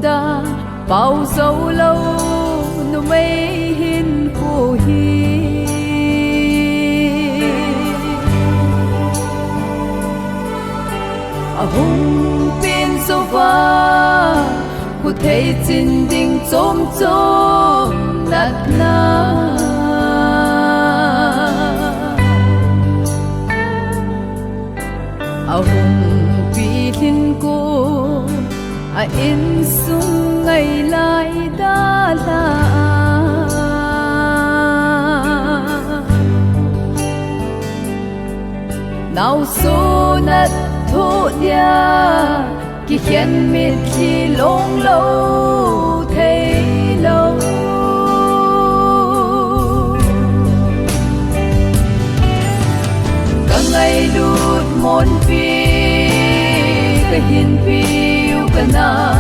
da bao dấu lâu nu mây hin khu hi hùng pin số va khu thấy chín đinh chôm chôm nát na hùng pi hin cô in sung ngày lại đã là nào số nát thu dia ki khen mít khi long lâu thấy lâu cả ngày đút môn phi cái hiền phi yêu na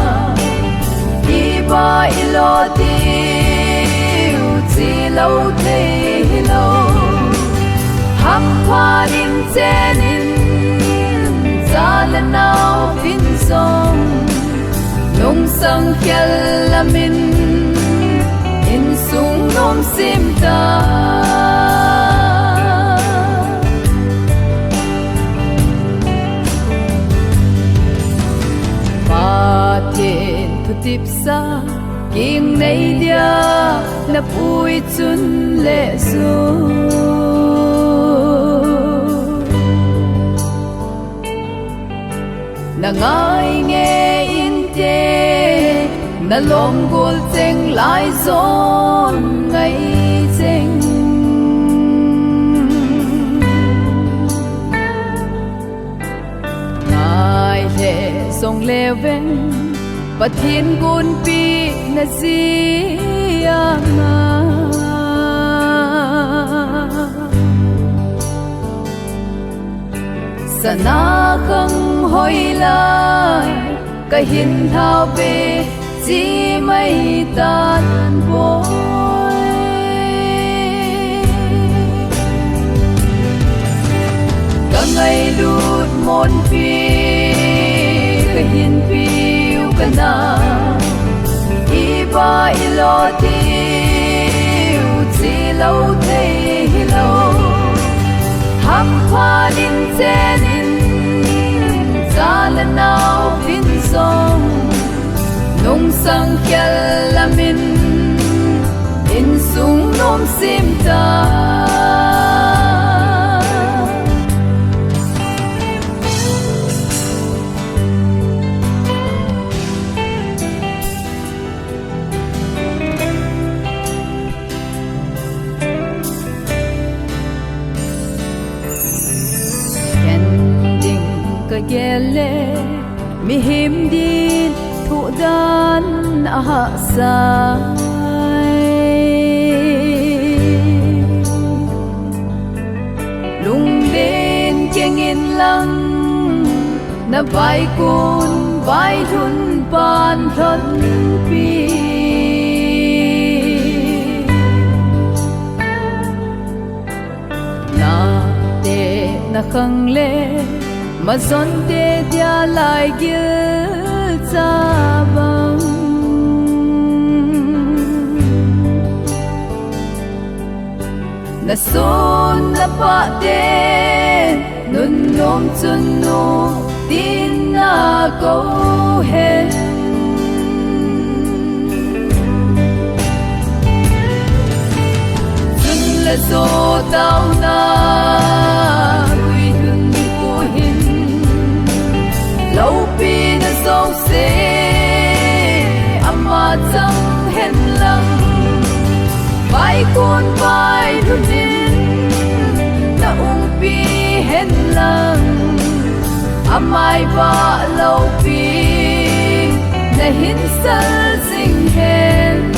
iba ilo tiêu chỉ lâu thấy lâu hấp hoa in trên in za lần nào vinh song nông sang khel la min in sung nom sim ta pa thiên thu tip sa king nei dia na pui chun le su na ngai nghe in te na lom gol cheng lai zon ngai cheng ngai le song le ven pathin gun pi na si anga sana khang hoi lai ka hin thao pe chi mai tan boy ka ngai lut mon pi ka hin pi u ka na iba ilo ti u chi lâu thấy lâu hấp hoa in trên in za lần nào vinh song nông sang khel la min in sung nom sim ta gele mi him din thu dan a sai lung bên keng in lang na vai kun vai thun pan thân pi na te na khang le mà zon te dia lai gil cha bang na son na pa te nun nom chun no tin na ko hen chun la zo tao na lâu pi na sâu se ama chẳng hen lăng vai con vai đun din na pi hen lăng amai va lâu pi na hin sal sing hen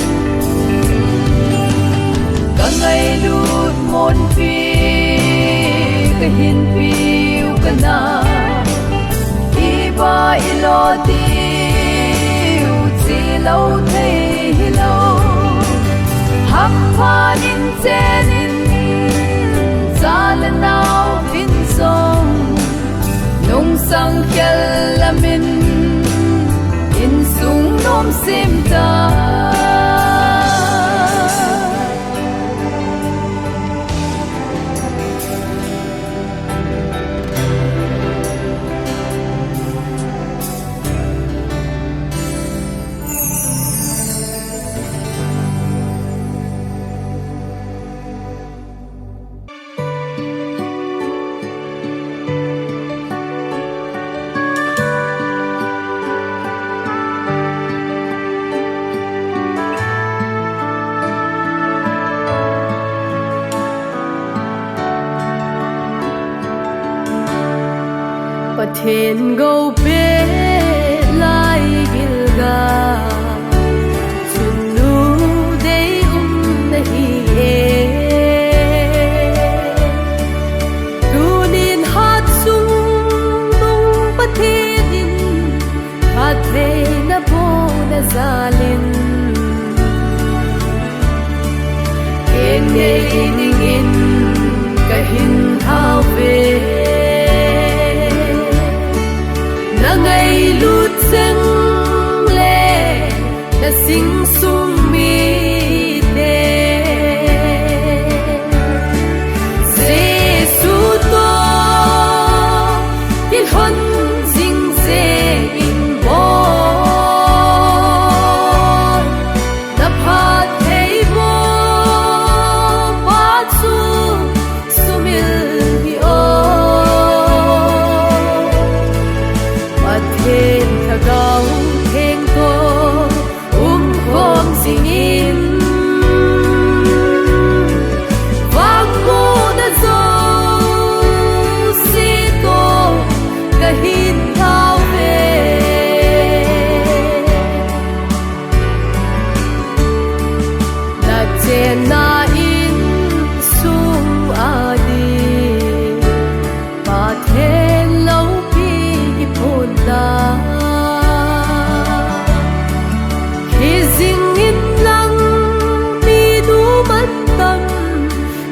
cả ngày đút môn pi cái hin pi u ka na ba ilo tiêu chỉ lâu thấy lâu hấp hoa in trên in za lần nào vinh song nông sang khel la min in sung lom sim ta Pathen go pe lai gilga chunu dei nahi e tunin hat sung nung pathenin pathe na po na zalin en ning in kahin thao ve ngày lút dâng lệ đã sinh sung mi đê Giêsu to yên hân dinh dê in bó đập hạt thấy bó bát su su mil hi ô thêm thà gấu thêm cô hôm sinh in vang mô đã dâu si tô cả hin thao về là trên na in sung a đi và thêm lâu pi phun la khi dinh in lăng mi du mất tâm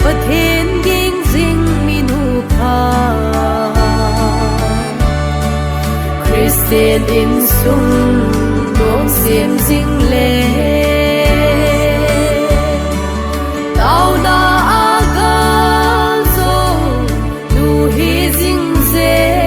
và thiên kinh dinh mi nu pa Christian in sung đốm xiêm dinh lệ tao na aga zo nu hi dinh dê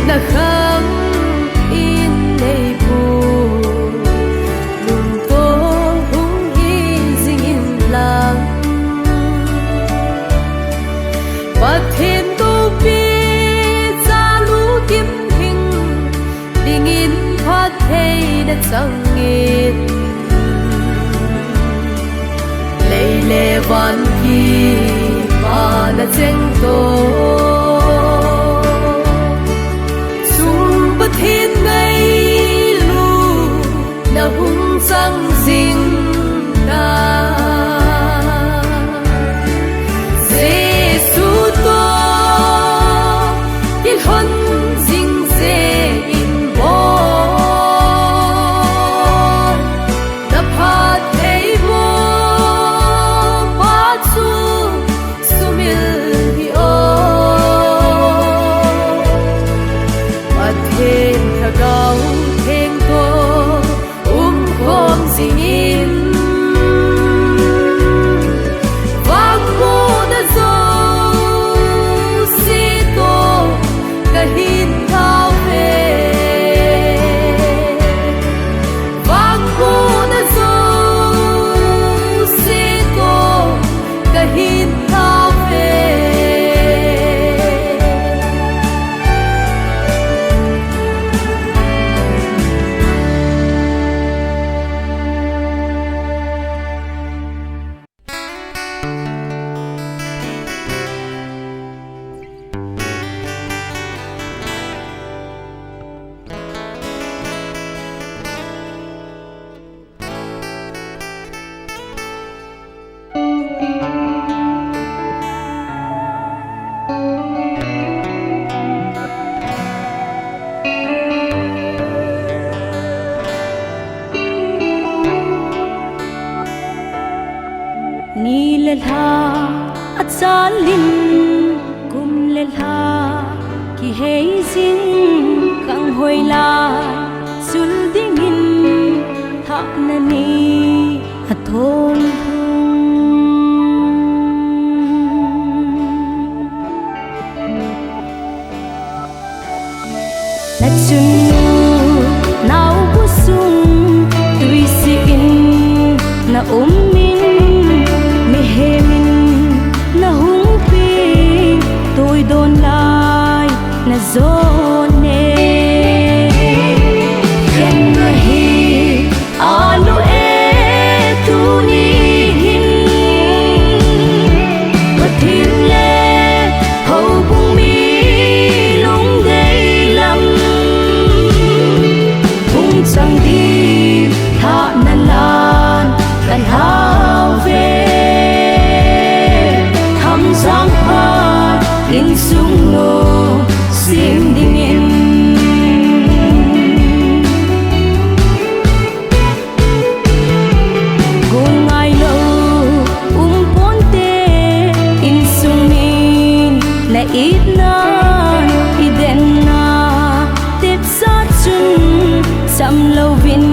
na kham in nei bu lung to hung hi ding in lang pathen to pi cha lu kim hing ding in phat thei na chang in leile van ki pa na cheng to thiên ngày lu na hung sang dinh ta Giêsu to yên hân dinh dê in bó đập hạt thấy bó bát su su mil hi ô salin kum le la ki hei zin kang hoi la sul dingin tha na ni athol na chun nau bu sung tui si in na min mi he min na hung pi tôi don lai na zon ne ken na hi alo e tu ni hin patin le ho bung mi long dei lam bung sang đi tha na lan kan hao ve tham giang pha in sung no sim ding in gon ngai lo ponte in sung min na it na iden na tip sa chun sam lo vin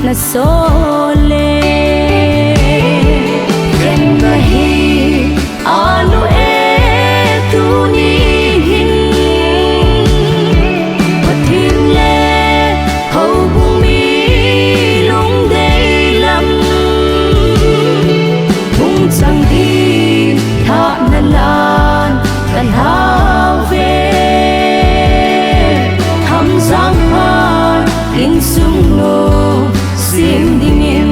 na sole ken na hi alo e tu ni hin patin le ho bung mi long dei lam bung chang đi tha na lan kan hao ve tham giang pha in sung no sim ding in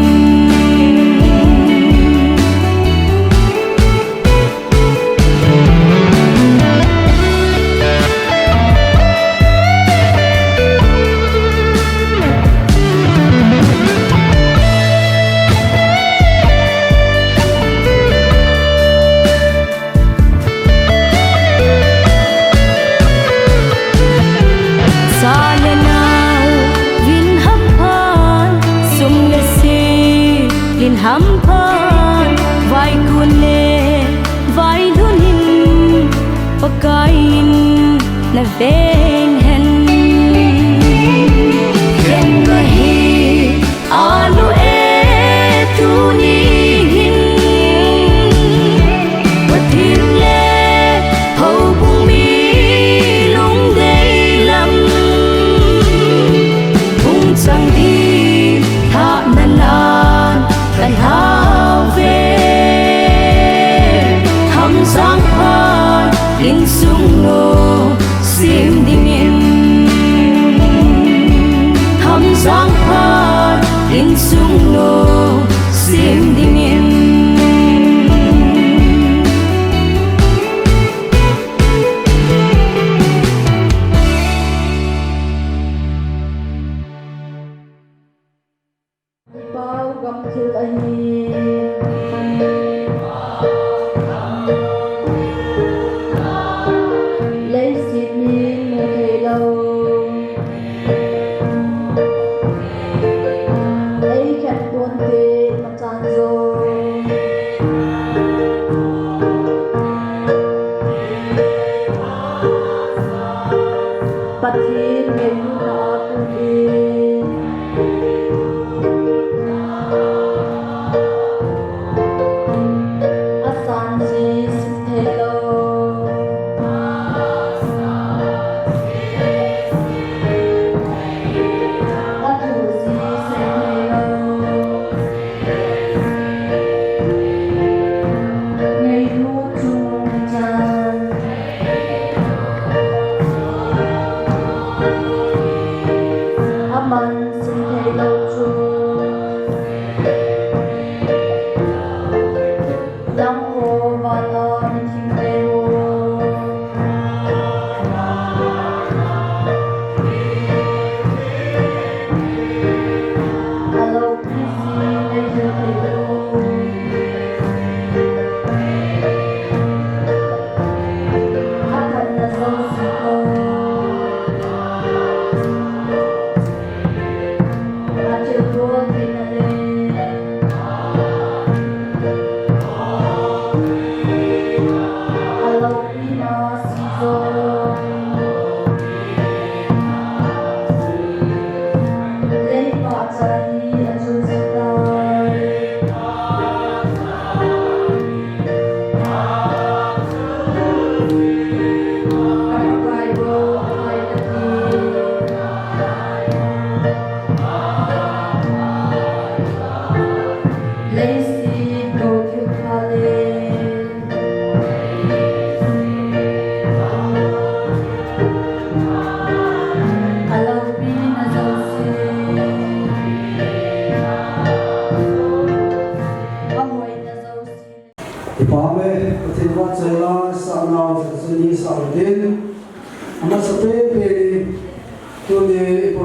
ham phan vai kun le vai lunin pakain na ven hen ken na hi alo e tu ni hin patin le ho bung mi long dei lam bung chang đi tha na lan kan hao ve tham giang pha in sung no sim ding in tham giang pha in sung no sim ding in bao gầm thil anh lấy xin nhìn một thời lâu lấy khép tuôn tê mà chan rồi bắt thiên ngày na tu đi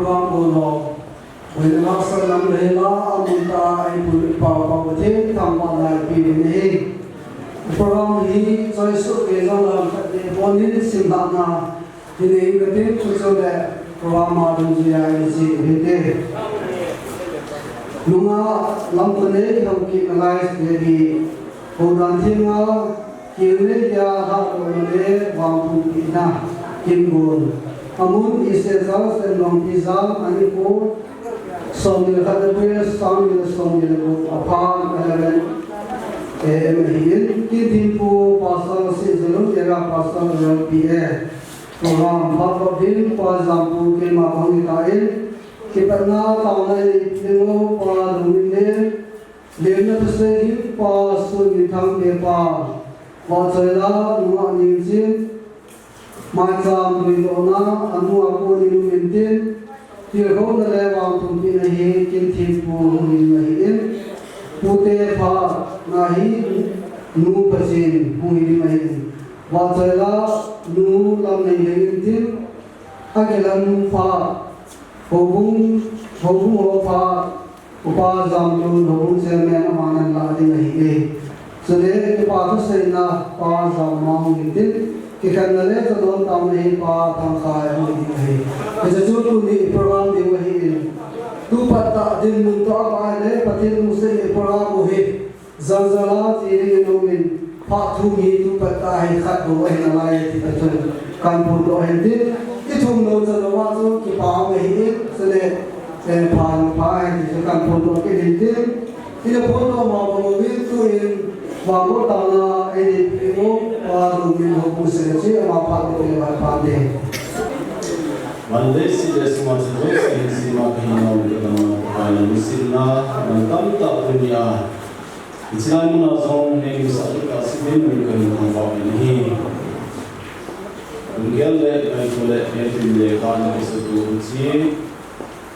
program bono when la salam rela amunta ai pul pa pa the tham ma lai pi ni program hi choi su ke jong lam de bonin sim da na ni ne ke tin chu so de program ma dun ji ai ji he nunga lam ko ne hom ki kalai de bi ho dan thinga Kiri ya hak oleh wangpu kita kimbun. Amun isezal senong pizal aniku somil kadepir somil bu apang eleven emhin kitimpu pasal sejelum era pasal LPA. Program hakobin pazampu kema bangitain kiperna taunai dengo pa rumine lena pesegi pa sunithang depa. Wajahlah nunga ninjin, macam bidona anu aku nimintin, tiada lewat tumpi nahi kintipu nahiin, putih pa nahi nu pesin nahiin. Wajahlah nu lam nahiin, agelan pa hubung pa upa zamlun hubung semen amanan lagi nahiin. Jadi kita tu sena pa zaman ini kita nilai zaman tamu pa tangkai ini. Jadi tu ni program di wahid. Tu pada din untuk apa ini? Pati musim program wahid. Zanzala tiri nomin pa tu ni tu pada hikat wahid nalai kita tu kampung wahid. Itu mula zaman tu kita wahid. Jadi pa itu kampung wahid. Ini pun mau wahid tu Wangko tala edipo warumin hobu sensi apa itu yang pandai. Malaysia semua sesuatu sima kena dalam kaya musimna mentam tak dunia. Islam nazam yang satu kasih mungkin nampak ini. Mungkin le boleh yang kan sesuatu uji.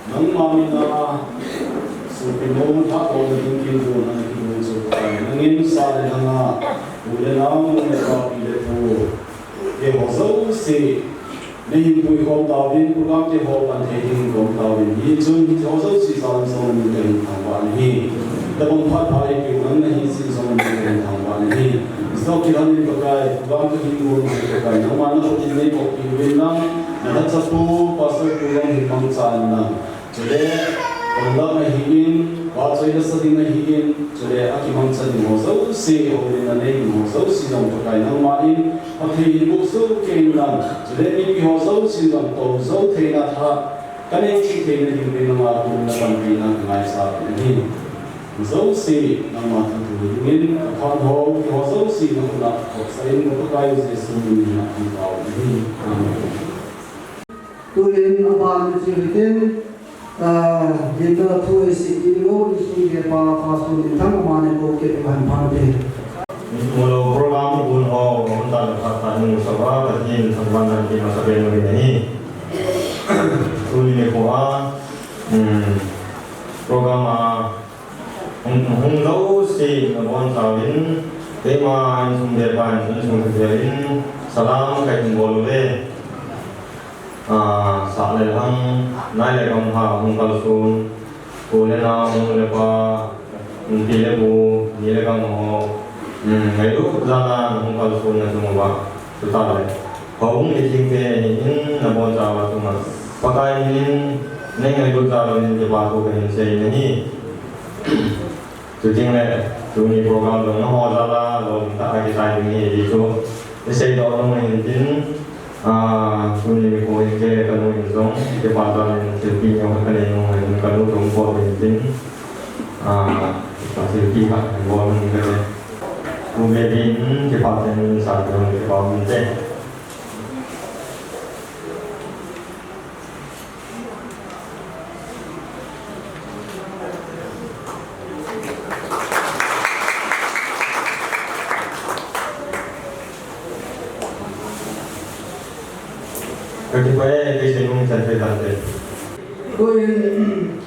Nang mamina supino tak boleh mungkin tu nanti muncul. Nangin sahaja hanga boleh nama mereka pilih tu. Dia hosau si नहीं कोई कौन तावीन पुराम के हो पंथेटिंग कौन तावीन ये जो हosau si salam salam mungkin thangwa नहीं तब उन फाट भाई के उन नहीं si salam mungkin thangwa नहीं इसको किरान में पकाए पुराम के हिंदू में पकाए नमाना तो जिन्हें कोई विना नहत सबको पासर पुराम हिमांग चालना चले Allah mahiin, bahasa Indonesia mahiin, jadi akibat sedih hosau si orang ini hosau si dalam pakai nama ini, akhirnya hosau kena, jadi ini hosau si dalam hosau kena thah, kan ini kena di nama aku nak bina kenai saat ini, hosau si nama itu ini, kan hosau si nama saya ini pakai Yesus ini nak tahu ini. Tuin apa macam Jika tu isi video isi dia pasu di tang mana boleh bahan pandai. Mula program pun untuk katakan musawa kerjin sambungan di masa baru ini. Tuli ni kuah program Hongzhou si Nabon Sawin tema sumber bahan sumberin salam kain boleh. Saat lehang naik lekang ha mungkal sun, boleh na munglepa tilebu ni lekang ho, itu jalan mungkal sun na semua betul. Kau ni tinggal ni nabon jawa tu mas. Pakai ni itu jalan ni baru kan saya ni. Tu tinggal tu ni program tu na ho jalan lo tak lagi saya ni itu. Saya dorang ni Sunyi ko ke kanu inzong ke patan selfie yang kene yang kanu tongko penting selfie ka bo ni ke kemudian ke patan satu ke patan Ketika di sini sampai tadi. Tuin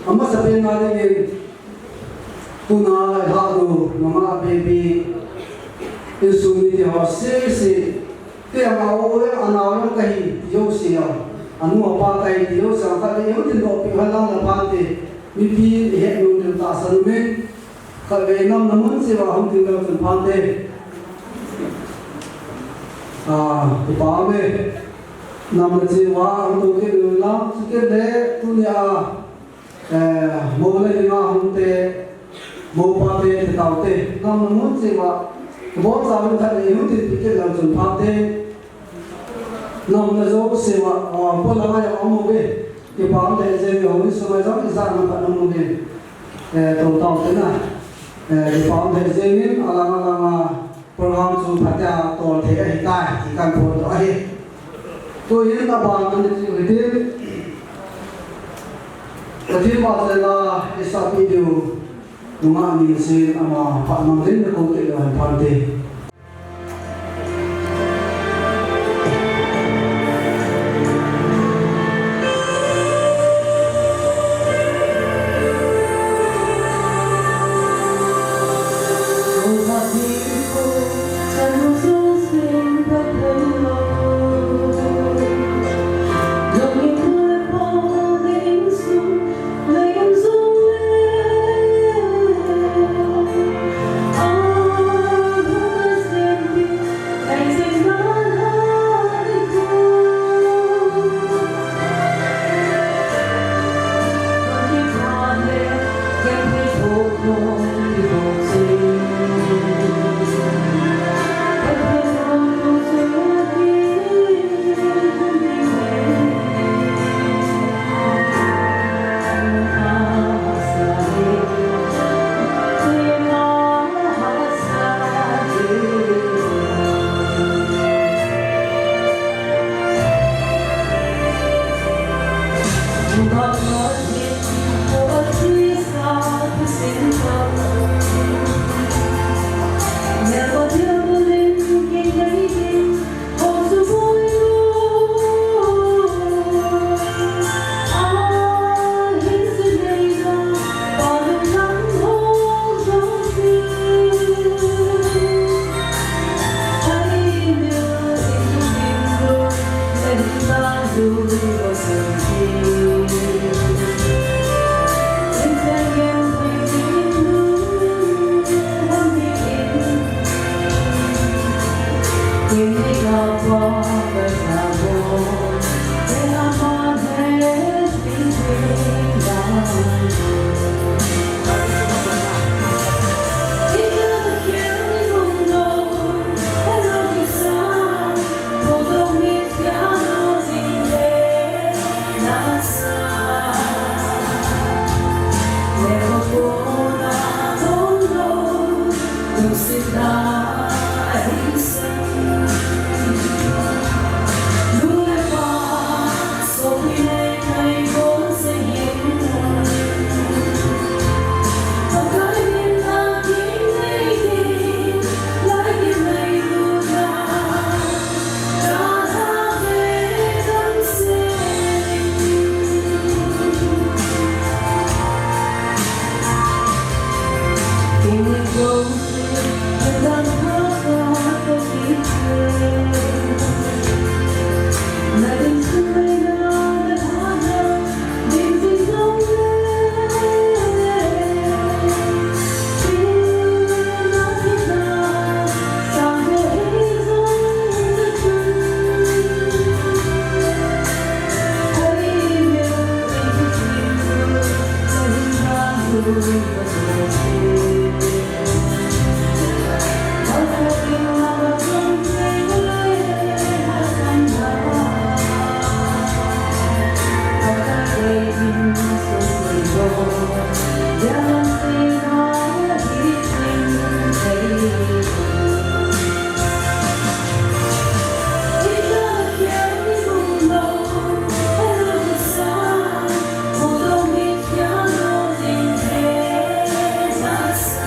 amma sampai nari ni tuna halu mama baby insuni dia sesi dia mau orang anak kahi jauh siapa anu apa kai dio sangka de yo tin do pi halang la pan te mi pi he nu de ta san me ka ve nam namun se wa hum tin da san pan te ti pa me nam je wa hum do ke la su ke de tu ya mo le ni ma hum te mo pa te ta te nam namun se wa bo sa me tha de yo tin pi ke la san pan te nam na zo se wa po la ma ya mo be ke pa am de je yo ni so ma zo ni sa na pa nam mo be to ta te na ke pa am de je ni ala ma program su pha ta to the ai ta ki kan po to ai to yin ta ba man ji ri de ta ji ba se la isa video numa ni se ama pa nam rin ko te la pa te Us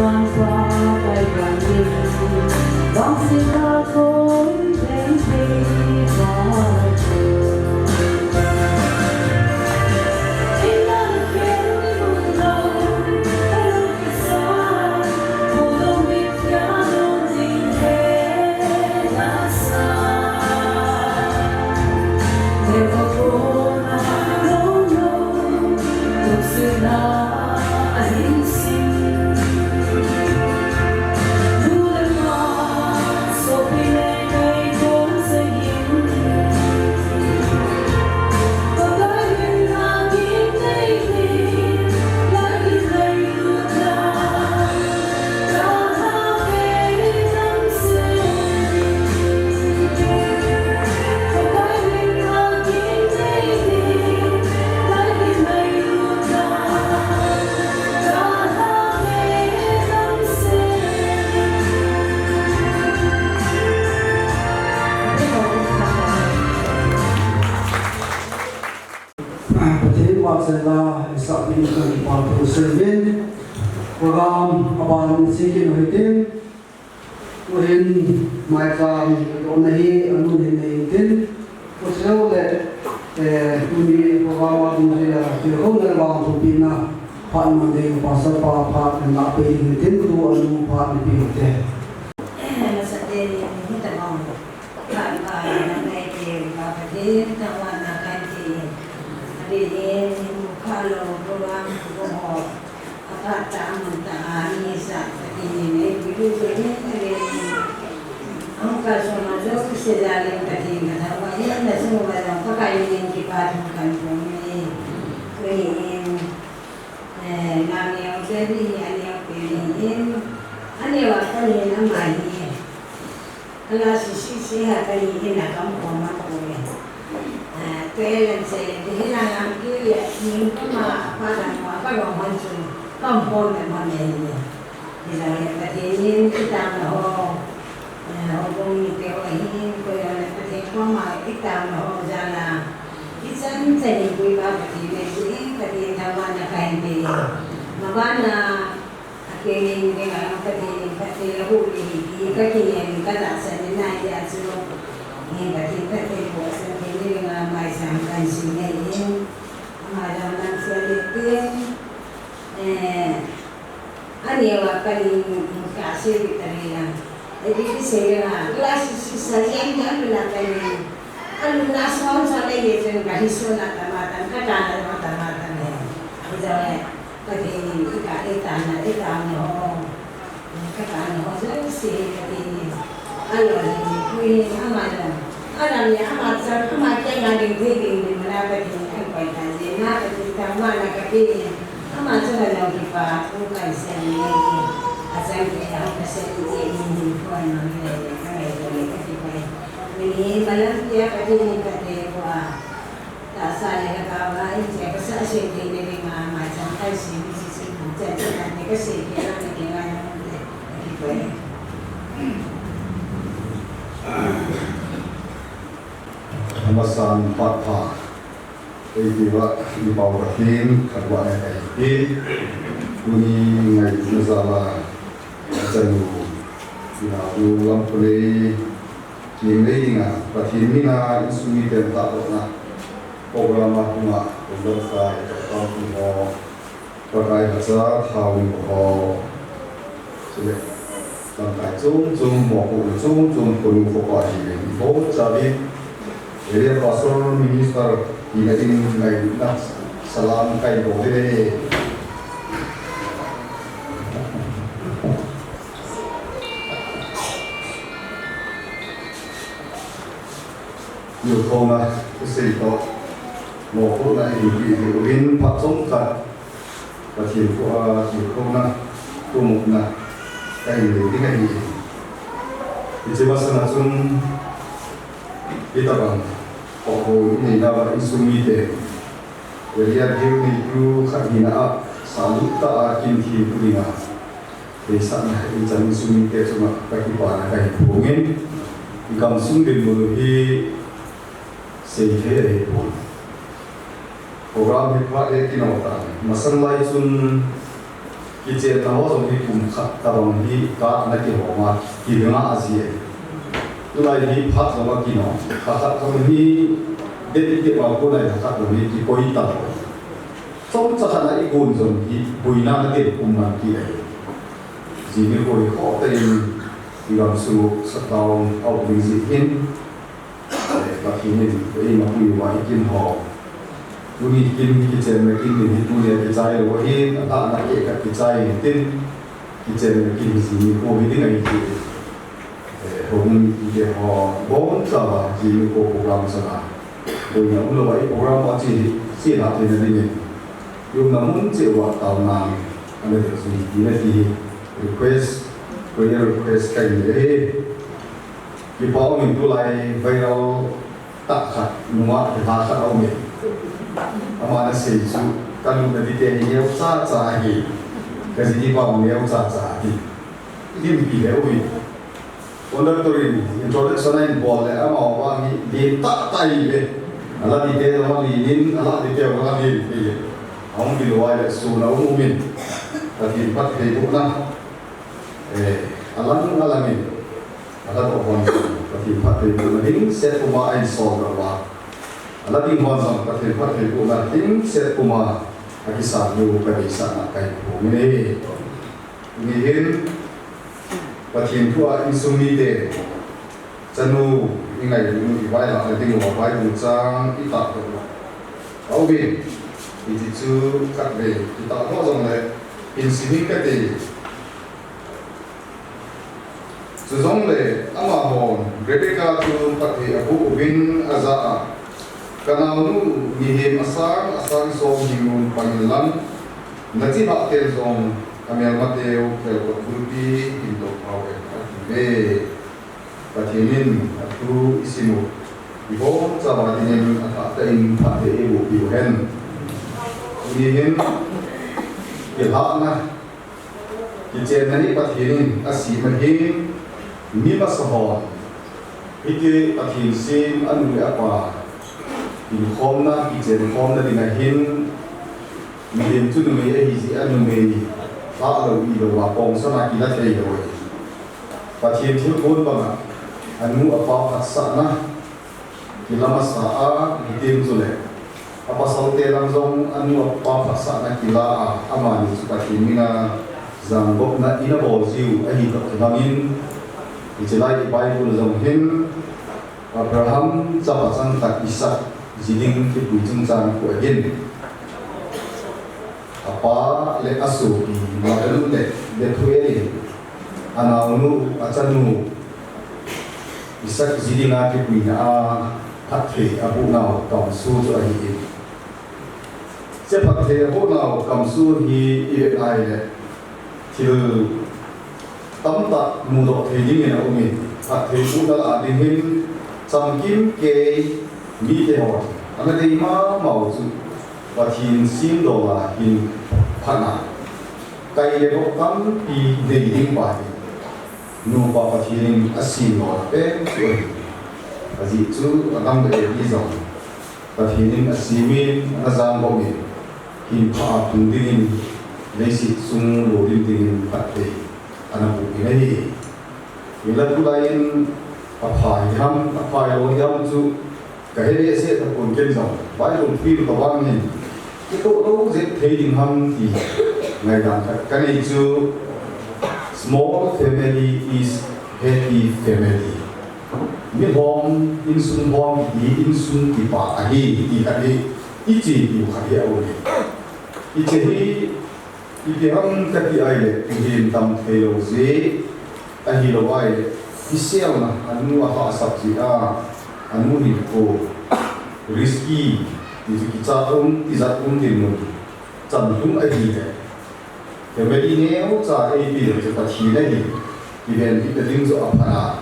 sang xa cây vàng nhìn vang xin ta thôi đến khi qua trời. Sela isabin kan papu servin program aban sikin hitin uhin maikam onahi anu hitin usau le uni program mulia kirong nerwang tupina pan mande pasal pa na pe hitin tu anu pa ni pite masa dia ni tak mau kan nak naik apa dia tak nak kan dia kalau orang bohong apa tak ni sah ini video ini angka sama jauh sedang tadi kata banyak dah semua orang pakai ini kita kan ini nami yang jadi ane pilih ane waktu ni nama ini kalau sisi hari ini nak kamu komat boleh kailan saya dihilang kiri ni cuma apa yang muncul kampung memang ini hilang tadi ini kita mahu hubungi kewahin kaya tadi cuma kita mahu jalan kita ni kui bapa tadi tadi taman kain di mana akhirnya dengan tadi huli kaki kada sana ya suruh ini tadi bos ini dengan mai sampai sini ini ada manusia itu ani waktu kasih kita jadi saya kelas saja yang belakang anu nasional saya itu kahison tamatan kadang tamatan ya jadi tadi kita no jadi sih ini anu ini aman alam ya amat sar amat jangan digiging di mana begini kan kaitan zina ketika mana kaki amat jangan lagi pak bukan seni asal kita harus ini bukan namanya kayak ketika ini malam dia begini kata wah tak salah kawan saya besar sih ini macam kasih sisi jadi nanti kasih dia nanti dengan gitu Amasan patah ibarat di bawah tim kedua tim kuni ngai masalah janu ina ulang play kini ingat patimina insumi tenta na program mahuma untuk saya untuk mo pakai bahasa tahun ho sudah sampai zum mo zum pun fokus ini bo jadi jadi Rasul Minister ini nak salam kai boleh. Yêu na cái đó một phút này thì bên phát sóng thật và chỉ có yêu na của một na cái gì thì chỉ bắt sang sun kita bang ini dapat insumite jadi dia itu khadina saluta akin ti pulina desa na insan insumite cuma kaki pana kai bungin ikam sungin buluhi sehe pun program hikmat etinota masalah sun กิจเราสมที่กลุ่มขัดตรงที่การนักเกี่ยวมากินเนื้ออาเซียนตัวไหนที่พัดสมกินเนาะขัดตรงที่เด็ดที่มาคนไหนขัดตรงนี้ที่โคยตัดสมจะขนาดอีกคนสมที่บุยน้ำเด็ดกลุ่มมันกี่เลยจีนี่โคยข้อเต็มที่เราสู่สตองเอาไปจีเห็นแต่ที่นี่ไปมาคุยว่ากินหอดูนี่กินกิจไม่กินนี่ดูเนี่ยกิจใจว่าเห็นอะไรนักเอกกิจใจตินกิจไม่กินสิโควิดนี่ไงที่ผมเดี๋ยวบอลจะว่าจีนโปรแกรมสนะโดยนั้นเราไว้โปรแกรมว่าจีเสียหายในนี้ยุ่งน้ำมันเจ้าว่าตาวนานอันนี้ก็คือที่นี่ที่ request prayer request กันเลยที่พอมีตัวไล่ไปเราตัดขัดนัวที่หาขัดเอาเองประมาณสี่ชั่วกันเป็นที่เดียวเลี้ยวซาซาฮีก็สิที่พอเลี้ยวซาซาฮีที่มีเลี้ยวอีวันนั้นตัวนี้introduction in ball เลยเอามาว่ามีดีตัดไตเลยอะไรดีเทลว่าดีนินอะไรดีเทลว่าดีดีเอาไปดูว่าเลยสูนเอาอุมินแต่ที่พัดให้พวกนั้นอะไรมินอะไรตัวคนแต่ที่พัดให้พวกนั้นทิ้งเสร็จผมมาไอ้สอนเราว่าอะไรที่คนสั่งแต่ที่พัดให้พวกนั้นทิ้งเสร็จผมมาอากิสานอยู่ไปดิสานอะไรผมนี่เห็นว่าทีมทั่วอินซูมีเดจะนูยังไงนูอีไว้หลังที่หัวไว้ดูจังอีตัดตัวเอาไปอีที่จูกัดเลยอีตัดก็ตรงเลยอินซีนิกตีจุดตรงเลยอามาฮอนเรเบคาจูปัตย์อาบุบินอาซากันเอานูมีเหมอาซาโซมิมุนปังลันนักที่บักเตลซงkami almateu kelkot grupi untuk awet be patinin atu isimu ibo sabatinin atain pate ibu ibuhen inihin ilhakna kijen nani patinin asimahin mima sahon iti patin sim anu apa ilhomna kijen khomna dinahin mihin tu numi ehisi anu meiถ้าเราอีเราว่าปองสนากินได้เลยปะเทียนที่คนบ้างอันนู้นapa paksa na kita masalah di tim tu le apa salte langsung anu apa paksa na kita aman supaya kita zanggok na ina boziu ahi tak kemamin dicelai Bible zonghin Abraham zapasang tak Ishak jiding ke bujung jang ko again apa le asu di model le tueli anaunu acanu bisa jadi ngati punya hati abu nau kamsu tu ahi siapa hati abu nau kamsu hi ai le til tamta mudok hedi ni na umi hati udal adin samkim ke mi te ho ana de ma mau su và thiên xin đồ là hình phản ảnh cây để có cắm đi để đi bài nô và thiên xin đồ bé rồi và dị chú năm để đi dòng và thiên xin min azam bao nhiêu hình phá tung tin lấy sự sung đồ tin tin bát đề anh em cũng nghe đi vì lần thứ hai phải ôn nhâm chú cái này sẽ tập quân kinh dòng vài đồng phim của bác này cái độ đâu dễ thấy đình hâm thì ngày càng cái này chưa small family is happy family miễn hom in sun hom đi in sun thì bà đi thì cái này ít gì thì phải hiểu này ít gì thì hâm cái gì ai đấy thì tầm theo dễ anh hiểu vậy ít xeo na anh mua họ sắp gì anh mua hình cổ risky thì kita izat tin mun cham tum ai hi le ke me di neu cha ai pi le cha thi le hi ki ben ki te ding zo apana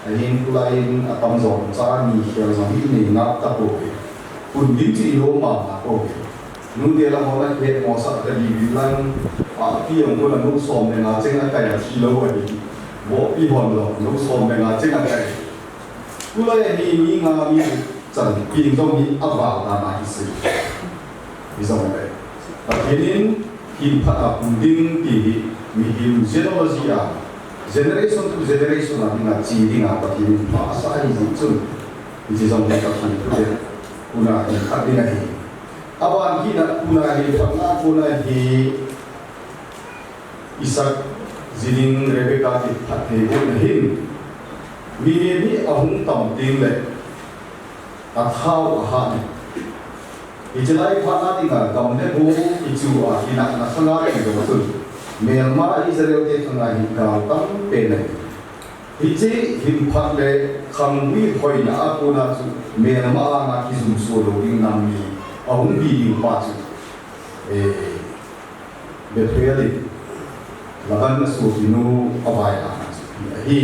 ai hin kulain apam zo cha ni hial zo hi ni na ta ko kun din chi lo ma na ko nu de la ho la ke mo sa ta di lan a pi yong ko la nu som ne na cheng a kai la thi lo wa ni bo pi hon lo nu som ne na cheng a kai kulai ni nga mi chẳng pin trong những áp vào là mà cái gì ví dụ vậy và thế nên him phat up ding ti mi him genealogy generation to generation na chi ding a pathin pa sa hi ji chu ji jong ka phan tu de una hi adina hi awan hi na una hi phamna kuna hi Isaac Zining Rebecca ti phathe ko na him mi ni ahung tam ting le a thau a ha ni ijlai phana ti ga kam ne bu ichu a hi na sanga ti do tu Myanmar Israel te thanga hi ka tam pe ne ichi him phat le kham wi hoi na a ko na chu Myanmar na ki zum so lo ding nam mi ahung bi yu pa chu be really laban na su pinu awai a hi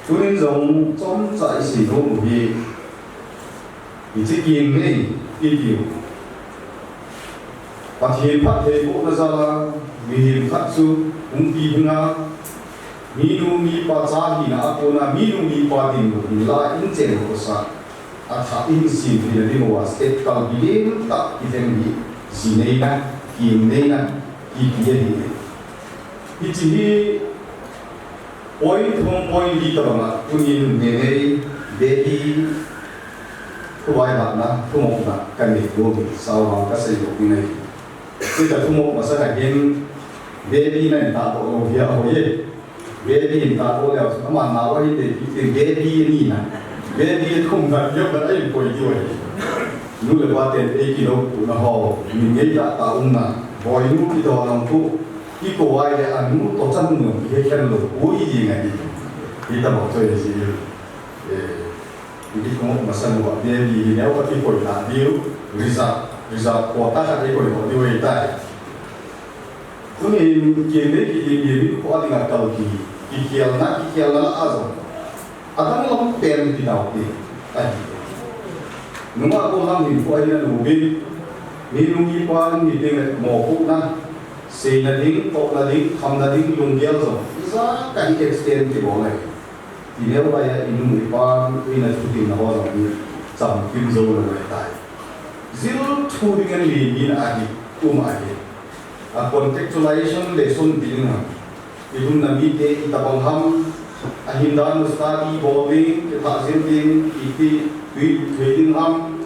tunin zong chom chai si no mu hi ichi kim nei i tiu pathin phat the ko na zala mi him khat su pi hna mi nu mi pa cha hi na ko na mi nu mi pa din ni la in chen ko sa a tha in si thi ni wa state kal bilin ta i them bi si nei na kim nei na ki pi ni ichi hi point home point di ta ma tunin ne nei de hi ko wai ba na ko mo na kan ni do mi sa wa ka sai do ni cái ta thu một mà sao lại hiện baby này ta bộ đồ kia hồi ấy baby ta bộ đều mà nào ấy thì baby ni nè baby không cần nhớ cái ấy quay đi vậy lúc là qua tiền ấy kilo của nó hồ mình nghĩ là ta ông nè vòi lúc thì đó làm thu cái cổ ai để ăn lúc tổ chân người cái chân lục úi gì này thì ta bảo chơi gì thì không mà sao mà baby nếu có cái quay là điếu Risa kota kan ikut di waitai. Kuni kini kini ko ati nga tau kikial na azo. Adang lam pen di tau ti. Nunga ko lam ni ko ay na lubin. Ni lungi pa ni ding mo ko na. Say na ding ko na ding kam na ding lungial zo. Isa ka extend ti bo lai. Ti ne ba ya inung pa ina tuti na ho ni sam kim zo na waitai. Zero two dengan lebih lagi, aja. Contextualization lesson bilang, itu nabi te kita bangham, ahindan mustadi bowling, kita zending, trading ham,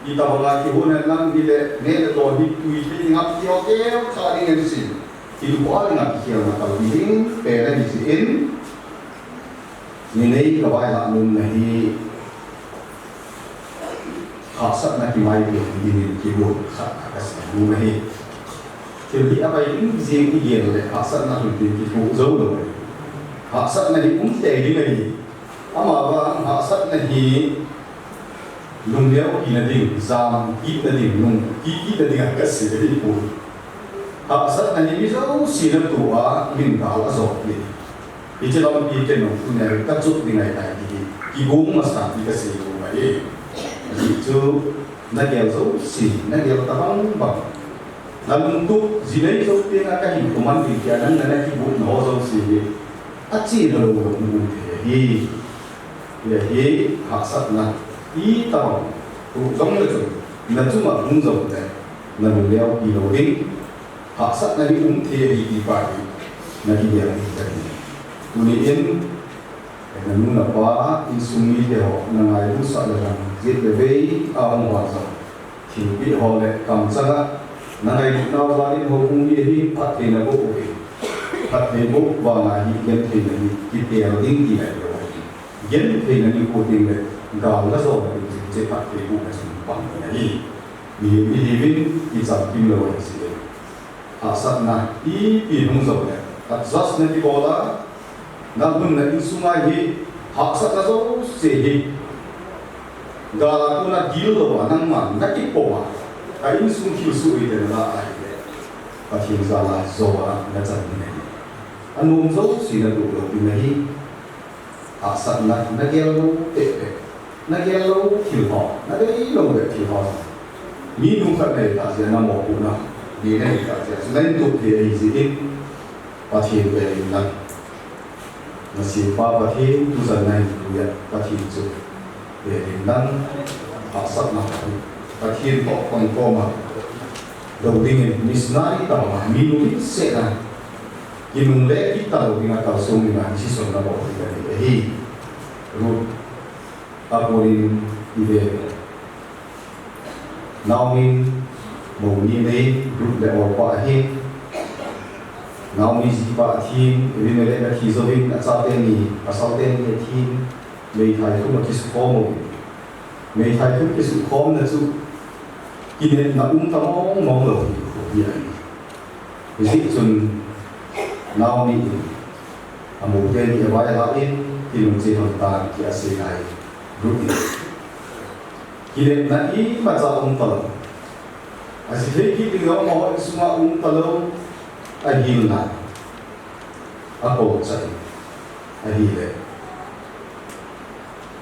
kita bangaki honan lang dile, ne lohi trading ham oke, kali ini sih, itu paling ngaji yang nakal biling, pera di sini, nilai kawai lamun nahi. Asal nak dimai begini kibun, kasih bunyi. Jadi apa ini zeng ini le asal nak lebih kibun jauh lebih. Asal nak umteh ini lagi. Ama apa asal nak lungiau ini lagi, zam kita lagi lung kita dengan kasih jadi pun. Asal nak ini jauh sila tua minta azab ni. Itu dalam kita nak punya kacut dengan ini. Kibun masa kita sih bunyi. Itu nagel zo si nagel tabang bang lalu untuk zinai zo tengah kahi kuman pikiran nana kibu no zo si aci lalu hi ya hi haksat na i tabang tu zong le zo na cuma zo ne na leo ilo ding haksat na di te di pagi na di dia ni tuniin namun apa insumi deo na ngai bu sa dalam zit levei awang waza tibi hole kam saga na ngai na wali ho kung hi phat na bo phat bo ba na hi gen the na ni ki te ding ki na yo gen the na ni ko ding le ga la so na ni je phat bo na sun pang na ni ni vin ki sa kim lo wa si asat na i pi hung so le at zas na ti bola namun na insumai hi haksat na zo sehi gala kuna dilo nang man nakipo ma ay insum kiusu ite na ay pati zala zo na chan ni anum zo sina do pinahi haksat na nagelo te nagelo kilho nagelo de kilho ni nung khat nei ta se na mo ku na ni nei ka se nan to te ai zidin pati be na nasi papa he tu zanai tu ya pati tu dan asap nak pati pok kong koma đầu tiên missionary tàu mà minuli sẽ là cái nung lệ cái tàu thì là tàu sông thì là chỉ sông là bỏ thì cái hi rồi aporin đi về nào mình màu như này rút lại vào quả hi nào mình chỉ quả thiên vì mình lại là khi rồi mình đã sao tên gì và sao tên cái thiên mình thấy không là cái sự khó mình thấy không cái sự khó là sự cái này là tao mong rồi vậy ví dụ chừng nào mình một cái gì vậy là in thì mình sẽ hoàn toàn cái sự này rút đi cái này là ý mà sao tao sẽ thấy cái điều đó mà semua tao ai hiểu là apa saya ai hiểu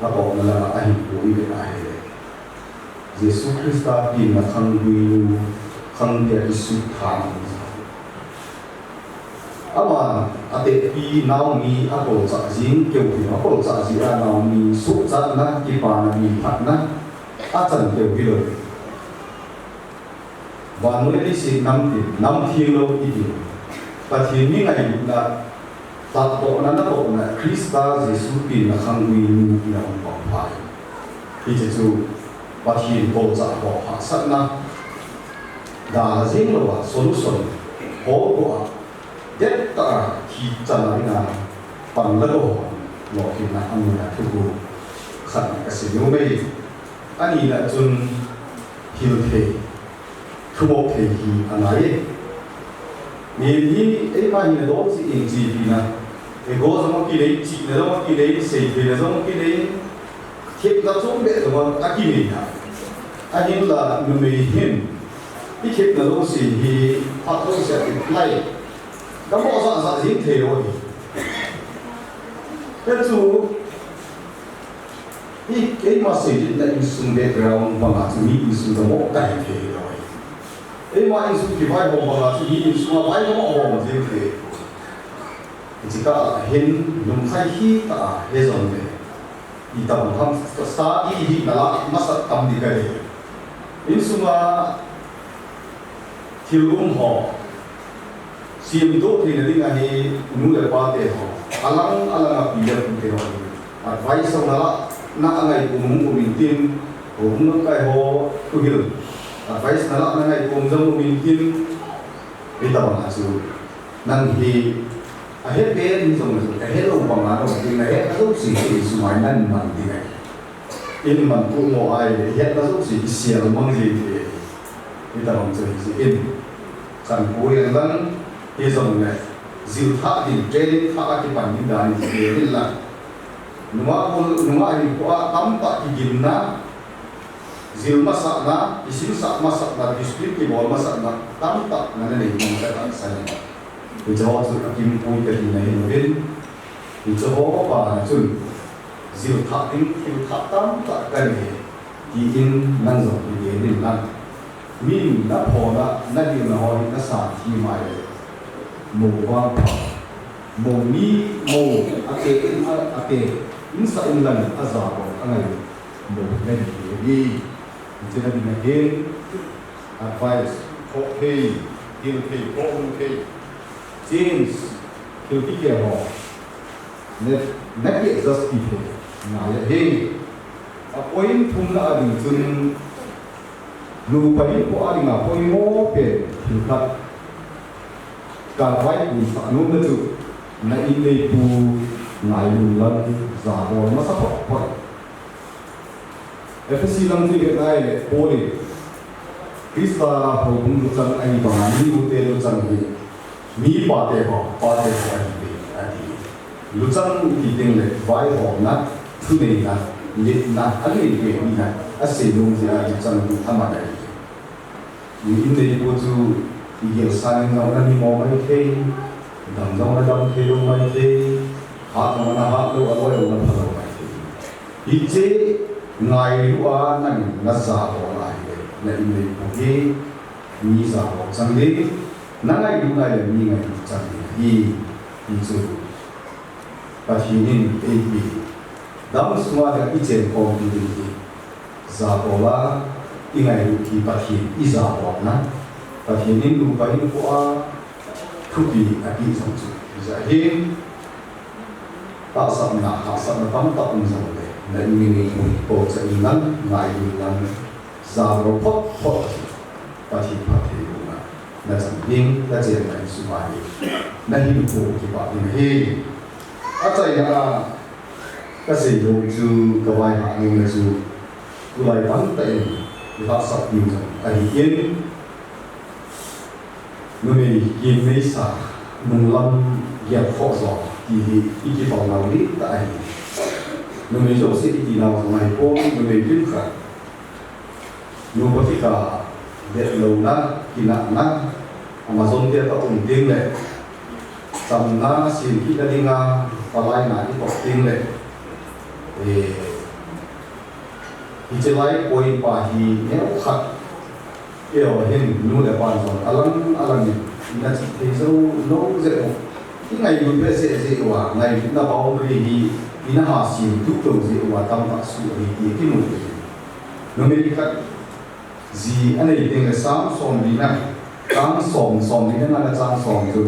apa là ai hiểu ý về ai Yesus Kristus bin na khang dia isu tham ama ate pi nau mi apo sa jing keu pi apo sa ji a nau mi su za na ki pa na mi phat na a chan keu hi lo wa no le si nam thi lo i di pa thi ni ngai na ta to na Kristus Yesus bin na khang wi na pa pai ki chu và hiện bộ giả bỏ hạ sát na đã riêng là solution hỗ trợ tất cả khi chân lại là bằng lớp hồ một khi là anh là thu hút khẩn cái sự nhớ về anh ấy là chun hiểu thể thu một thể thì anh ấy nên như ấy mà như đó chỉ in gì thì là cái gỗ giống cái đấy chỉ là giống cái đấy xây thì là giống cái đấy thiết lập xuống để rồi mà cái gì hả anh em là người hiền cái thiết là giống gì thì họ cũng sẽ lại các bộ dọn riêng thể rồi cái chú cái mà xây dựng lại xuống background bằng là chú ý xuống là một cái thể rồi cái mà anh xuống thì phải bằng là chú ý xuống là phải có một bằng riêng thể chỉ cả hiền dùng khai khí ta hết rồi đi tàu thăm sa đi là masa tâm đi cái in suma thiếu họ xiêm tốt thì là đi ngay nu để qua để họ alang là bây giờ cũng thế rồi vay xong đó na ngày cũng mình tin cũng nó cái họ tôi hiểu vay xong đó ngày cũng giống mình tin đi tàu là sự năng thì hết bé đi xong rồi hết lâu bằng là thì này hết lúc gì thì ngoài năng mình thì này in mình cũng ngồi ai hết lúc gì xìa mong gì thì đi tàu làm gì in cần cố gắng lắm thì xong này dìu thả thì trên thả cái bản những đàn thì là numa anh qua tắm tại cái gym na dìu masak na isim sak masak na dispute cái ball masak na tắm tại là này mình phải làm sao thì cho họ sự kim pui cái này nó bên thì cho họ và chun dìu thả tắm tại cái này thì in năng dụng thì để năng mình đã phò đã năng điều là họ đã xả thì mày mù vang mù mi mù ate in sa in lần azar anh này mù nên gì cho nên là again advice okay guilty okay James thiếu cái gì họ nên nét địa rất kỳ thế ngài là hey point thung là đừng chừng lu phải của anh là point mô về thiếu thật cả vai cũng phải luôn được là in đây tu ngài lu lần giả bộ mà sắp học FSC lăng gì hiện nay để bố đi Krista hầu cũng được rằng anh bằng anh đi tên được rằng gì mi ba te ho anh đi lu chang ti ding le vai ho na thu nei na le na ali ge ni na ase nong ji a chang tu thama dai ni in nei po chu ye san ngau na ni mo mai the dang dang na dang the lo mai the ha ma na ha lo a lo lo na pha lo mai the i che ngai lu a na ni na sa ho lai le in nei po ge ni sa ho chang le nangai du ngai le ni ngai chang hi chu pa thi nin e bi dam suwa da i chen ko bi di za ko la i ngai du ki pa thi i za ko na và thì nên đủ cái của thu phí ở đi trong chủ giải hiến tạo sản là tạo sản là tấm tạo ứng dụng để mình bộ sẽ ngắn ngại ngắn ra rồi phốt và thì phát hiện là chẳng riêng là chuyện này sự bài là hình phụ thì bạn thì hi ở đây là cái gì cũng chú cái bài hát nhưng là chú cái bài bắn tay thì họ sắp nhiều rồi anh yên người yên mấy sa nung lâm dẹp phổ gió thì cái phòng nào đi tại người chỗ sẽ đi nào ngày hôm người biết cả nhưng có thể cả để lâu na kỳ nạn na Amazon dia tak penting le samna sin kita dinga palai na di penting le ijelai koi pahi ne khat eo hen nu le pan son alang ni ina chi te zo no ze mo ngai lu be se wa ngai na ba ri hi ina ha sin tu to ze wa tam ta su ri ki mu no me di khat gì anh ấy tiếng là sáng sòn đi nè sáng sòn đi nè là sáng sòn rồi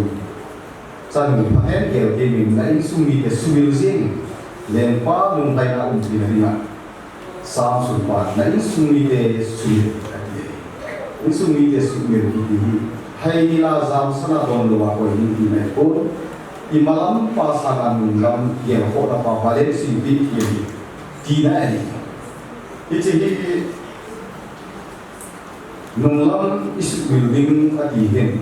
sáng mình phát hiện kiểu thì mình lấy sumi để sumi riêng lên qua lùng tay là ủng đi nè sáng sùng qua lấy sumi để sumi thì hay đi là giam sana don lo ako hindi na ko imalam pasangan lam yang ko na pa balik simpi thì na ai itu nung lam is building at ihin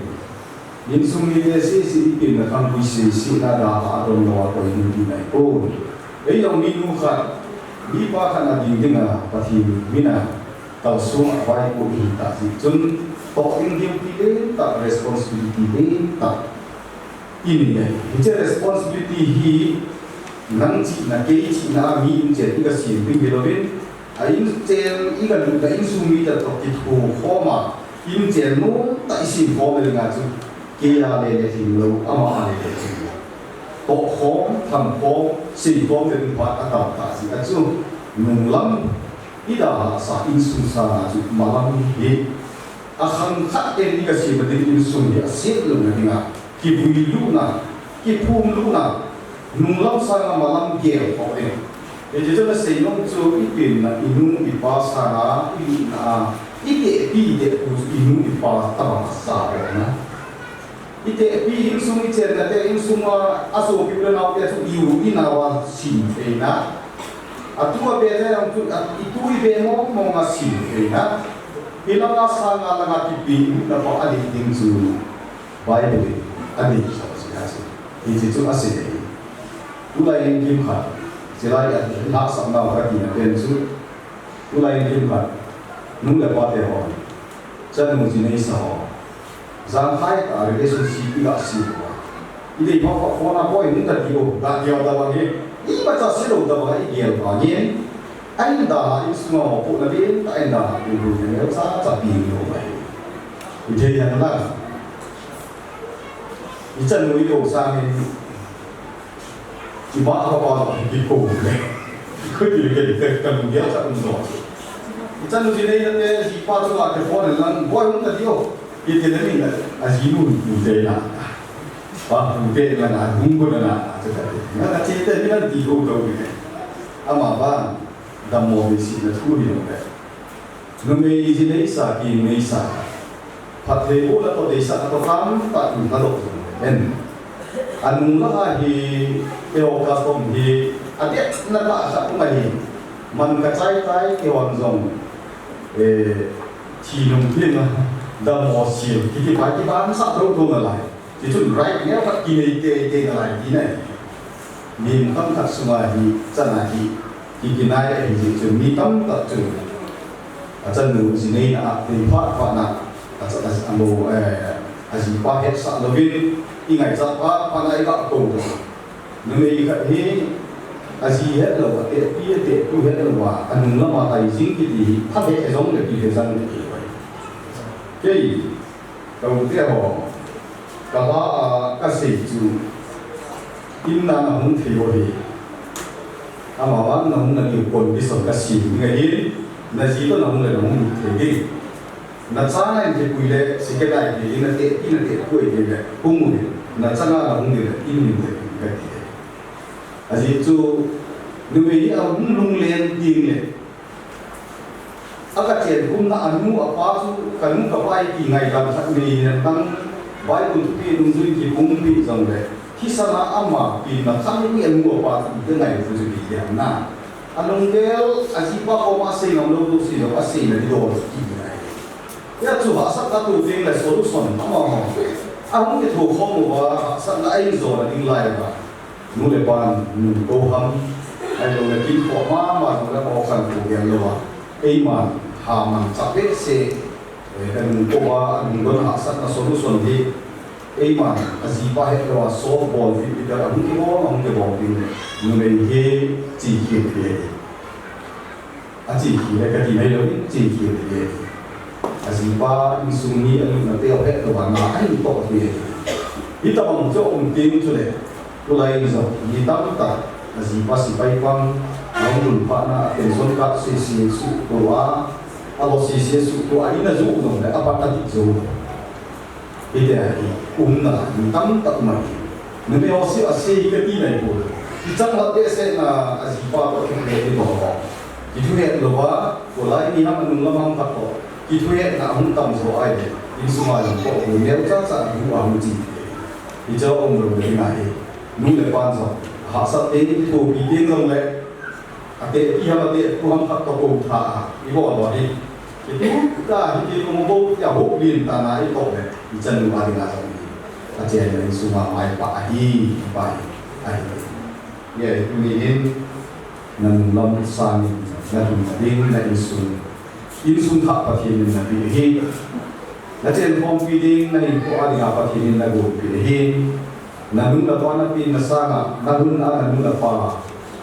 in sumile si ipin na kang si na da adon lo ako hindi na ko ay yung minu khat di pa ka na ding pati mina taw sung away ko hita si chun to yung pili ta responsibility ta ini ite responsibility hi nang chi na ke chi na mi in che ka si pin bilovin in chen ikan lu in sumi ta to ki thu khoma in chen no ta sin khom le nga chu ke ya le le sin lo ama le le sin to khom tham khom sin khom le pa ta ta si a chu nung lam ida sa in su sa na chu ma lam hi a khang khat ke ni ka si ba din in sum ya sit lo na dinga ki bui lu na ki phum lu na nung lam sa ma lam ge ho le jadi tu nasi nong tu ipin na inung ipa sara ina ite pi de us inung ipa tama sara na ite pi insung icer na te insung aso pibla na te su iu inawa sin na atua be na tu itu ibe mo nga sin na ilanga sanga langa tipi na pa ali ding su bible ali sa si ite tu asile ulai kim kha sila ya nak sama orang di negeri itu, mulai dimulai, nunggu pada orang, jadi mungkin ini sah, zantai ada relationship tidak sih, ini apa orang boy ini tadi tak dia ada lagi, ini macam sih ada lagi dia lagi, anda ini semua pun lagi, anda dulu yang saya tapi ini ini yang mana, ini jangan itu sang ini iba apa di ko ko di ke kan dia tak undo itan di nei ne si pa tu la ke fo lan boy un ta dio ite ne ni azinu ni de na pa ni de na hungu na ta ta na che te ni di ko do ni ama ba da mo ni si na tu ni no no me ji nei sa ki nei sa pa te o la to de sa to kam ta ni ta do en anung la hi eo ka som hi adet na la sa ku mai man ka chai tai ke wan zong chi nung pin da mo si ki ti ba ki ban sa do do na lai ti chun right ne ka ki nei te na lai ki nei min kam ka suma hi cha na hi ki nai hi ji chun mi tam ta chun a chan nu si nei na ti pha na a cha na amo a ji pa het sa lo vin ingai sa pa panai ka ko nui ka hi aji het lo te pi te tu het lo wa anung la ma tai jing ki ti tha he zong le ki he zang le ki wai ke đầu tiên họ cả các sĩ chủ in là nó không thiếu gì mà bạn nó không là điều kiện đi sống các sĩ người đi là gì đó nó không là nó không thiếu gì na sana ni kuile sikela ni ina te ku ile kumu na sana la hungi le ini le kati aji tu nubi a lung len ding le aka chen kum na anu apa su kanu ka pai ki ngai dam sak ni tang bai kun ti dung zui ki kum pi zong le ki sana ama pi na sang ni anu apa tu ngai tu zui ki ya na anong gel aji pa ko ma sei ngam lo tu si lo asei na di do ki ya tu ha sak ta tu ding la solution ma ma ang ke thu khom wa sak la ai zo la ding lai ba nu le ban nu ko ham ai lo le kin ko ma ma zo la ko san ku ya lo wa ei ma ha man cha pe se kan ko wa ang gon ha sak na solution hi ei ma aji pa he lo so bol vi da ang ke bo ding nu le he ji ki ke a ji ki le ka ti mai lo ji ki ke asipa insuni alu na teo pet to bana ai to ni ita bang jo um tim chu le to lai zo ni tam ta asipa sipai pang ang pa na atenson ka si su to wa alo si su to ai na zo no le apa ta ti zo ite ai na ni tam ta ma ni me o si ase ka ti nai po ti chang la te se na asipa ko ke ni to ho ki thu he lo wa ko lai ni ha man lo mang ka to Itu na hong tam so ai de in suma lo ko ko ne cha sa hu a hu ji i jo ong lo ni ngai nu le pan so ha sa te ni to bi tin long le a te i ha te ku ham khat to ko tha i bo lo ni itu ka hi ti ko mo bo ya ho lin ta na i to le i chan lu a ni na so ni a che le suma mai pa hi pa ai ye tu ni in nan lam sa ni na tu ding na in sun tha pathin na bi hi na chen phong pi ding na in ko ali ga pathin na go pi hi na nun la na pi na sa na nun na nun la pa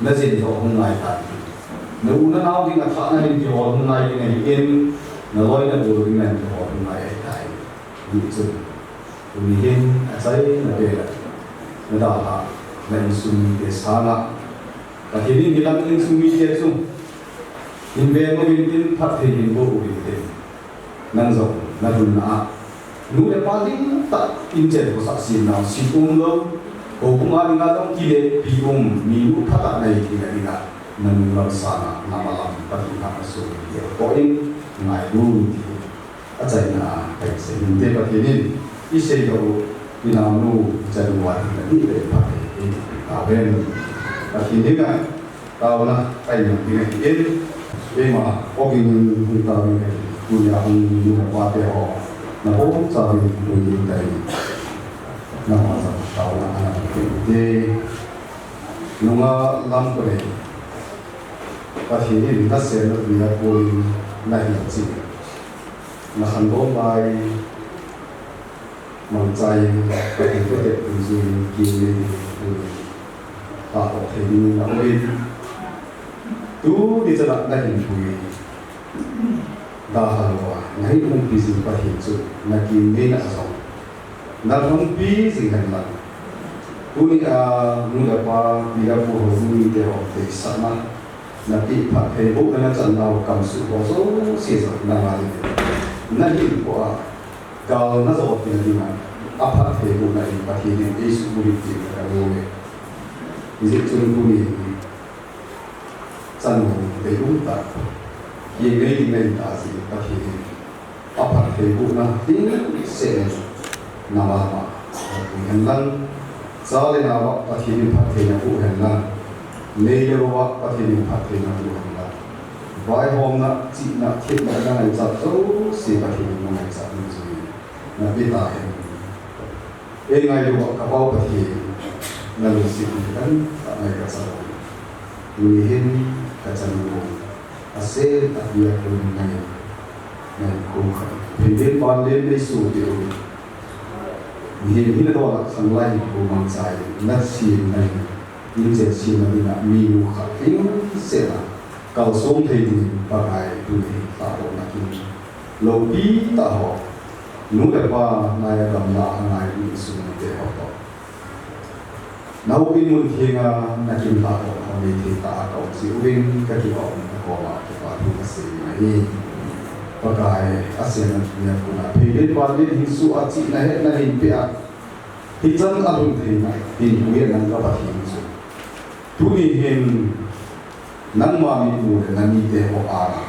na chen do hung ngai ta na u na naw ding a tha na hin ki ho hung ngai ding in na loi na do ding na ki ho hung ngai ai tai ni chu ni hin a sai na be na da ha na in sun ke sa na pathin ni lam in sun mi ke chu in ve mo bin tin phat the hin bo u bin tin nan zo na dun na nu le pa ding ta in che ko sa sin na si kum lo ko kum a nga dong ki le pi mi u phat ta nei ki na ina nan lo sa na ma lam pa ti ka so ye ko in ngai du ti a chai na kai se in te pa thi nin i se yo ina nu cha du wa ti ni le pa ti ta ben pa thi ni ga ta na ai ni ni in mà ogin kita punya punya wate ho na ho cari punya dari nama tahu anak de nunga lam kore kasi ini kita sel dia pun nahi ci na handong bai mancai cái de puji kini ta ho thei na ogin tu di sana na hin pui da halwa na hi mong pi sin pa hin chu na ki me na so na long pi sin han la tu ni a nu da pa pi a pu ho ni de ho te sa ma na pi pa he bu na chan nau kam su bo so si so na ma ni na hi ko a ka na so pi ni ma a pa he bu na hi pa hi ni e su bu ri ti na ro me ni chu tu ni chân để đúng ta ye ngay đi ngay ta gì ta thì áp đặt thì cũng là tiếng sẽ nằm mà hình lăng sao lên nào ta thì mình phát hiện cũng hình lăng nên là vợ ta thì mình phát hiện cũng hình lăng vài hôm na chị na thiết na đang ngày chặt số sẽ ta thì mình ngày chặt mình rồi na biết ta hình ngày vợ các bao ta thì là mình sẽ cần ngày chặt người hin kacang asal tak dia punya yang kuat. Pendek pandai ni sudah. Ini tu sang lain kumang saya. Nasi ni, ini jadi ni nak minu kafir sela. Kau som thei pakai tu ni tak boleh nak ini. Lobi tak ho. Nu lepas naya gamla naya ini semua dia. Nau in mun thienga na kim ta ko ni thi ta ko si uin ka ki ko ko ma ki pa tu ka se mai pakai ASEAN punya kuna pilih pada hinsu aci naik naik pihak hijan alun terima hinduan dan kapat hinsu tulihin nang mami mule nani deho ara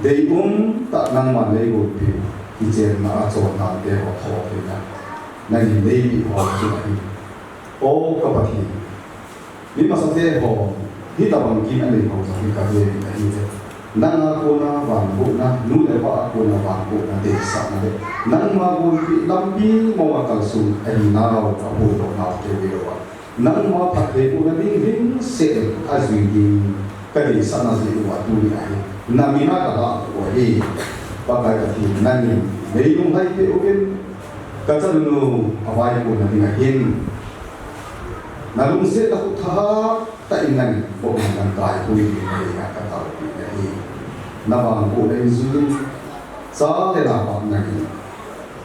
deum tak nang malay gopi hijen na aco na deho thokina nani debi ho chunai o kapat hin ni masate ho hitabang kin ani ho sa hikabe na hije nang ako na bangko na nule pa ako na bangko na desa na de nang magunti lampi mawakalsun ay naraw kapulo na kewiwa nang mapathe ko na ding se azwing kadisa na ziwa tuli ay namina ka ko hi pagkati nani mayong hay pe ogen katsaluno away ko na ding nalungse ako tha taingan ko ng kay ko ni nga kataw ni nabang ko na izun sa telapak na ni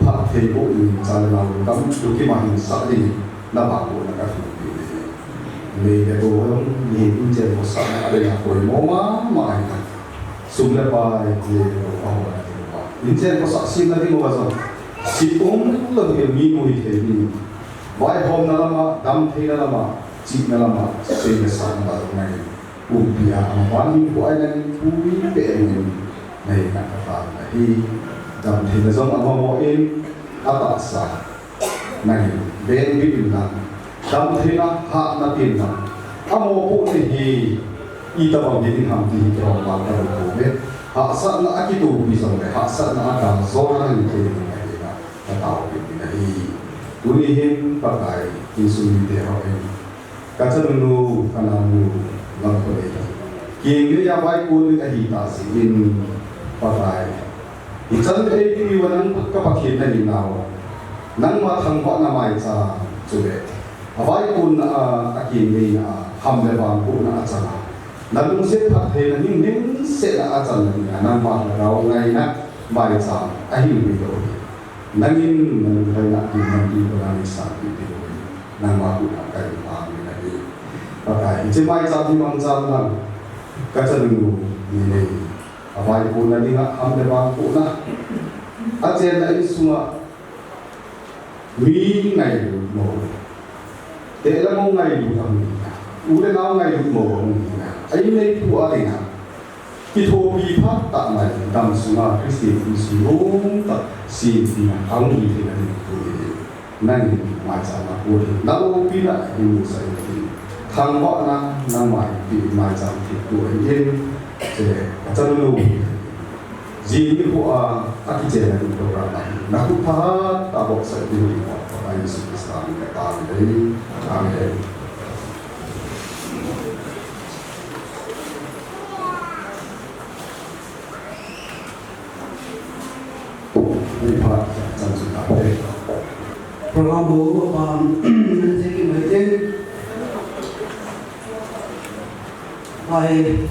pathe ko ni sa na kam tuki mahin sa ni nabang ko na ka may ko ni inje ko sa na ala ko mo ma na sumla pa ni ko na ba inje ko sa sim na di mo ba si om lo ni mo ite ni vai hom na lama dam the na lama chip na lama se na sa na ba na umpia ang wani ko ay nang puri pe'en nay nakata na hi dam the na zong ang mo in atasa nay ben bin na dam the na ha na tin na amo po ni hi ita bang din ham ti ko ba ka ko be ha sa na akitu bi sa ha sa na ka zora ni ke ni na tao bi na hi ulihin pakai insumi de ho en katanu kanamu langkole kini ya bai kun ka hita sin pakai itan e pi wanan kapakhin na linaw nang mathang ba na mai cha chube abai kun akin ni na hamle bang ku na achana nalung se pathe na ning se na achana ni na ma raw ngai na mai cha ahin bi do nangin nang kaya ki mandi barang sa ti nang ma ku ka kai pa ni na ni pakai je mai sa ti mang sa na ka chanu ni ne avai ko na ni nga am de ba ko na a je na isuma mi ngai mo te la mo ngai du tham ni u le na ngai du mo ni na ai nei pu a ni na ki tho bi phat ta mai dam suma kristi si rom ta si ti ang hi ti na ni ko ni nang mai sa ma ko na lo pi na ni sa ni thang wa na na mai pi mai sa ti ko yin je cha lu ji ni ko a ki je na ni program na ku pha ta bo sa ti ni ko ai su sa ni ka ta ni amen program bu nanti kita ai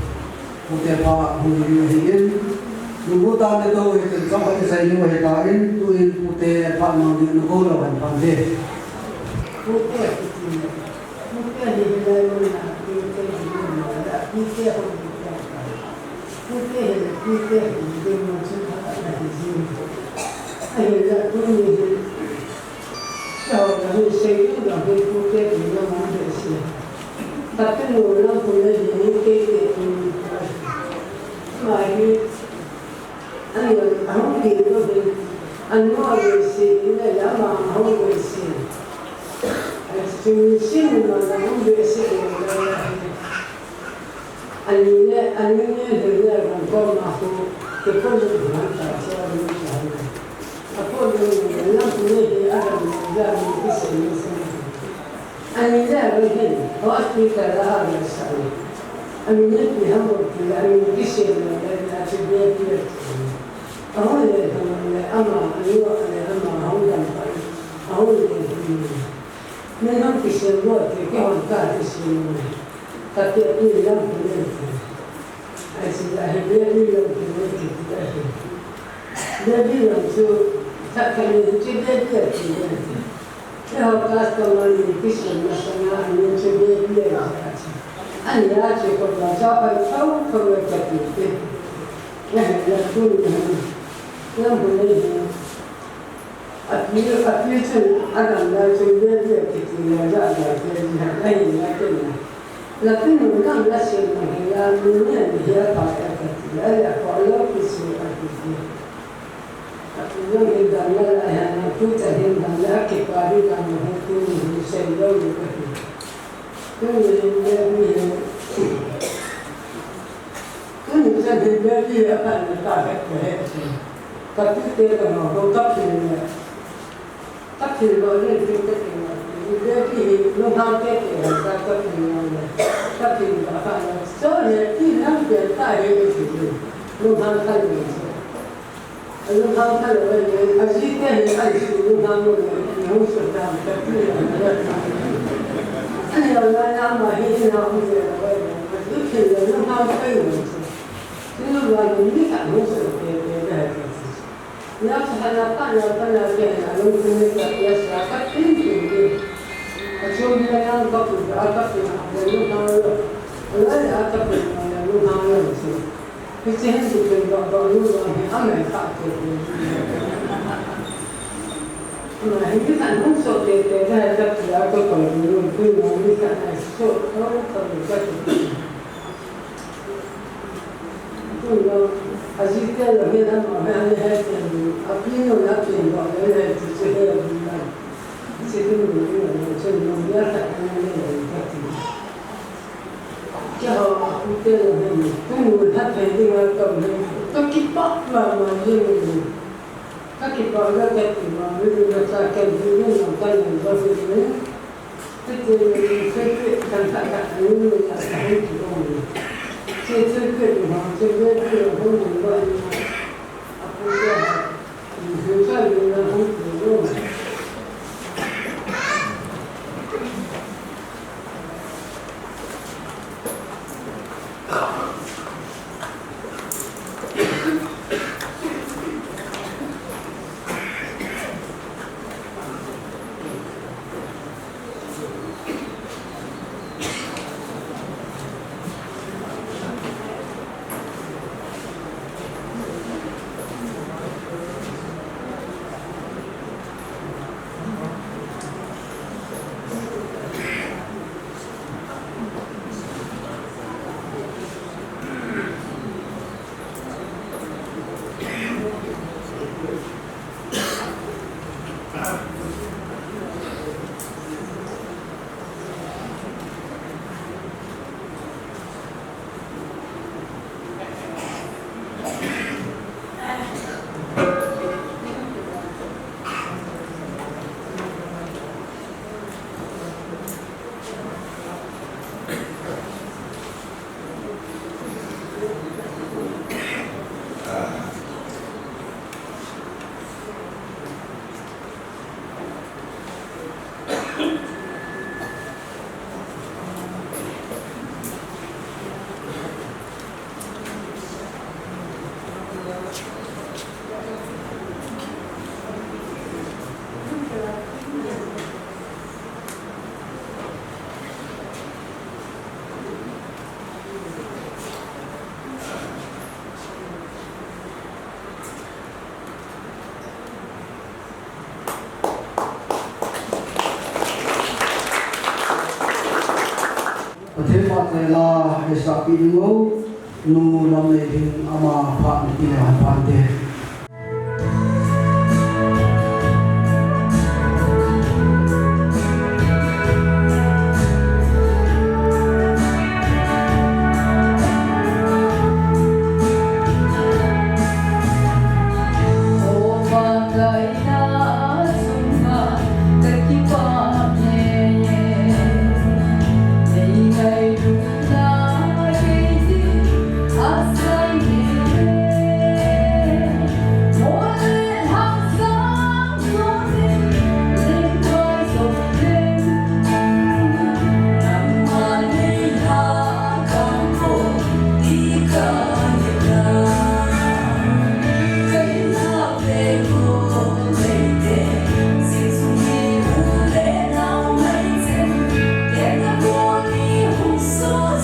punya pak bukan nunggu tanda tu itu sampai saya ni wahai kain tu punya pak mau di nunggu lawan pandai Bukan di dalam 那那处理那不那个。अभी से अगला चीज़ ये कितनी मजा आती है नहीं लेकिन लेकिन उनका लक्ष्य नहीं है दुनिया में यह बात करती है या फॉलो किसी करती है अभी जो ये दाना है ना कुछ है दाना के पारी दाना है तो से लोग करते तो ये भी है तो ये भी अपन का है कभी तेरे को हो कभी नहीं các thì gọi lên phim các thì lúc ham kết thì ra các thì các thì đã phải số này khi năm tiền tại đây thì lúc ham thay đổi lúc ham thay đổi thì anh chỉ cái này anh chỉ lúc ham rồi không sợ làm các thì anh làm mà hiện nào cũng vậy là vậy lúc thì lúc ham thay đổi thì lúc là những cái không sợ cái này Laksanakan yang lumpuh biasa tinggi. Asal dia yang kapur, apa pun yang lumpuh, orang apa pun yang lumpuh itu. Kecil itu baru orang amai tak tu. Nah ini kan musuh kita dah ada kalau lumpuh ini kan musuh orang kalau kita. Asyiknya lagi nama mana है अपनी लोग अपनी बात है जिसे है अपना जिसे भी नहीं है लोग यार तक नहीं करती क्या उनके नहीं तुम उधर पेंटिंग वाला कब नहीं तो कितना मालूम नहीं का कितना लगा कहती मालूम नहीं था क्या दुनिया में क्या नहीं बस नहीं तो कंधा का नहीं आता है कि这个地方，这个很古怪，不是学校里面很古怪。Ela esa pingo nu lam le ding ama pha ni le han pan de So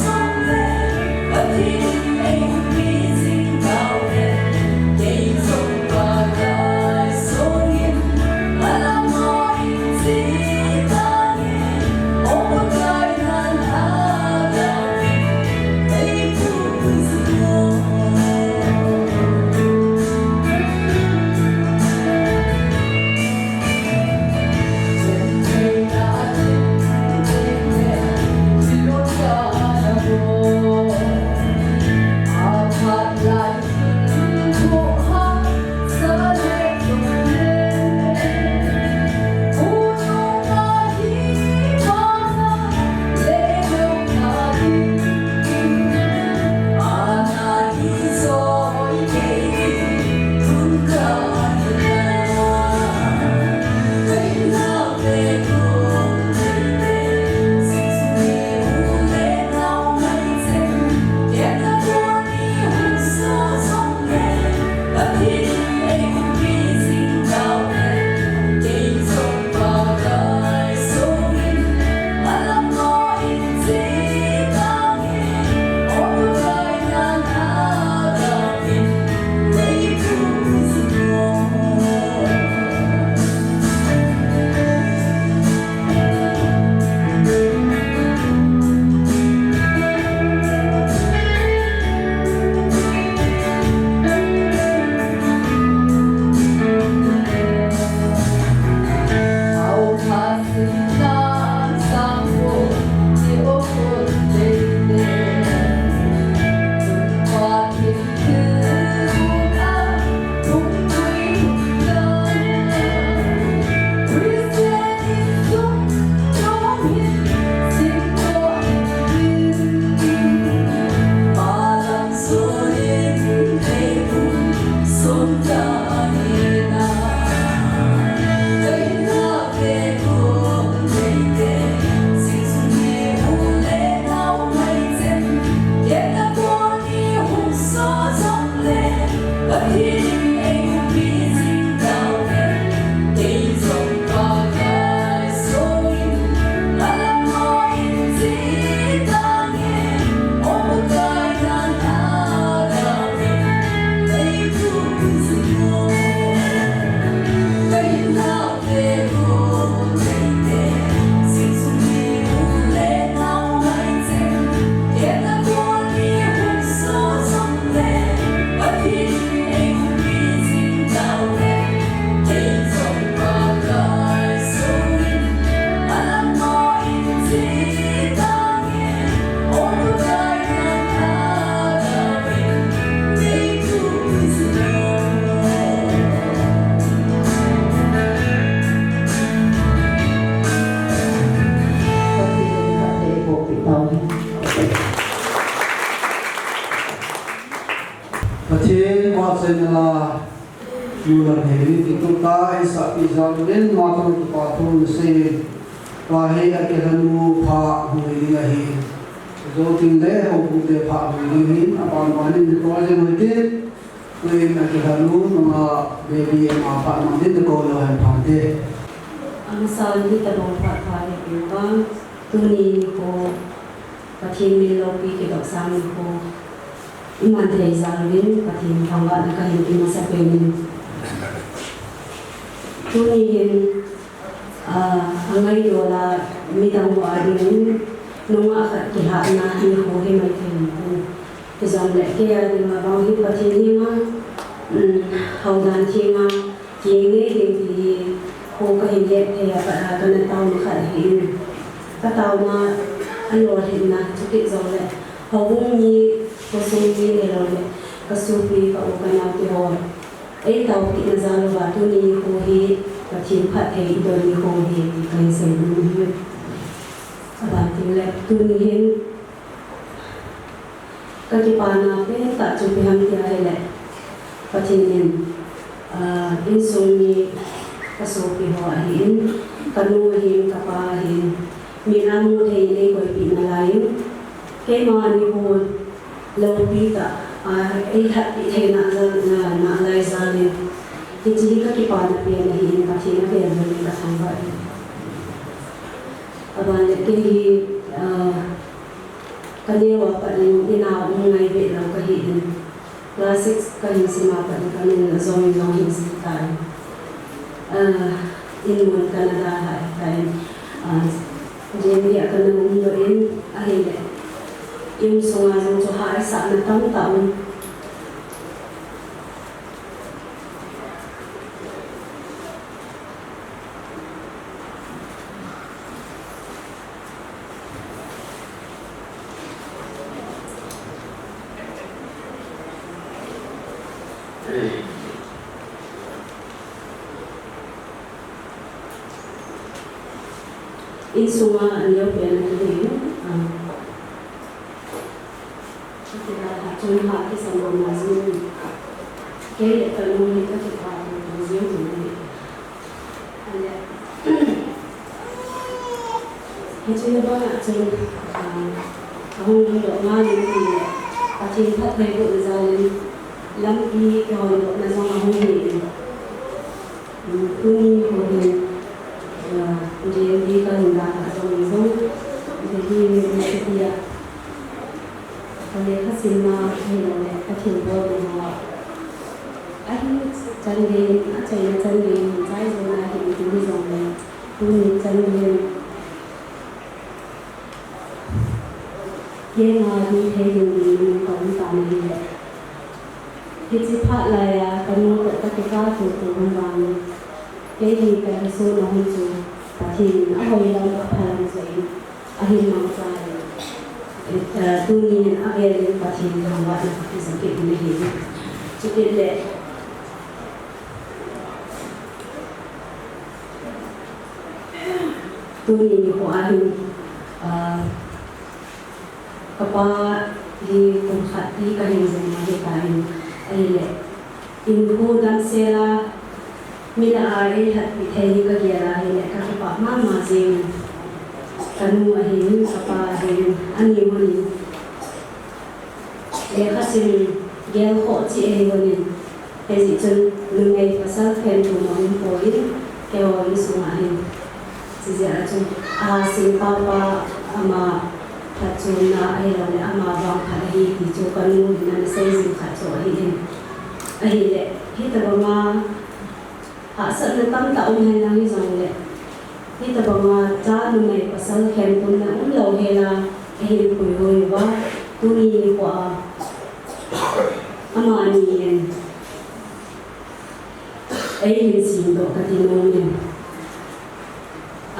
Pathin Watsenala Yulan Heli Tikuta Isa Pizalin Matan Patun Se Wahi Akehanu Pa Huiliahi Zoting Le Hokute Pa Huilihin Apan Panin Dikoze Muitin Kuin Akehanu Nama Baby Apa Mandin Dikolo Han Pante Ang sal di tabong patpare ko tuni ko Pathin Milopi Kidok Sami ko Iman Zalvin Pathin Pangwa Nakahin Imasapenin Tunihin ang dola midang mo adin nung akat kihaan na hinihuhi may kayo isang kaya di mabanghi Pathin hima haudan hima kini hindi ko kahilip kaya para kanataw makarahin kataw na alwahin na sukit zole hawong ni kusong ni elole kasupi kaukanyaw tihor ay tao kinazalo ba ito ni Huhi Pathin Pat ay idol ni Huhi kaya sa inuhin abanting lep tunihin kakipana pe tak cupihang tiahele Pathinin insong ni kasupi ho ahin kanuhin kapahin minamu thay ko pinalayin kay mga ni Huhi laupi ka ay hati thay na alay zalin hindi ka kipana piya na hiin Pathin na piya na rin kasambay abanit kaya kaniwa pa rin inaong ngay lang kahiin classics kahin simapan kanin na zombie long hinsitan inuman ka na dahay kahin hindi ka na umundoin ahile yung sungazong suhay sa na taon Insuma aliyaw pera nito Hatun hati sama mazun kaya kalau kita kita mazun ini ada itu ya bang hatun aku dok ngali ni Pathin Pat hay ko zalin lampi kalau dok na sama aku ni kuni jadi kan enggak atau misal jadi dia kalau hasil mah ini Pathin bawa cari saya zona itu di zona ini cari yang ada di hari kaum kami kita lah ya kamu ketika itu memang jadi kita sudah muncul Pathin apa yang paling saya akhir masa dunia akhir Pathin bahwa kita sakit ini jadi le dunia ko akhir kapag di kumhati kahin sa mga kain ay le inko dan sila Mila ay hat pitay ka kaya hele kakipa mama zin kanu ahin apa ahin ani wani kasin gel ho chi e wani pesi chun lungai pasal pen tu mong poin kaya isung ahin sija chun sin papa ama chun na ay wani ama bang khahi ti chu kanu na sai zin kha chu ahin ahile hita bama sa natang taong hela ni zongle kita banga cha lumay pasal kempun na ulo hela ehil puyoy ba tuni ko ama aniyen ay sindo katinonin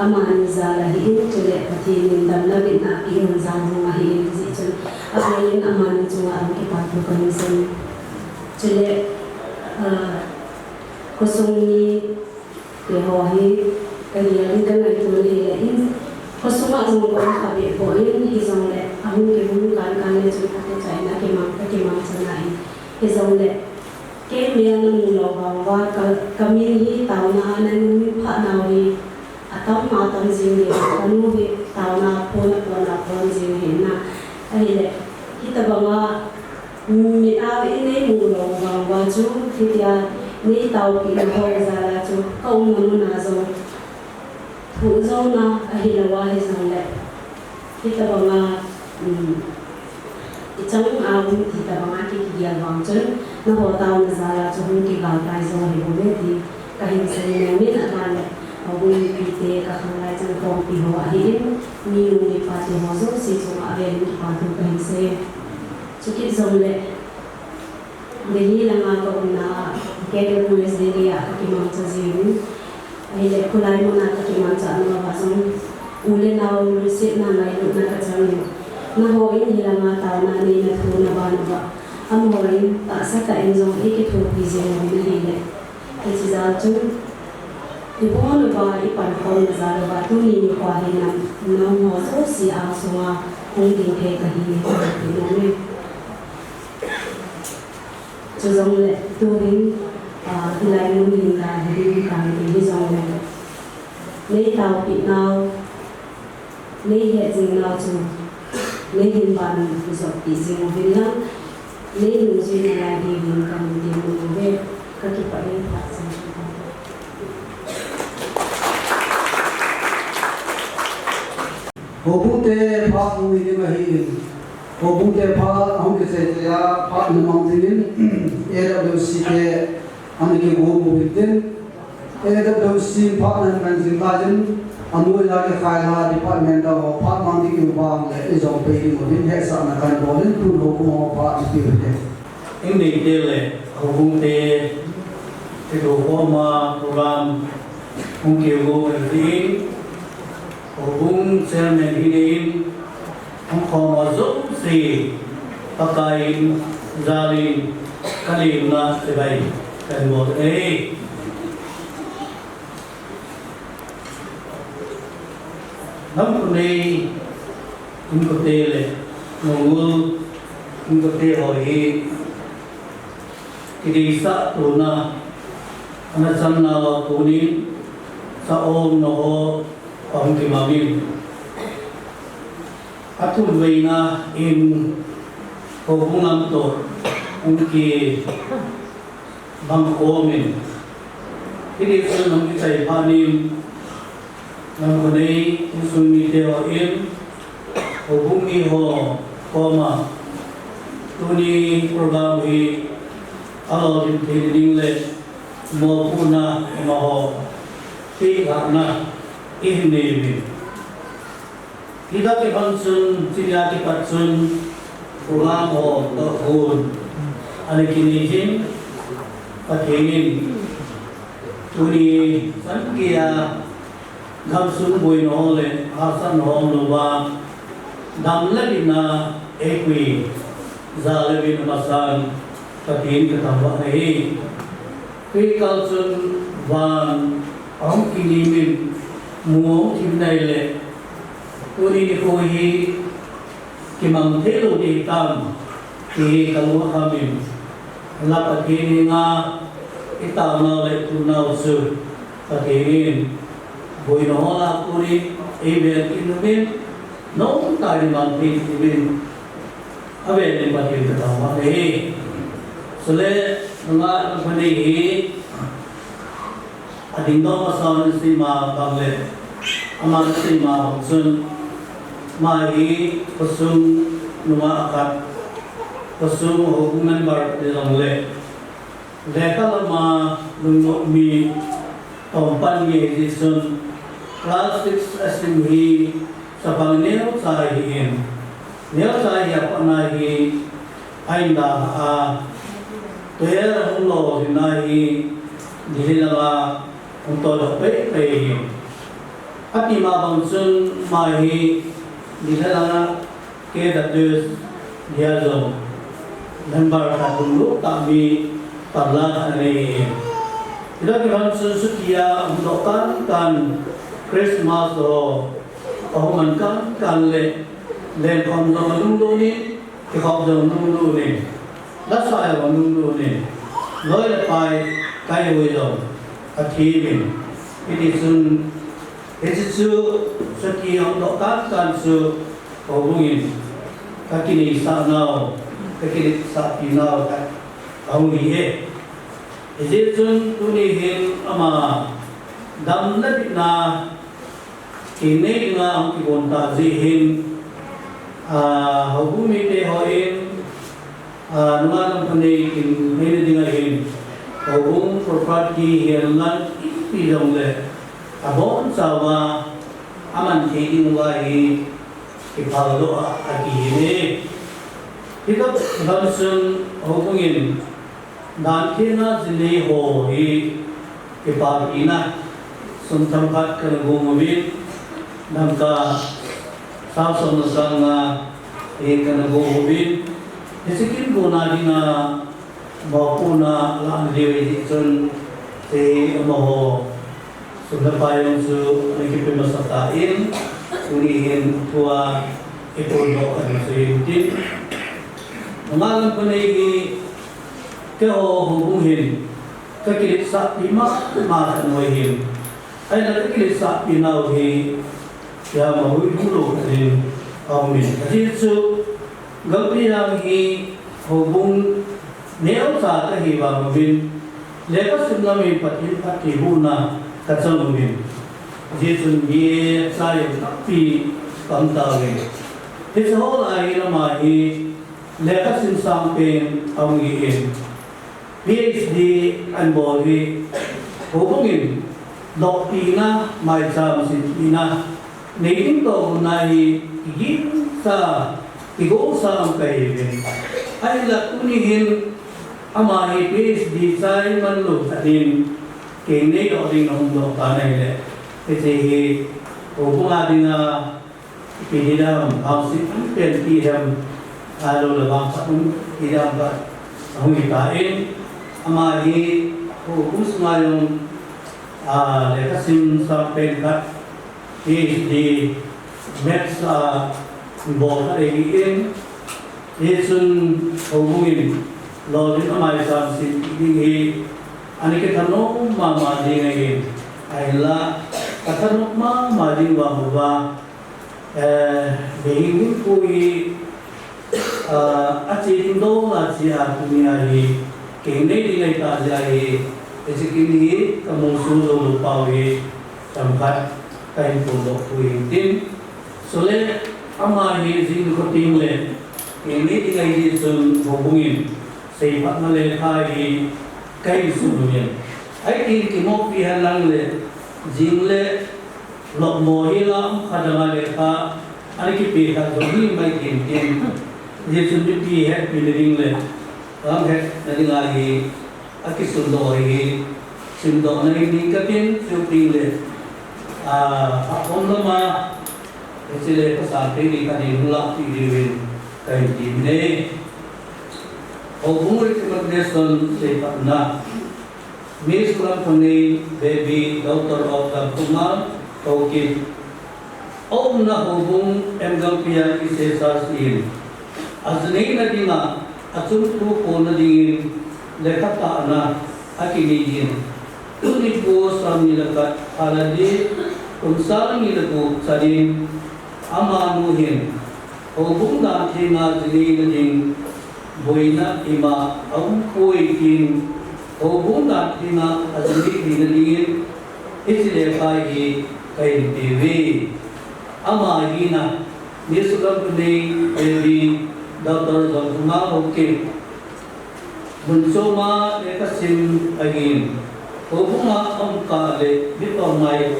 ama ani zala hin tule katinin damlabit na iyon zango mahin si chun ayin ama ni chunga ang kipatu kanisan tule kosong ni kehohi kaya kita ngai tu ni in kosong ang mga kabi po in isang le ang kibun kan kan le chun kate China kemang sanai isang le ke me na mu lo wa ka mi hi tau na na mi pha na wi atam ma tam jing le anu hi tau na pon jing he na ai le kita banga mi a ini mu lo wa chu dia ni tau ki ho za la chu kau mu na zo thu zo na ai la wa hi sang le kita banga trong album thì ta bằng cái kia vòng chân nó hồ tao là ra là cho những cái gạo tai rồi thì không biết thì cái hình sẽ là biết là bạn này ở bên kinh tế các hàng lại trong công ty họ hiện nhiều người phát thì họ giúp sử dụng ở bên cái khoản thu cái hình sẽ cho cái dòng lệ để như là ngang cộng là cái điều người sẽ đi à các cái món cho gì hay là cô lại muốn ăn các cái món cho ăn mà vào trong ule nào receipt nào lại được nào cái trong na hoin hila nga tao na ni na thu na ba am hoin ta sa ta enjong e ke thu pi je na ni le ke chi za chu i bo na ba i pan ko na za ba tu ni ni kwa hi na ho so si a so nga hong ding ke ka hi ni no ni chu zong le tu ring lai nu ni ka hi ka ni zong le nei tao pi nao nei he jing nao chu lấy hình bản dọc tỷ dương viên lắm lấy hình duyên là đi hình cầm tiền một về các cái phải lên phát sinh hồ bút tê phát mùi đi mà hi hồ bút tê phát không cái gì thì phát nằm mong tin AWC cái anh cái hồ mùi tin AWC phát nằm mang tin ta chân anh nuôi ra cái khai là department đó phát mang đi kêu vàng để dòng về đi một bên hết sẵn là cần bỏ đến tu hồ cũng họ phát đi kêu thế anh đi tê lệ hồ bung tê cái đồ forma program không kêu vô là gì hồ bung xem này đi đến không khó mà giúp gì tất cả gia đình các điểm là thế vậy cần một ấy nắm con đi cũng có tê lệ ngủ cũng có tê hỏi cái đi sa tu na anh san na tu ni sa om no ông cái mà mình ắt thun về na in hồ bung nam tổ ông cái băng cô mình cái đi sơn ông cái thầy pha nim nang kunai sunni dewa in hubungi ho koma tuni program hi alo din thiding le mo puna ma ho ti na ihne bi kita ke bansun tiya ke patsun program ho to hun ani kinijin pathengin tuni sankia tham sung bui nó le hasan hom lo ba dam le bina equi za le bin masan patin ka tham wa nei khi kal sun van ông kini min muo kim nei le tu ni ko hi ki mang the lo di tam ki kalu ha min la patin nga ita na le tu na su patin bồi nó là cô đi về kinh bên nó tại bằng kinh bên ở bên này bằng kinh từ đầu mà đấy cho nên nó vấn đề gì anh đó mà sao nên xin mà bằng lệ mà xin mà học sinh mà ý có sung nó mà khác có sung học member để làm lệ lệ các mà đừng mi tổng ban nghề gì xuân class 6 asim hi sa pangneo sa hiin neo sa hi apana hi ainda a ter hum lo hina hi dilila untuk do pe pe ati ma bang sun ma hi dilila ke da dus dia zo member ka dulu kami parla ani kita kiran sesukia untuk kan Christmas oh man kan le len kom do lung do ni ki hop do lung do ni That's why I want to do it. Lawyer by Kai Willow, a team. It is to Saki on the Katan to Obuin, Kakini Sanao, Kakini Sapinao, only it. Is it soon to him Ama Dam Labina Kine nga Kigonta Zihin Hobumi de Hoin Nuanam Pane in Medingahin Hobum property here not Pidongle Abon Sawa Aman Taking Wahi Kipalo Akihine Hiccup Hanson Hobungin Nantina Zile Ho He Kipakina Suntampat Kanagumavin Namka Samson Sanga Kanagumavin Hisikin Bunadina Mapuna Landiwi Sun Te Amaho Sunapayon Su Nakipimasatain Unihin Tua Ipuno Anusayutin Umagang Panay Keo hubungin kakilit sa lima makanohin ay nakakilit sa pinauhi kaya mahuhulog rin amin. Kasi so gabi lang hubung niyaw sa kahiba mabin lepas namin pati huna katsamumin. Kasi so niya sayo kapi pangtawin. Kasi whole ay namahi lepas samping awiin. PhD and body hubungin doktina may sa sinina naging to na higit sa tig-uusa ang kaibin ay latunihin amahi PhD sa manlog sa din kini o rin ang doktanay le kasi hubung ating ipinidam ang sipintiham alo labang sa kung hidam ba ang hitain Amahi hukum semayang lekasim sampai kat PhD Maths bawah regiin Yesun hubungin lolin amai samsi ini ani ketano mama dingain ayla katano mama dingwa huba behingun kui acing do acia kuniahi Kini dinay tajahi, kasi kini kamu sulo lupawi sampai kain pondok kuintin. Sole amahi zin kotimle, kini dinay disun hubungin, seipat nalekhahi kain sulunya. Ay kini kimok pihan lang le, jingle lok mohilam kadang lekha, ani kipihat zogi mai kintin, disun dipihat pilih le. Ang nanti lagi aki sundoi sundo na indikatin supile akon nama esile pasate di kanin hula tidiwin kay dinne o bumuri kemagneson sepa na Miss Kurang baby daughter of the Kumar Tokit o na hubung emgang pia isesasin aznay na dina Atun tu ko na din lekata na akinigin. Tunit ko sa nilakat aladi kung saan nilago sa din amanuhin. O kung dati nga dili na din buhay na ima ang kuwikin. O kung dati nga asili na din isilekay kay TV. Amahina nisulang ko din Dr. Zalzuma Hokim Bunsoma Ekasim Agin Hubunga ang kale dito may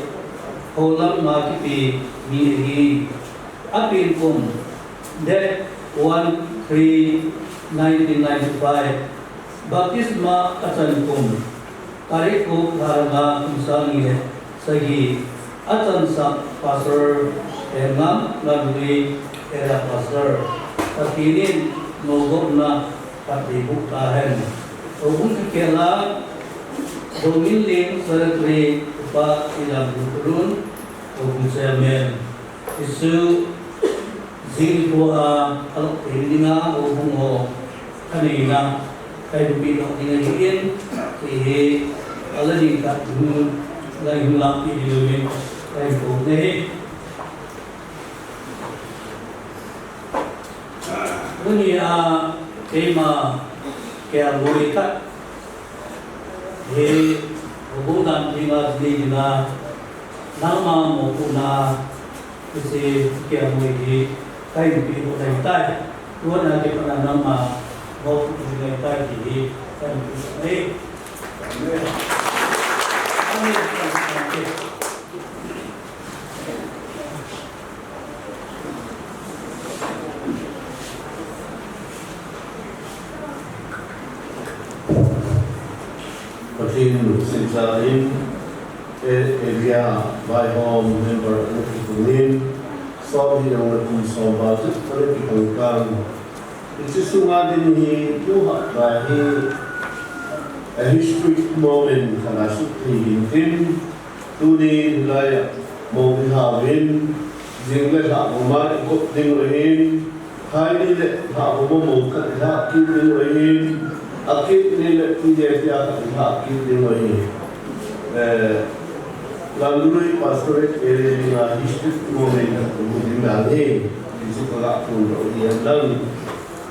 Holang makipi Mihi Apin Kum Det 1-3-1995 Baptisma Asan Kum Karikuk Harga Kumsangi Sagi Asan sa Pastor Erna Lagui Era Pastor Pakinin mogok na patibuk tahan. Hubung kekela domilin seretri upa ilang turun hubung semen isu zil kuha alok indina hubung ho kanina kay bibilo ni ngayon kay already ka lain lang ilumin kay ko ne Ini tema kaya bolehkah hubungan dengan dina nama maupun isi kaya boleh kain biru dan tay, luar nanti pada nama maupun dengan tay di kain biru. Patin Sinsain, area by home member of the Kunin, saw the owner who saw about it, political gun. It is Sumadin he, you have a historic moment, and I should in him, to the Laya, Mobihavin, Zinglet Hamuma, Copting Rahin, highly let Habumo, Kat keeping Rahin. Akit ni nak pinjam dia tak akit dia lagi. Lalu pastorate area ni lah history moment kemudian lagi di sekolah pun dia dan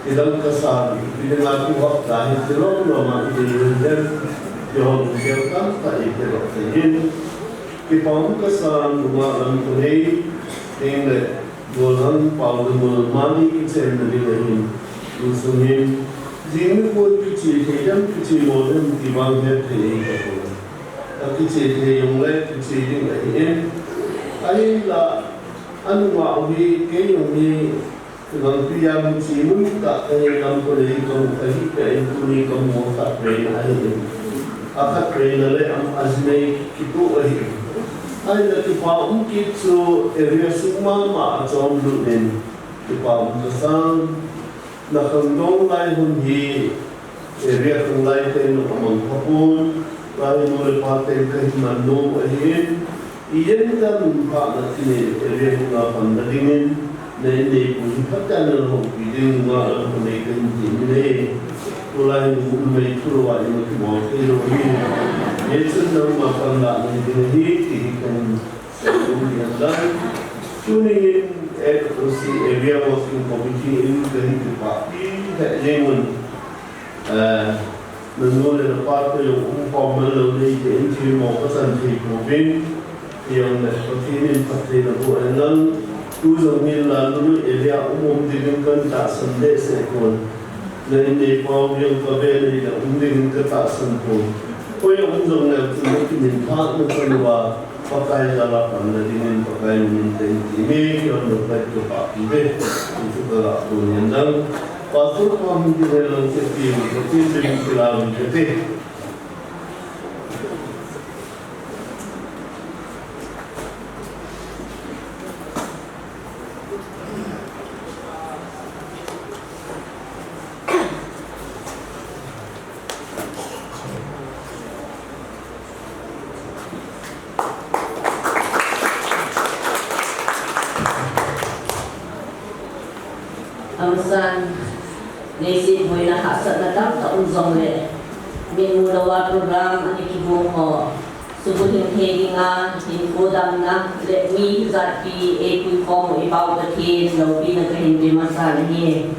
dalam kesal bila lagu waktu dah terlalu lama dia jauh jauh tak ikut sahaja. Kita kesal dua dalam kali dengan golan paul mani kita mendiri usumin Jika kau kecil, jam kecil modern timbang dia terlihat. Tapi kecil yang lain kecil yang lain. Ayah anu mahu ke yang ni dengan pria kecil tak kaya dalam kolej kamu kali kaya kuni kamu tak pernah ayah. Akat pernah le am azmai kitu ayah. Ayah tipa kitu area semua macam dulu tipa kesang. Nakandong lai hun hi area kung lai ten amang hapon lai mole paten kay mano ahin iyan ka lumpa na tini area kung pandalingin na hindi po hipatan na lang piding nga alam ko na ikan dinile ulay may turuwa yung mga kilo hin yesun na mapanda ng dinahi tihikan sa ulihan lang tuningin si area working committee in the party that Raymond menolak dapat yang melalui inti maupun di Provin yang seperti ini parti nabuanan tujuh mil lalu area umum dengan tak sendiri sekon dan di Provin yang kabel yang dengan tak sempurna. Kau yang umum yang mungkin tak mengenal pakai dalam dengan pakai minta ini yang dapat dipakai untuk kalau penyandang pasal kami di dalam setiap film jadi Amsan nasi boleh hasil datang tak uzong le. Minggu lawan program ani kibung ho. Subuh yang heginga info damna le mi zati ekui form ibau betin lobi nak hindi masalah ni.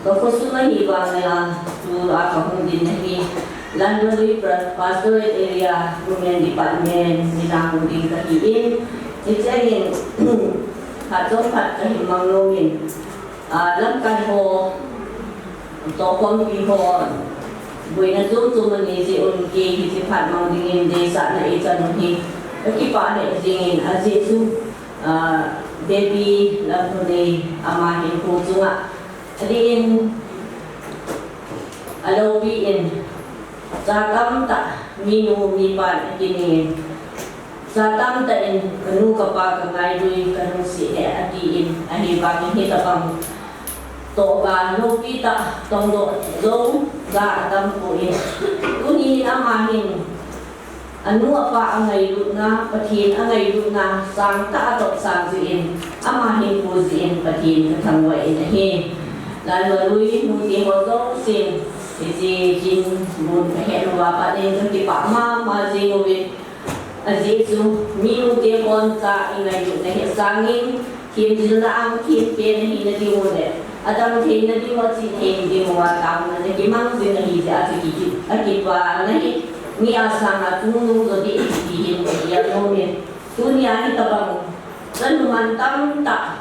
Kau kusuma hiba mela tu akak hundin ni. Lalu pastoral area women department nilang hundin kahiin. Ijengin hajong hat kahimang longin. Lâm căn hồ tổ quân kỳ hồ buổi nó giúp chúng mình gì ôn kỳ thì sẽ phạt mong tình đề sản này chân thì cái bạn này gì gì chú baby làm thôi đi ama hiện cô chú ạ đi in alo bi in gia tâm ta minu mi bạn kini gia tâm ta in kanu kapa kangai dui kanu si he di in ahi bang hi ta bang tổ bà lô kita tông độ dấu gà tâm của in uni ama hin anu apa angai luna pathin angai luna sang ta dot sang in ama hin po in pathin thang wai in hi dan melalui muti hozo sin isi jin bun hẹn và bạn nên cho cái bạn mà gì ngồi gì chung miu tiền con ta ngày dụng này hiện sang in kiếm gì là ăn kiếm tiền này là đi mua đấy adam thì là đi mua gì thì đi mua tao là cái mang gì là gì ra thì cái và này ni asang at nung do di ihihin ya nomin dunia ni tabang dan mantam ta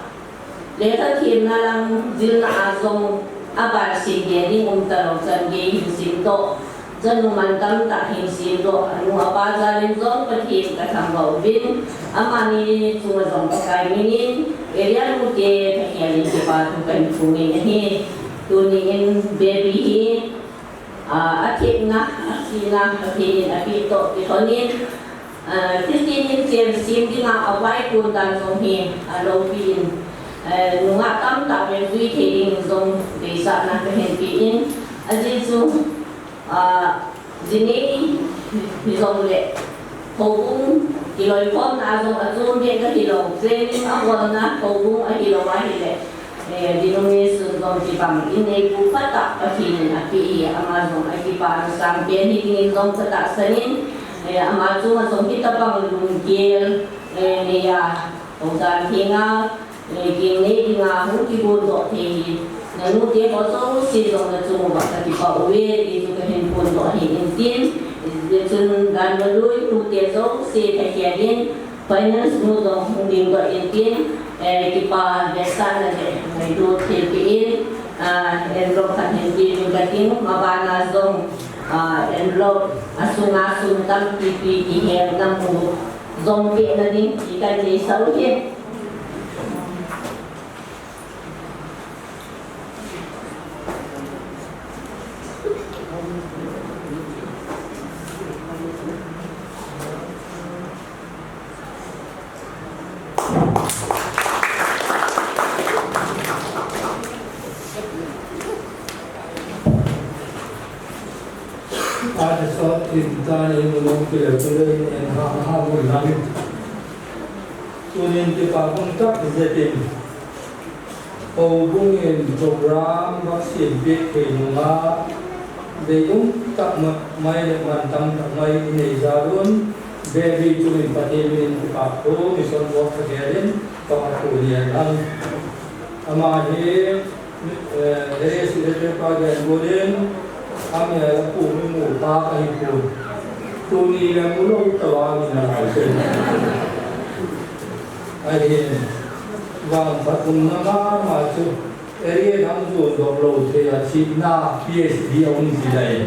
leta thiên na lang zil na azong abar sige ni umtaro san ge hin to dan mantam ta hin sin do anu apa zalin zong patin ka thambau bin amani chunga zong kai minin area mu ke thakhiali ke pa tu kan chungi ni tunin baby hi akhir na asina akhir api to itonin tinin chen sim dina awai kun dan song hi alopin nunga tam ta ve dui theding zong desa na hen pin ajisu jini zong le hobung kiloi pom na zong azum bien ka hilong zenin awon na hobung a hilong wa hile dinomination zong ti bang inay po patak pasin api amazon ay para sang bien hitingin zong patak sanin amazon zong kita pang lunggil niya udan hinga kini nga huti bodo ti nanu ti ko si zong na zong ba ti pa uwe ti zu ka hin bodo hin tin zun dan melalui huti zong si takiadin finance mo zong hindi ba intin kita biasa na itu TPN enroll kan hindi juga ting mabana zong enroll asung tam TP ihe nam mu zong pi na din ikan di sauke Kita ini mungkin boleh hal lain. Tunin kita pun tak jadi. Hubungin program vaksin BK-nya, deyung tak mai mantam tak mai ini jalun. Baby tunin patimin kita tu, misal buat kerjaan, tak kuliah lang. Amahe, dari sini pagi boleh. Kami ada pun tak itu. Tuni yang mulu tahu ni nak apa. Aye, wang patung nama macam area hamzun double saya Cina PhD orang Cina.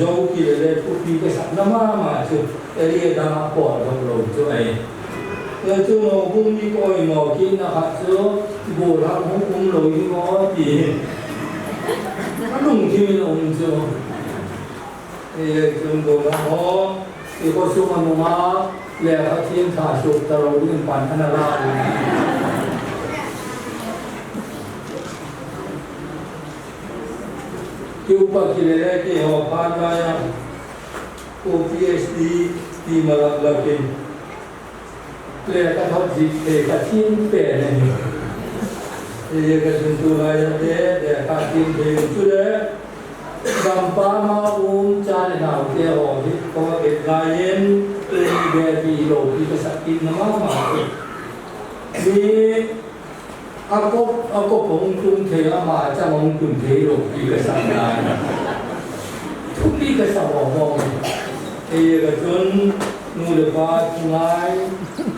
Jauh kira pupi kesak nama macam area dah apa double tu ay. Lepas tu bumi koi mau kina hasil bola hukum loi mau di. Nung kimi nung jo, jumbo lah iko suma nunga leha tim tha suk taro din pan anala. Kiupa kilele ke ho panaya ko PhD di malaglakin leha ka jik ka tim pe ni. Ia kesentuhan dia kakin dia sudah gampang cari tahu dia kalau lain dari lo kita sakit nama ni aku penguntung dia macam penguntung dia lo kita sakit tu kita sama ia kesun nulepas sungai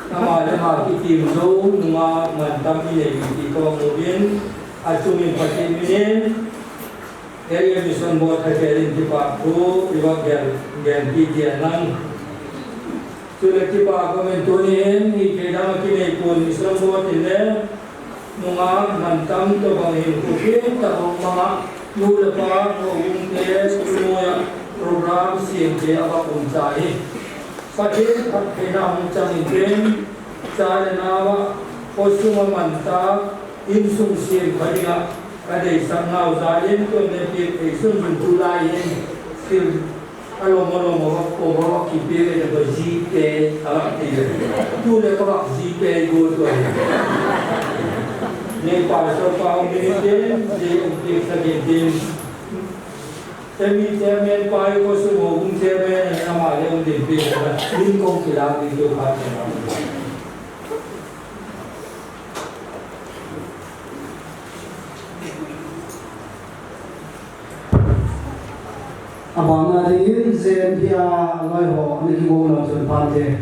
nama kita tu nama mantam ini kita kemudian acumin pakai ini area mission buat kerjaan kita tu juga ganti dia nang sudah kita komentonin ini kita kini pun mission buat ini nama mantam tu bangin kucing tak mana nulepas mungkin semua program siapa apa pun cari. Pakai kena macam ini, cara nawa kosuma mantap, insum sih banyak ada isangau zalim tu nanti insum juntulain sil kalau mau bawa kipir ada berjipe, apa tu le bawa jipe go tu. Ni pai so pa mi tin di di sa di tin. Temi temi pai ko su mo ung temi na ma le ung di pi na din kong kila di do pa na. Abang adingin zen dia alai ho ni gong la zen pante.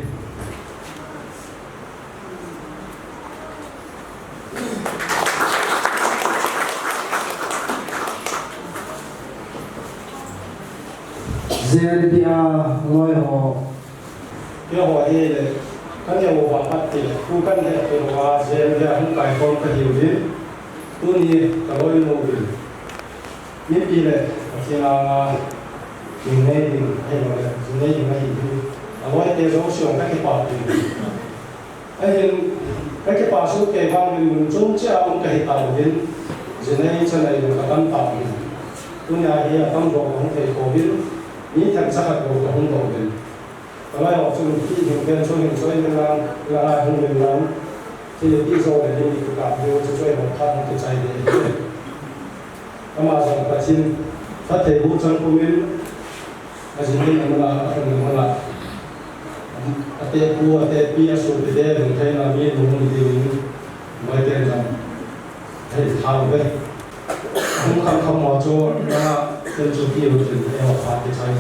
Zen dia alai ho. Dia ho le kan dia ho pa ti ku kan dia to wa zen dia hung kai kon ka hiu ni tu ni ka loi mo bi ni pi le si na nhìn đây thì hay là nhìn đây thì hay thì ngoài tiền số sử các cái bảo thì hay các cái bảo số cái vang mình chúng chưa ông cái tạo đến nhìn đây cho này là căn tạo tôi nhà thì là căn hộ không thể có biết những thằng xã hội của không có đến cái này họ chung khi những cái số những số những là không đến lắm thì cái số này thì gặp nhiều cho chơi một khăn cái trái đấy mà rằng cái xin phát thể bộ chân của mình Azinin amala amala ate pu ate pia so de de thai na mi no ni de mai de na thai thao ve hum kham kham mo cho na ten chu ki ro tin e ho pha te chai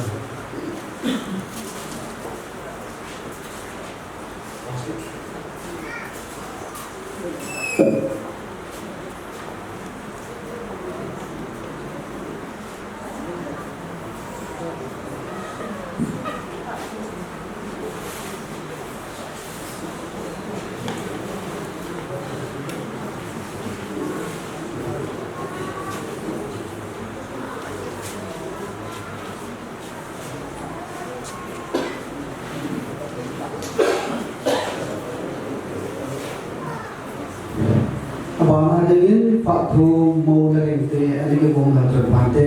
Abang adingin Pak Thu mau dari te adik gong la zen pante.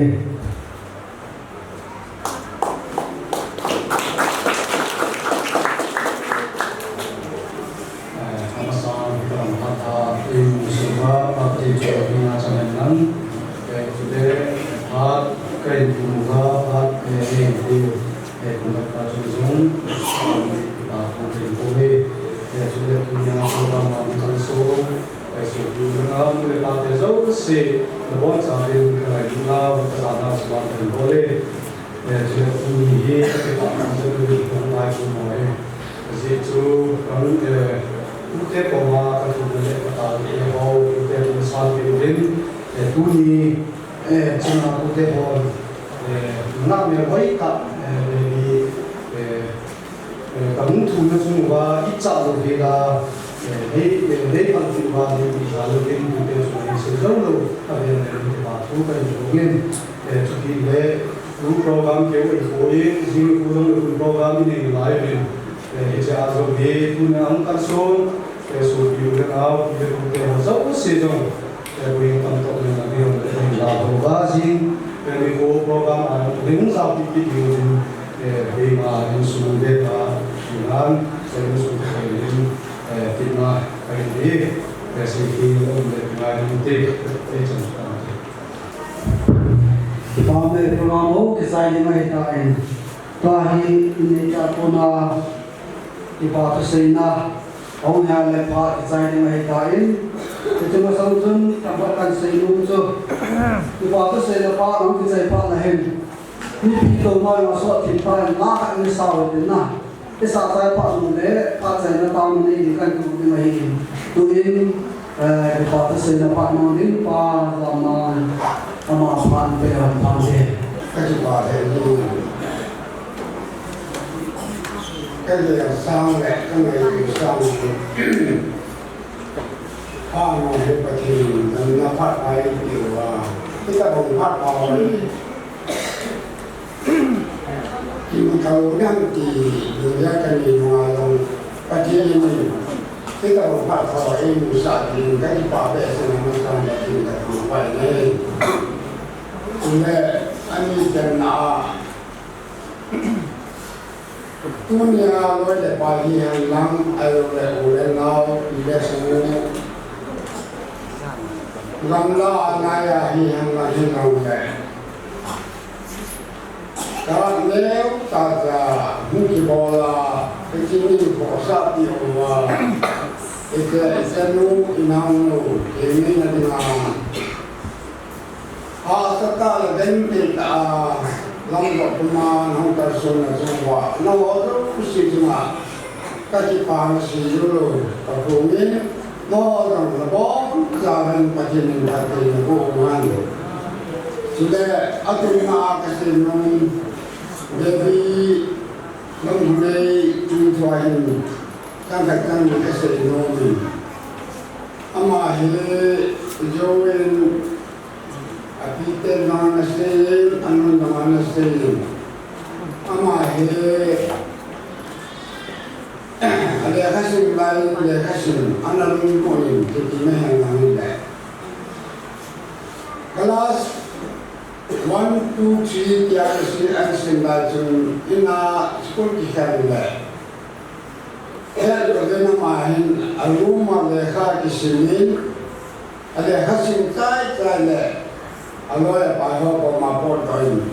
program kêu phối riêng khu đông được program này lại về để cho áp dụng về tu năng căn số để số biểu được áo để cũng để dấu sử dụng để quyền tâm tội là điều để mình làm đồ ba riêng để mình có program ăn đến sau khi điều để về mà những số để mà những ăn để những số phải đến tìm lại cái gì để sự khi ông để lại những tiền để cho Kami pengamo kisah yang kita ini, tahi ini jatuhna di batu sena, orang yang lepas kisah yang kita ini, kita masam tambahkan senu tu, di batu sena pak orang kisah pak lain, ni kita mau masuk timpan nak ini sawat na, kisah saya pak mulai pak sena tahun ini kan tu ini, tu ini di batu sena pak nanti pak zaman Amapan peran pantai. Kecuali itu, kalau yang sangat kami sangat, kalau hebat ini, dapat air jiwa, kita dapat air. Jika kalau nanti dunia kami mengalami kajian ini, kita dapat air saat ini kan pakai selama sampai kita sampai ini. Oleh ani jana dunia oleh bagi yang lang oleh lau oleh semua Gamla naya hi hanga hi nongre. Karat leo tata muki bola kecini bosa di owa. Ikenu inanu ini nadina. Asakal dente ta lambo puma nongkar sona semua. Nawaru kusijma kaci panasi dulu kapungin. Orang lebong zaman pakai hubungan. Sudah akhirnya kesenung jadi memulai tujuan katakan kesenung. Ama hele join apite mana sen anu mana sen. Ama hele ada kasih lain ada kasih anak lumpur jadi mana yang lain kelas 1, 2, 3 dia kasih asin lajun ina sekolah kita lah bagaimana main alumma mereka di sini ada kasih saya aloy paho pemapor kain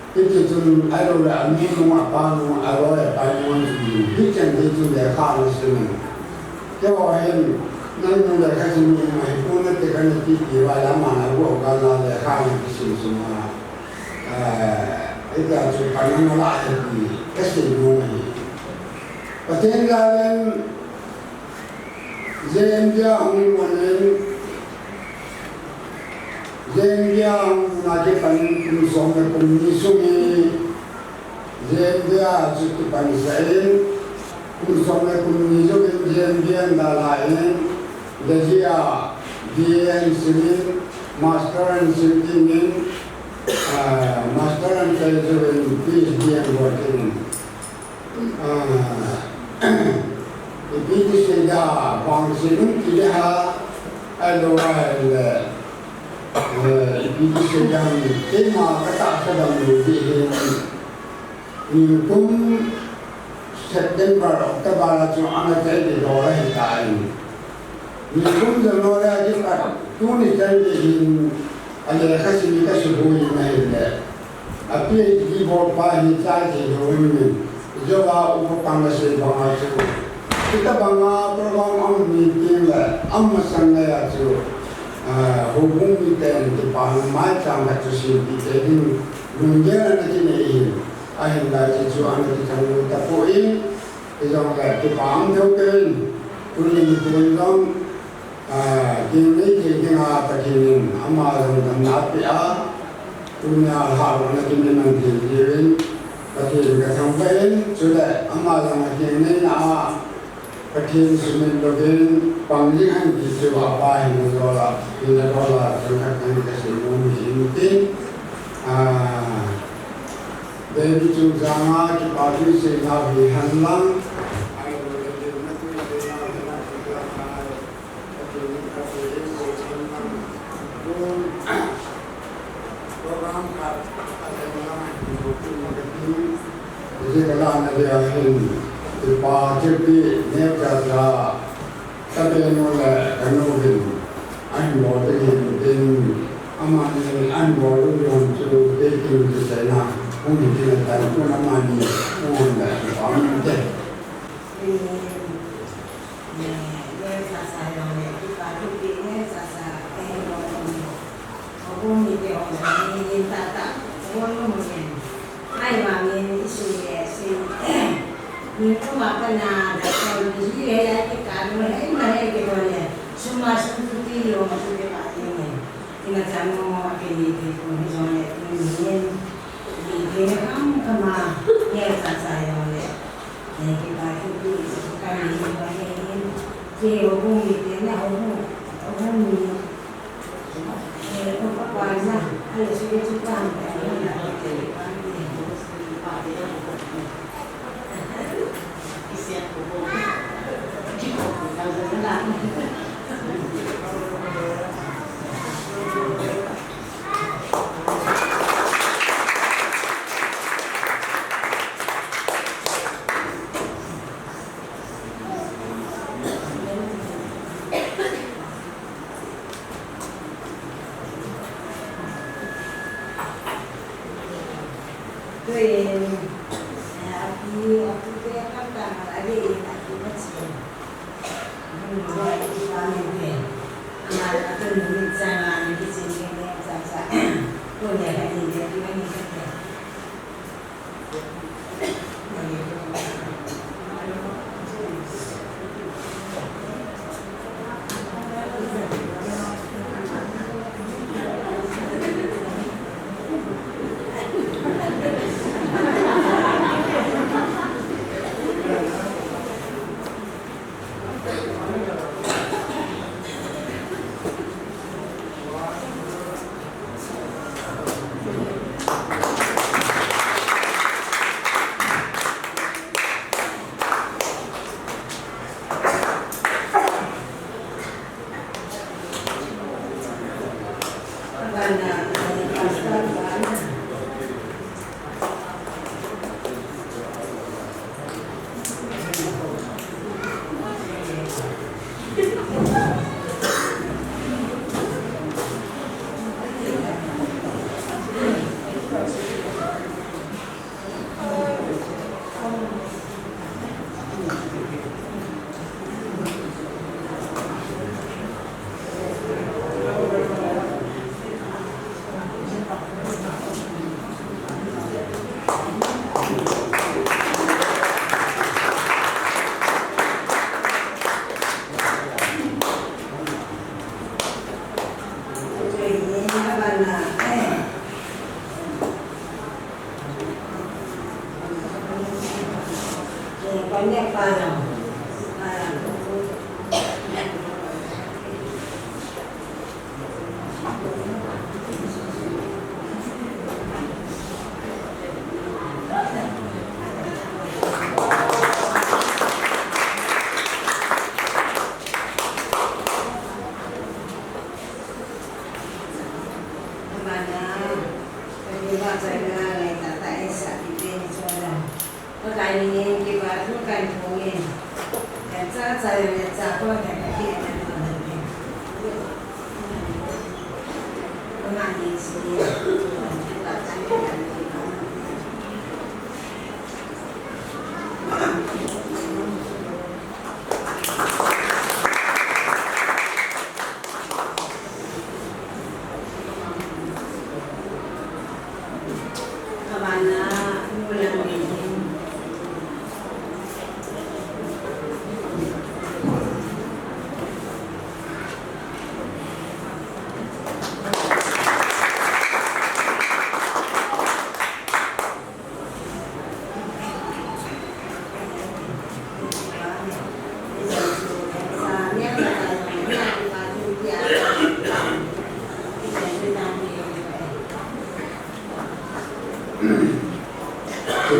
itu tu aloy aminu apanu aloy panon hijan itu dia kan sini jauh hen nanti dia kasih mai pun tekan tiki wala mana gua kalau dia kan sini semua itu tu panon lah jadi kasih mui Patengalan Zembia Hungmanen Zembia Hungaje Panin Songga Kunisumi Zembia Jutu Panisain Songga Kunisumi Zembia Dalain Dajia DN Simin Master and Simin Master and Treasurer PhD and working Ibig sila pang sinong kila aloal ibig silang tema katasadang lubihin kung September, October at yung anak ay dito ay tayo kung zanora ay tunay tayo din alala kasi ni kasubuhin na hindi at PhD board pa hitay sa huwimin Jawa upang nasi bangsa kita bangga program am meeting la am masangaya tu hubung kita di paham macam macam tu jadi menjadi nanti ni akhir dari tu anda kita mula tapoi jangan kita paham tu kan punya program kini kita pakai amal dan nafiah punya hal nanti nanti jadi Pakai kesampaian sudah amal sama kini pakai semen login panggilan gitu apa yang menolak tidak tolak terkait keseluruhan ini dari juga kita bisa nabi handlang Jadi kalau anda lihat jadi negara tapi nolak kanogin, anggota ini aman ini anggota yang sudah dikirim ke sana, mungkin ada pun aman ini, mungkin ada aman deh. Ai mà mình suy mình có mà cái nào đã còn gì vậy cái cả nó ấy mà hay cái đó này semua seperti itu masuk ke pak ini kita sama cái gì thì cũng rồi mình di dalam kemah ya saya oleh ya kita itu kami bagian je hubung itu na hubung apa kuasa ada sudah cukup Tuin api waktu tu yang kata ada lagi macam buat ibadah ni. Amal tu ni jangan di sini ni saja. Punya lagi dia ni saja. Banyak barang.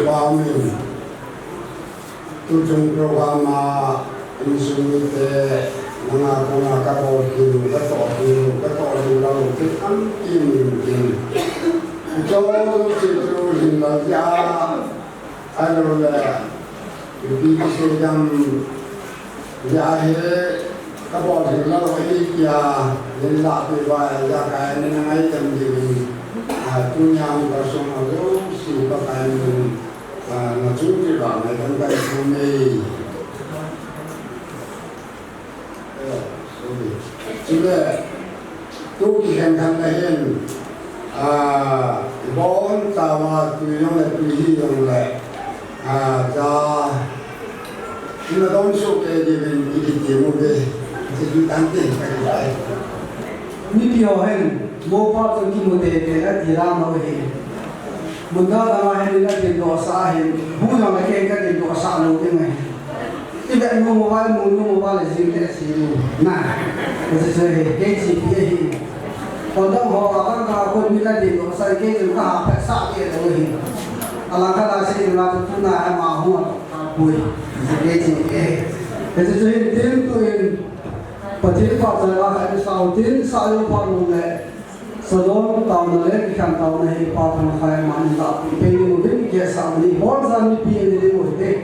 Amin. Tujuh programa insulite mga kapolkiru lalu kita ini. Jauh situ hingga adalah di sedang jahit kapolkiru lalu ia lelah berbaik jaga ini nangai jemdiri. Tunyang personal itu si pakaian nacunci lah, mereka kan bumi. Juga tu dikenkan lain, bon sama tuyang lebih yang lain, jah, ini tahun suke jadi timu deh, jadi tanti pakai. Ni piohen, mau part tu kita deh, dia mau he. Bunda nama hen dia dosa hen, bukan mereka yang dosa lu dengan. Tidak mobile zikir sih. Nah, sesuai gaji dia. Kalau orang kalau mila di dosa gaji juga apa sahaja tu. Alangkah nasi dalam tu nak mahu boleh gaji. Sesuai dia tu Patil pasalah ada sautin sayu paruleh. Sedon tahun lalu kita tahun ini papan kaya mantap. Pengen mungkin kiasa ini, orang zaman ini pilih dia boleh.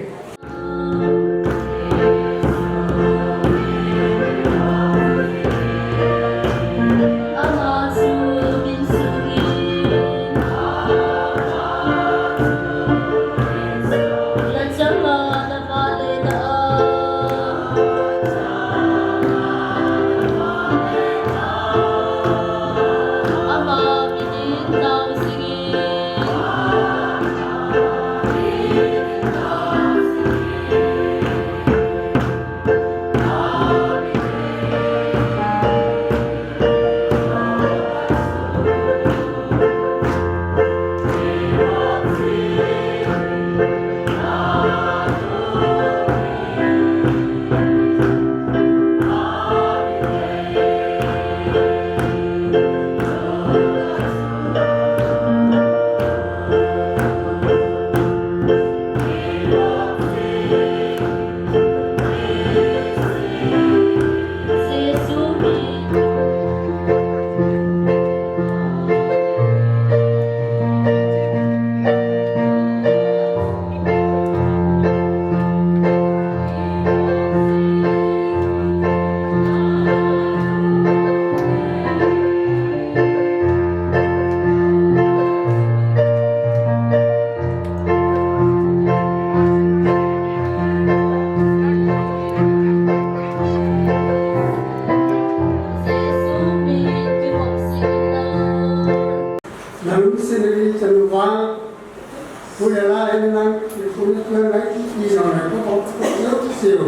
ผู้ใดละให้นั่งผู้เพื่อนละที่นอนก็พบยกสิว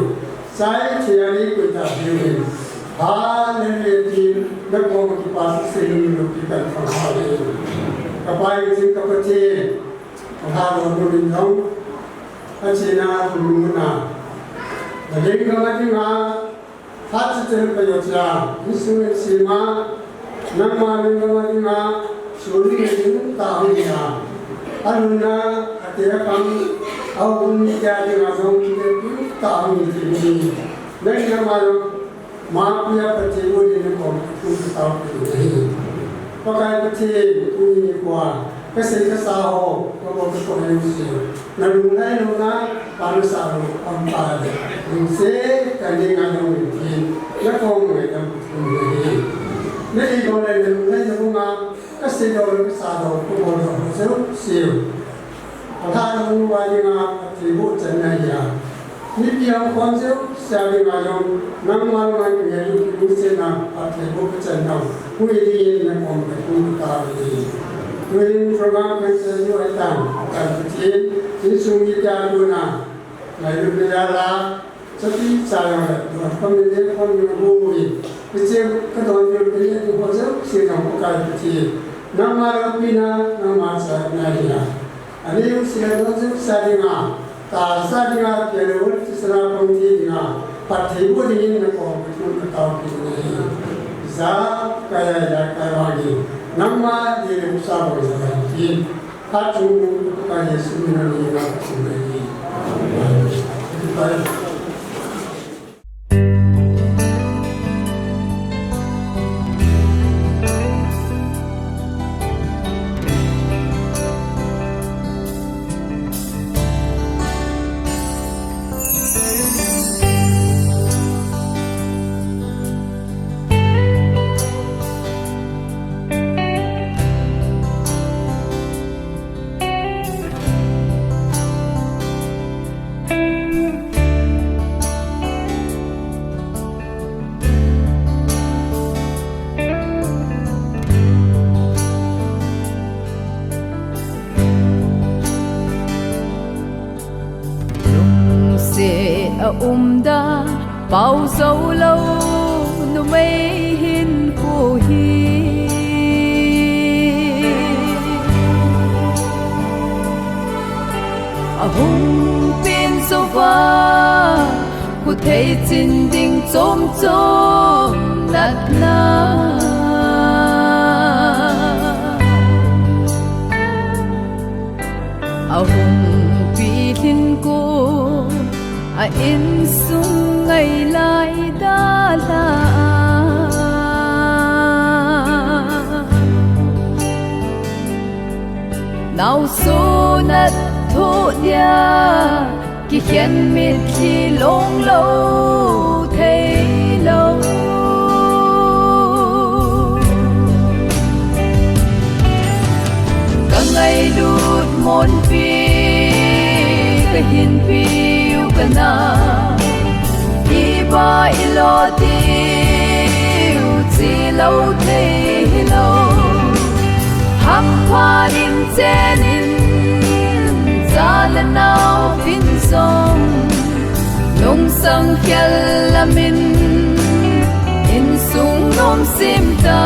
ใช้เชียร์นี้กุญแจดิวพาเล่นทีมนักบอลที่ปัสสิงห์ลูกที่เป็นฝั่งเขาเองกับไปสิงคโปร์พาโดนบุญน้องอาชีนาบุญมุนาแต่เด็กก็มาที่มาพัฒน์เจริญประโยชน์ยาที่สุดสีมานักมาเล่นก็มาที่มาสุริยนตาวิญญาอันนั้นอาทิตย์กันเอาบุญญาที่มาส่งที่ตาวิญญาณนั่นก็มามาเพื่อปฏิบัติในของคุณตาวิญญาณเพราะการปฏิบัติคุณมีกว่าก็สิ่งที่สาวก็บอกตัวเองสินั่นรู้ได้รู้นะปานุสาวอันตายรู้เสียกันยังไงรู้ที่แล้วคงไม่ต้องรู้เลยนี่อีกคนเลยรู้ได้รู้นะก็สิ่งที่เราสาวก็บอกตัวเองสิถ้าเรารู้ว่ายังไงที่พูดจะไหนอย่างนี่เพียงความเชื่อสาวยังไงยังนั่งมาไม่เกี่ยวกับรู้เสียนะที่พูดจะไหนผู้ที่ในความเป็นผู้ตายDuring program mensayu etan akan kecil insumi jaduna lalu berjalan seperti saya pemilik pemilik kecil kedua pemilik itu khusus sedang bukan kecil nama Rabbina nama Sayyidina ini usia khusus Sayyidina tak Sayyidina jalur setelah pemiliknya partibu ini nak betul ketahui ini bisa kaya lagi nama dia usaha bersama ini kacung kepada semua orang semua ini. Da bao dấu lâu nu mây hin khu hi hùng pin sâu va khu thấy chín đinh chôm chôm nát na hùng pi hin cô in sung ngày lại đã là nào số nát thô dia khi khen mít khi lông lâu thấy lâu cả ngày đút môn phi cái hiền phi na iba ilo tiu chi lâu thế lâu hăng hoa in chenin za la nao vin song nong sang khel lamin in sung nom sim ta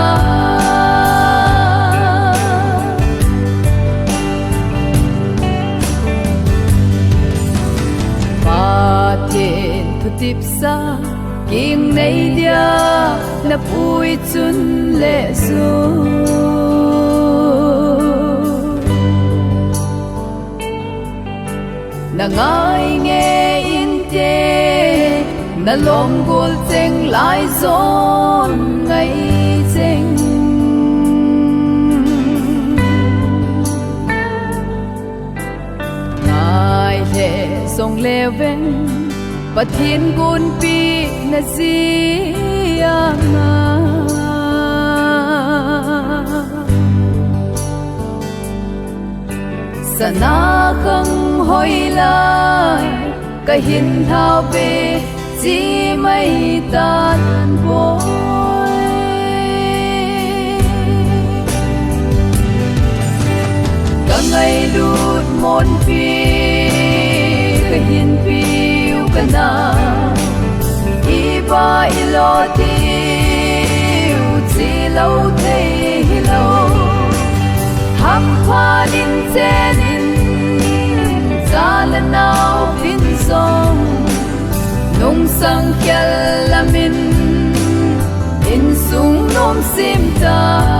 thiên thu tiếp xa kiêng nay dia na vui chun lệ su na ngai nghe in te na lom gol cheng lai zon ngai cheng ngai le song le ven Pathin gun pi na ziyanga Sana khang hoi lai Ka hin thao pe chi mai tan boy Ka ngày lút môn phi cái hiền phiêu cái na iba ilo tiêu chỉ lâu thấy lâu hấp hoa linh trên ra lần nào vinh song nông sang kia là mình in sung nôm sim ta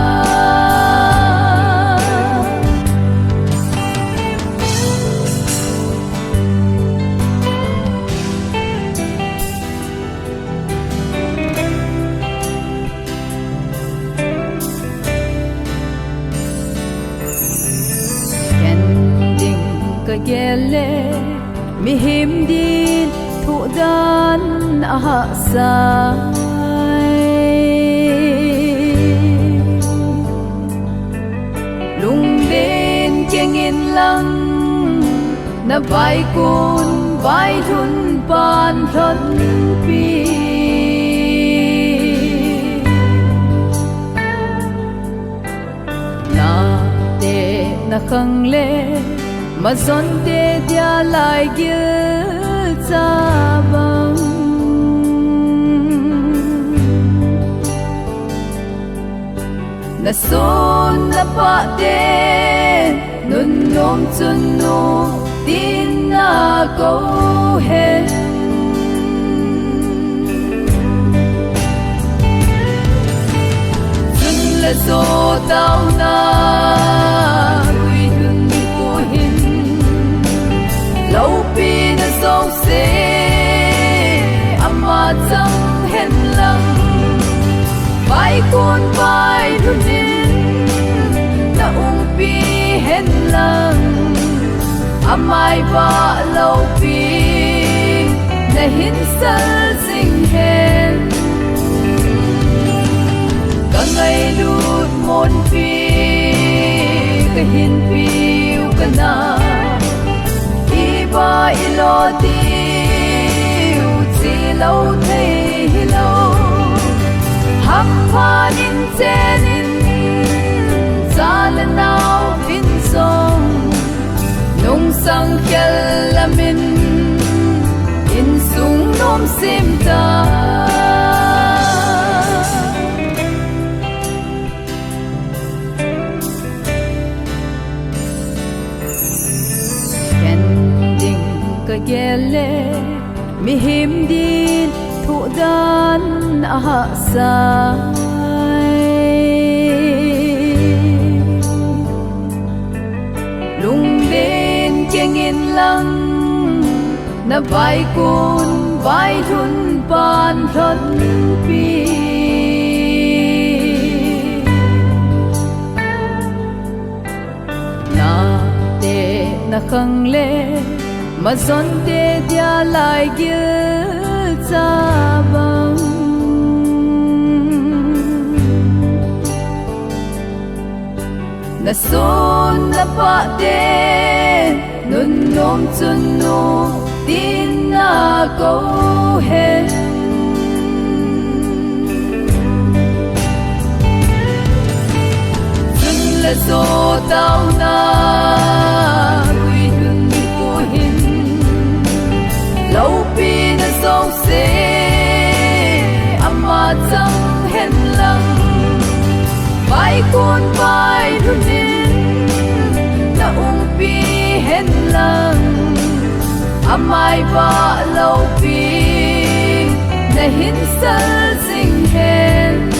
gele mi him din thu dan a sai lung bên keng in lang na vai kun vai thun pan thân pi na te na khang le mà dọn tê dia lại kia cha băng na son na pa tê nun nom chun nu tin na câu hen chun là so tao na lâu pi na song se ama chẳng hen lăng vai con vai luôn nên na pi hen lăng amai va lâu pi na hin sal sing hen cả ngày đút môn pi cái hin phiêu cái na ba ilo tiêu chỉ lâu thấy lâu hấp hoa linh trên ra lần nào vinh song nông sang kia là mình in sung nôm sim ta gele mi him din thu dan a sai lung bên keng in lang na vai kun vai thun pan thân pi na te na khang le mà dọn tê dia lại kia cha băng na son na pa tê nun nom chun nu tin na câu hen chun là so tao na lâu pi na song se ama chẳng hen lăng vai con vai luôn nên na pi hen lăng amai va lâu pi na hin sal sing hen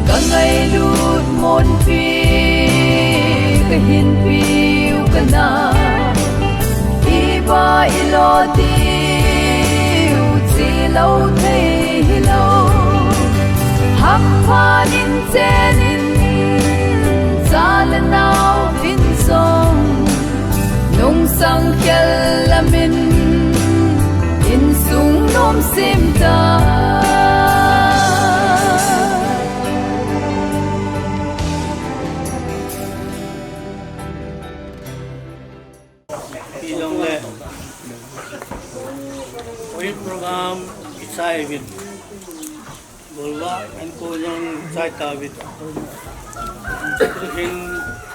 cả ngày đút môn pi cái hin phiêu cái na ba ilo tiêu chỉ lâu thấy lâu hấp hoa linh trên ra lần nào vinh song nông sang kia là mình in sung nôm sim ta program isai vin bolwa en ko yang sai ta vin hin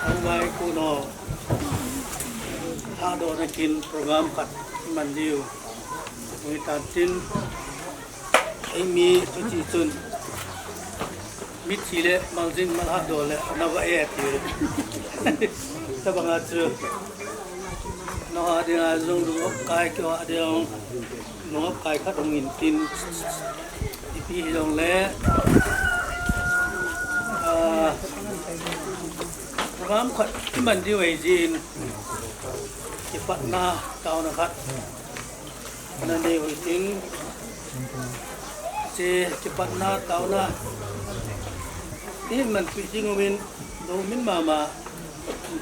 ang may kuno hado na kin program kat mandiw may tatin ay mi tuchitun mitile manzin malhado le nawaet sa mga tsu no ada zong dungop kai ko ada dungop kai khat ngin tin ipi dong le program khat mandiw ai jin cepat na tahun dekat nanti waiting cepat na tahun na ini man pitching umin domin mama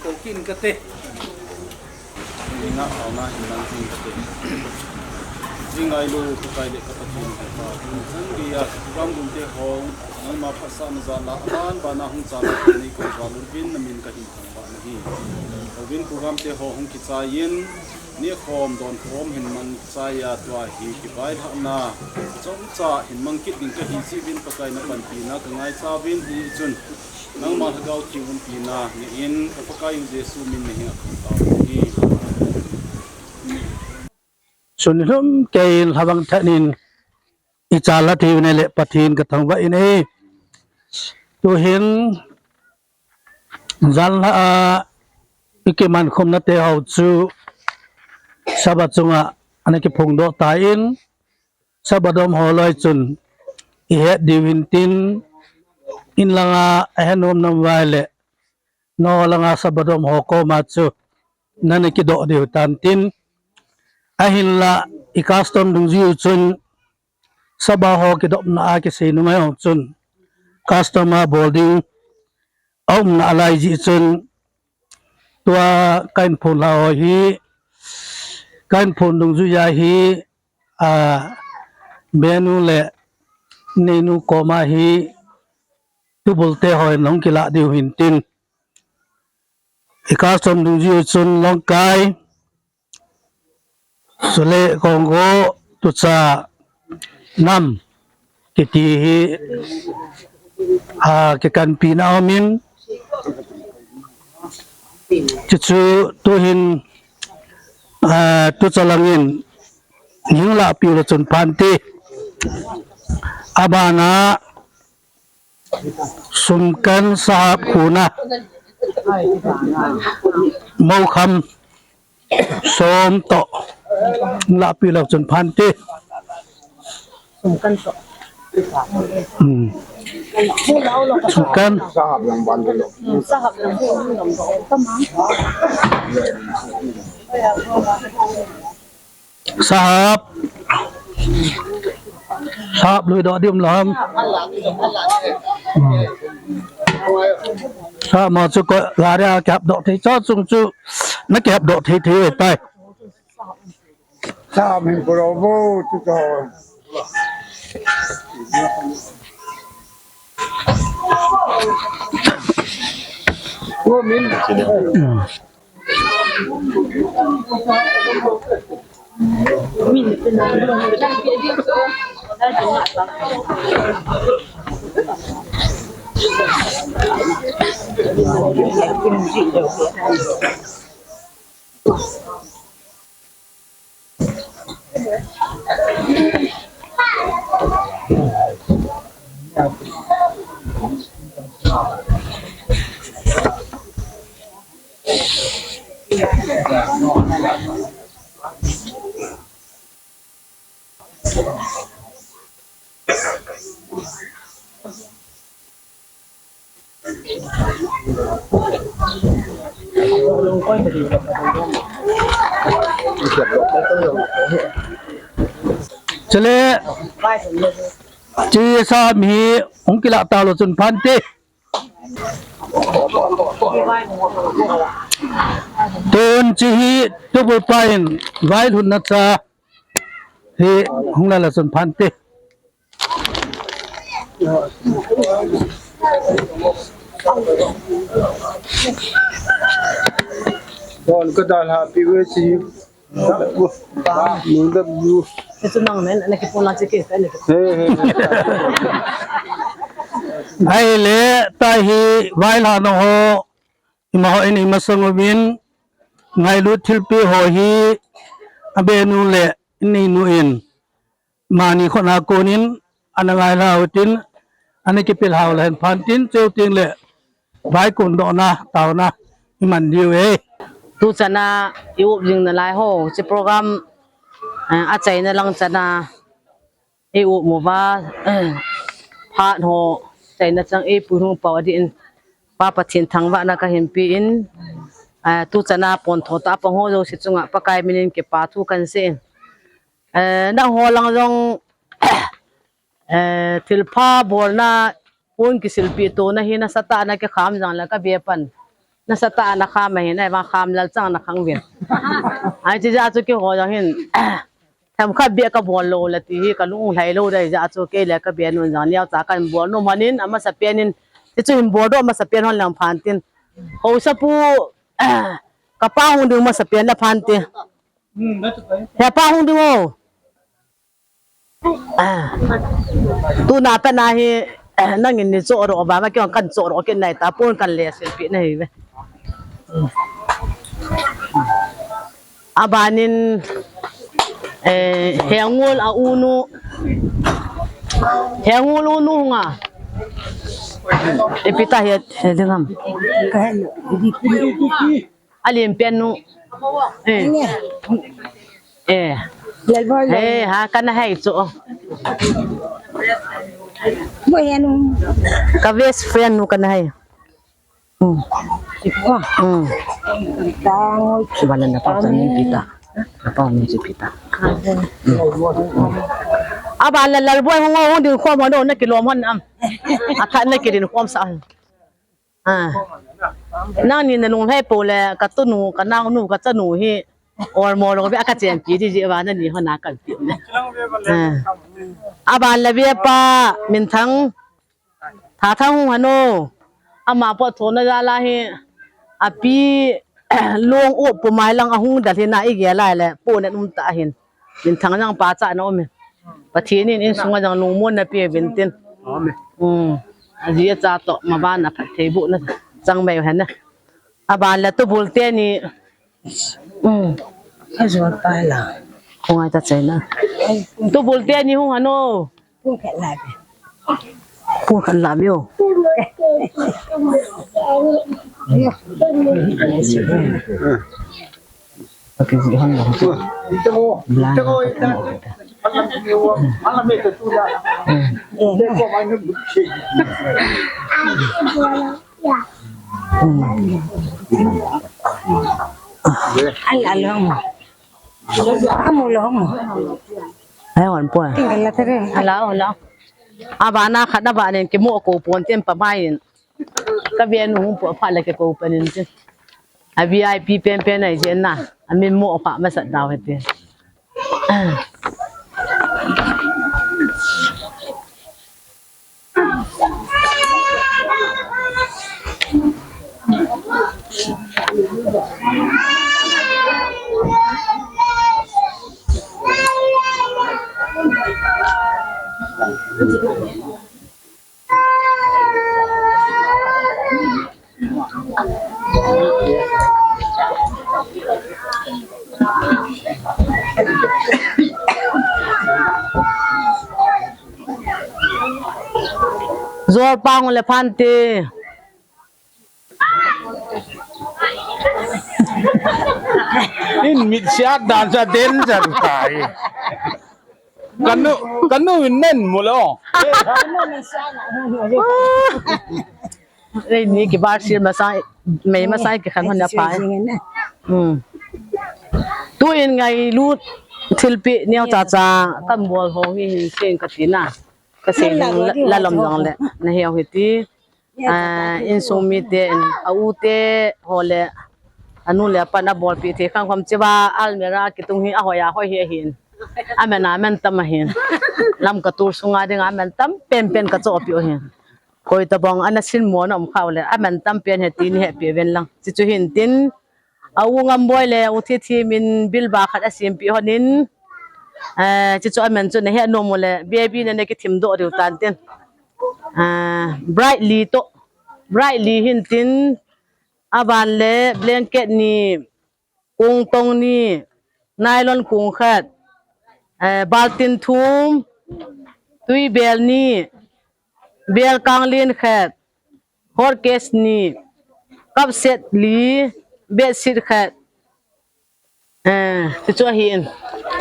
kokin kate ina ana hinan sing kate jingai lu kukai de katakin pa sangia kam gunte hong ang mapasa na zala an bana hung chala ni ko zalurvin namin kahi ba nahi Ovin program te ho hong kitsayin ni khom don khom hin man saya twa hi ki bai na chom cha hin mang kit ding ka hi si bin pakai na pan pi na ka ngai cha bin hi chun nang ma gau chi un pi na ni in ka pakai jesu min ni ha ta ni sunhum kain hawang thanin ichala thi ne le pathin ka thang ba ine tu hin zal na ikiman khom na te hau chu sabat chunga anaki phungdo ta in sabadom holoi chun I he diwin tin in langa ahenom nam wale no langa sabadom hoko machu nanaki do diu tan tin ahin la I custom dung jiu chun sabaho ki dop na aki sinu mai hong chun customer boarding na alai ji chun tua kain phun la hi kain phun dung ju ya hi menu le nenu koma hi tu bolte hoi nong kila diu hin tin I custom dung jiu chun long kai sule kongo tu cha nam kiti hi ke kan pina min chu tu hin tu chalangin hingla piu chun panti abana sumkan sahab khuna mau kham som to la piu chun panti sumkan to sumkan sahab yang bandel sahab yang tamam sahab sahab lui do dim lam sa ma chu ko la ra kap do thi cho chung chu na kap do thi thi pai sahab yang provo tu to chale chi sa mi ong kila ta lo chun phanti ton chi hi tu bu pain vai hun na cha hi hong la la chun phanti don ka dal happy we chi nunda bu itu nang men anak pun nak cekik kan ai le ta hi vai la no ho ima ho ini masangobin ngai lu thilpi ho hi abenu le ni nu in mani khona konin anangai lautin aniki pil haw len phantin cheuting le vai kun do na taw na iman diu e tu chana yu jing na lai ho chi program a chai na lang chana e u mo wa pha ho chai na chang e pu hu paw din pa pathin thangwa na ka hin pi in tu chana pon tho ta pa ho jo si chunga pa kai minin ke pa thu kan se na ho lang jong thilpha bol na un ki silpi to na hi na sata na ke kham jang la ka be pan na sata na kham mai na ba kham lal chang na khang wen ai chi ja chu ke ho jang hin tham kha be ka bol lo la ti hi ka lung lai lo dai ja chu ke le ka be nun jang liao cha kan bol no manin ama sa penin ti chu hin bol do ma sa pen hon lam phan tin ho sa pu ka pa hung du ma sa pen la phan ti ya pa hung du tu na pa na hi nang in ni cho ro ba ma kyo kan cho ro ke nai ta pon kan le selfie nei ve abanin hengul a unu hengul unu nga epita het dengam alim pianu ha kana hai cho Bueno, ka best friend nu kana hai Balan na pa ni pita. Apa ni si pita. Aba lal boy ho din ko mo do na kilom hon am. Aka na kidin ko sa. Nang ni na nung hai po le ka tu nu ka nang nu ka cha nu hi or mo lo bi aka chen pi ji ba na ni ho na kan pi. Aba la bi pa min thang tha thang hano ama po thona ja la hi api long o pu mai lang ahung da hina i ge lai le po ne num ta hin min thang jang pa cha no me pathi ni in sunga jang lung mon na pe vintin aji cha to ma ba na pha thei bu na chang mai han na aba la to bolte ni azor pa la. khong ai ta chai na to bolte ni hu hano Pu khat la. pu khan la yo Oke, hang lang. Kamu long. Ayon po. Tinggal la tere. Hello. Abana khada ba nen ke mo ko pon tem pa main. Ka bien hu po pha la ke ko panin tin. A VIP pen ai je na. A min mo pa ma sa daw hete. Zor pang le phante in mit siat dan sa den sa kai kanu nen mo lo Đây ni ki bar sil ma sai ki khan hon na pa tu in ngai lut thilpi neo cha cha kan bol ho hi sing ka tina ka se la lom dang le na hiao hi ti in so mi te au te hole anu le pa na bol pi the khang khom chiba almera ki tung hi a hoya hoi hi hin amena men tam hin lam ka tur sunga ding amen tam pen ka cho pi o hin koi ta bong ana sin mo na khaw le amen tam pen he tin he pe ven lang chi chu hin tin au ngam boy le u thi min bil ba khat asim pi honin chi chu amen chu ne he no mo le baby ne ki thim do ru tan ten brightly hin tin aban le blanket ni kung tong ni nylon kung khat baltin thum tui bel ni bel kanglin khat hot case ni cup set li bed sheet khat ti cho hin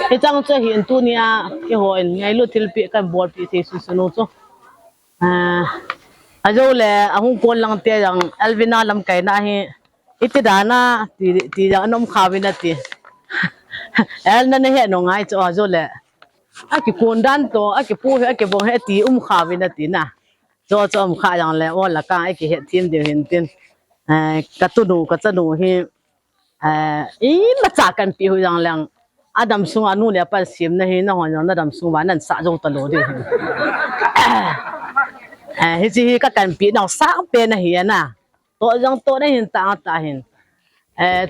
ti chang cho hin tu nia ki hoin ngai lu thil pi kan bol pi se su sunu cho ajo le ahung kon lang te yang alvina lam kai na hi iti dana ti yang nom khawina ti el na ne he no ngai cho ajo le aki kon dan to aki pu he aki bong he ti khawina ti na cho kha yang le o la ka aki he tin de hin tin ka tu nu ka cha nu hi ma cha kan pi hu yang lang adam sung anu le pa sim na hi na hon na adam sung wa nan sa jo ta lo de hi chi ka kan pi na sa pe na hi na to jang to na hin ta hin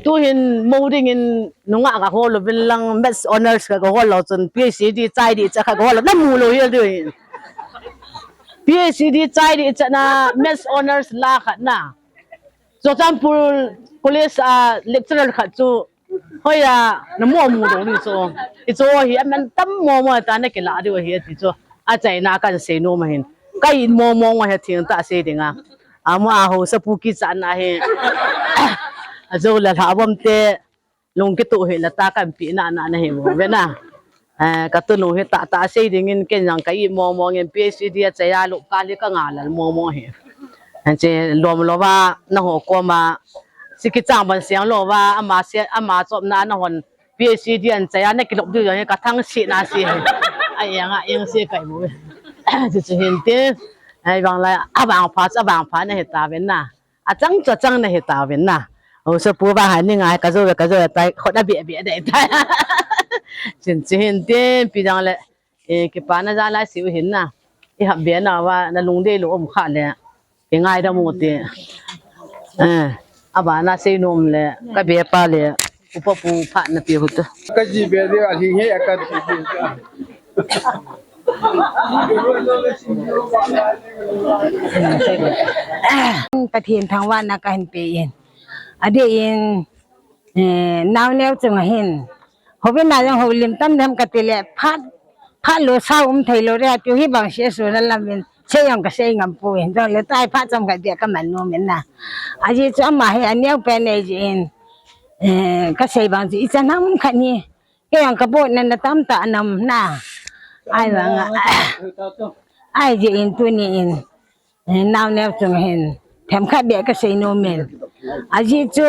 tu hin molding in nunga ka hol bin lang maths honors ka hol lo chun PhD chai di cha ka hol na mu lo hi de PhD chai di cha na maths honors la khat na so champur police lecturer khat chu hoya na mo mu do ni so I so hi man tam mo ta na ke la de hi ti so a chai na kan se no ma hin kai mo wa he thing ta se dinga ama ho sa pu ki cha na he ajo la thabam te long ki tu he la ta kan pi na he mo ve na ka tu no he ta se ding in ken yang kai mo ngin PhD cha ya lu ka li ka nga la mo he che lom lo ba na ho ko ma siki chang ban siang lo wa ama chop na na hon PhD an cha ya na ki lok du ya ka thang si na si ai yang se kai mo chu hin te ai bang la abang pha na he ta ven na a chang na he ta ven na o so pu ba han ni ngai ka zo tai khot da bi de tai chin te pi jang le ki pa na za la siu hin na I hab be na wa na lung de lo om kha le ki ngai da mo te aba na se nom le ka be pa le upa pu pha na pi hu to ka ji be de a hi he ka tiประเทศทางว่านักการเปลี่ยนอดีตนาวแนวจังเห็นเขาเป็นนายเขาเลี้ยงตั้มทำกติเลพัดโลเศร้าไทยโลเรียตัวที่บางเสียส่วนนั้นละเป็นเชื่อมกับเชื่อมปูเห็นจังเลยใต้พัดจำกัดเดียก็มันโนเหมือนน่ะอาชีพจะมาให้อันนี้เป็นเอเจนก็ใช้บางทีจะน้ำขันนี้ก็ยังกระโปงนั่นตั้มตานำหน้าไอ้บางไอ้เจนตัวนี้นาวแนวจังเห็นแถมขัดเดียก็ใช้โนเมนอาชีพจะ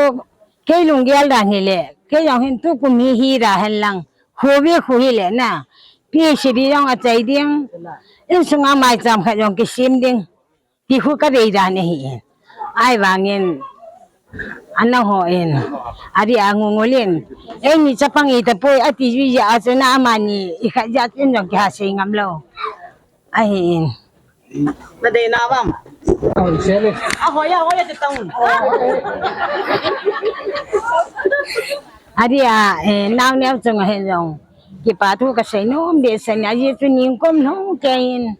แค่ลุงเกลด่านนี่แหละแค่ยังเห็นตัวกุมีฮีราเห็นลังหัวเบี้ยหัวหิเลน่ะพี่สิริยังอาใจเดียงอินสงอาไม่จำขัดยังกิซิมเดียงพี่หัวก็ได้ด่านนี่ไอ้บางเงินอันนั้นหัวอาดิอางงเล่นนี่จะฟังอีแต่ป่วยอาทิตย์วิจารณ์จะน่ามันนี่อีกอย่างที่ยังแค่เสียงเราไอ้na de na bang hoya ti tong adia naw new chung hen jong ki pa thu ka sei nom de sen a ji tu ning kom no kain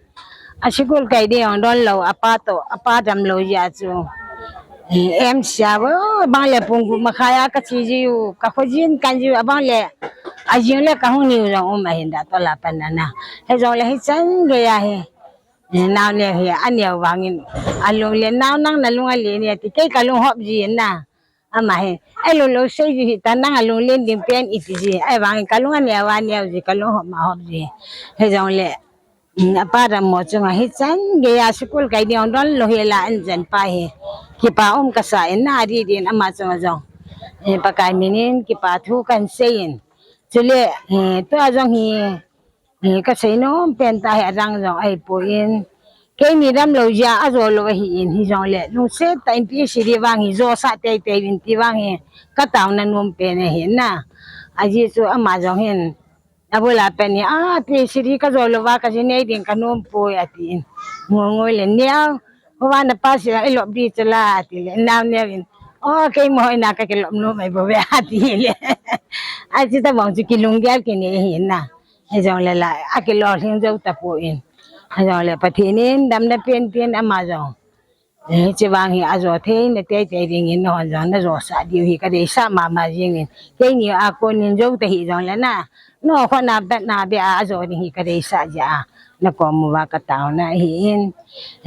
a sikul kai de on don lo apa dam lo ya chu em sia bo bang le pung ma khaya ka chi ji u ka khojin kan ji abang le a jing le ka hu ni jong o ma hin da to la pan na he jong le he chan ge ya he nào nè thì anh nhiều vàng anh luôn liền nào năng là luôn anh liền nè thì cái cả luôn họp gì nè mà ai luôn xây gì ta năng anh luôn lên điểm pen ít gì ai vàng cả luôn anh nhiều gì cả luôn họp gì thế rồi lệ apa ram mo chung hết chán gaya school cái điều đó lo hela anh dân pa he ki pa ka sa na di din ama chung jong pa kai minin ki pa thu kan sein chule to jong hi ka sei no pen ta he rang jong ai poin ke ni ram lo ja a zo lo hi jong le nu se ta in pi si ri wang hi zo sa te win ti wang hi ka taw na num pe ne he na a ji chu ama jong hin a bola pe ni pi si ri ka zo lo wa ka ji nei din ka num po ya ti ngoi le nia ho wa na pa si ai lo bi chala ti le na ne win ke mo na ka ke lo no mai bo ya ti le a ji ta bang ji ki lung gyal ki ne hi naให้จองเลยล่ะอากิโลทิ้งเจ้าตะปูอินให้จองเลยประเทศนี้ดำได้เปลี่ยนอามาจอง จะวางเหี่ยอาจจะเทนเตะเตะดิ่งนอนจังนั่นจะสาดีหิก็ได้สามาจริงเทนี่อาคนนินจงเตะหิจังแล้วนะนอคนนับนาเบียอาจจะหิก็ได้สาจ้านักก็มัวก็ตาวนะหิน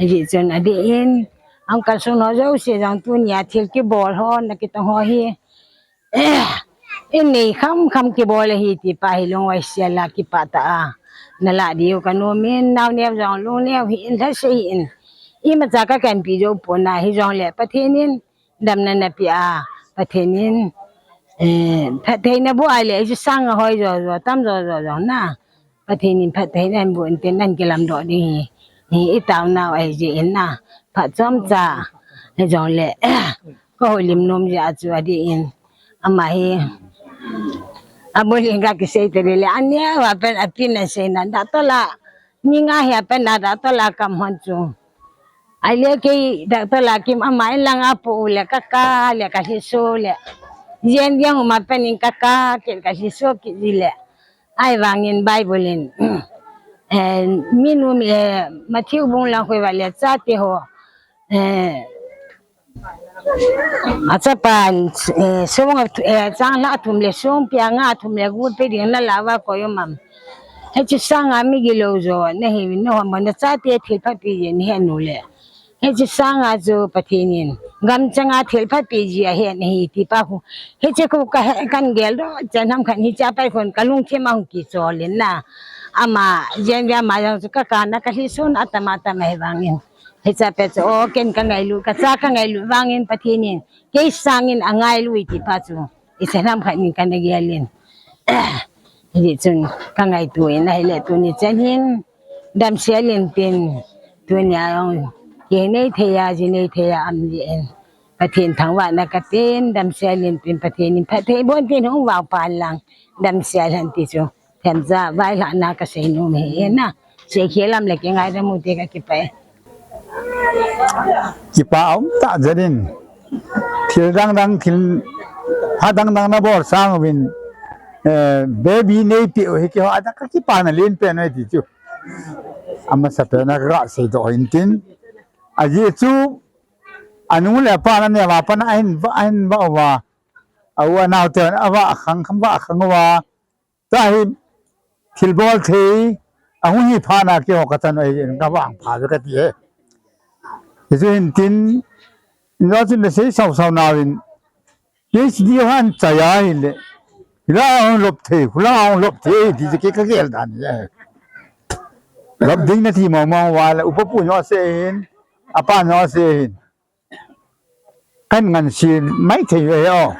จิตจนอดีอินอังกันสุนทรเจ้าเสียจังตุนยาทิลกีบอลฮอนนักกิตงหิini kam ki boleh hiti pai long wai siala ki pata nala diu kanomin naw ne jong long ne hi in tha sei in I ma za ka kan pi jo pona hi jong le pathenin dam na na pi a pathenin pathe na bu ai le ji sang hoi jo jo tam jo jo jo na pathenin pathe nan bu in ten nan ki lam do ni ni I taw na ai ji in na phat chom cha hi jong le ko lim nom ja chu adi in ama hi amulin ka kisay terili anya wapen apin na say na datola ni nga hiapen na datola kamhon chu ale kay datola kim amay lang apo ule kaka le kasiso le yen yang umapen ing kaka kin kasiso kidile ay wangin biblein minum Matthew bung lang koy wale tsati ho Acapan sung sang la tum le sung pia nga tum le gu pe ding la lawa ko yo mam he chi sang a mi gi lo zo ne hi no ma na cha te thil pha pi yin he nu le he chi sang a zo pathinin gam changa thil pha pi ji a he ne hi ti pa hu he chi ko ka kan gel do chanam khan hi cha pai khon kalung the ma ki cho lin na ama yen ya ma yang ka ka na ka hi sun atama ta mai wangin Hesa pet o ken ka ngai lu ka sa ka ngai lu wangin pathinin ke sangin angai lu ti pa chu isanam khanin ka na gelin hi chun ka ngai tu ina hele tu ni chanin dam selin tin tu nya ong ke nei theya ji nei theya am li en pathin thangwa na ka tin dam selin tin pathinin pathe bon tin hong wa pan lang dam sel han ti chu them za vai la na ka sei nu me na se khelam le ke ngai da mu te ka ki pa Kipa om tak jadin til dang til ha dang na bor sang win baby nei pi o ki ha da ka kipa na lin pe na ti chu amma sa pe na ra se do intin aji chu anu le pa na ne wa pa na ain ba wa awa naw te awa khang wa ta hi til bol the ahu hi pha na ki ho ka tan ai ka wang pha ka ti Jadi tin, nanti nasi saw nawin, yes dia han caya ini, hilang lop the, di sekitar kagel dan ya. Lop ding nanti mau wala upapu nyosehin, apa nyosehin, kan ngan si mai the yo.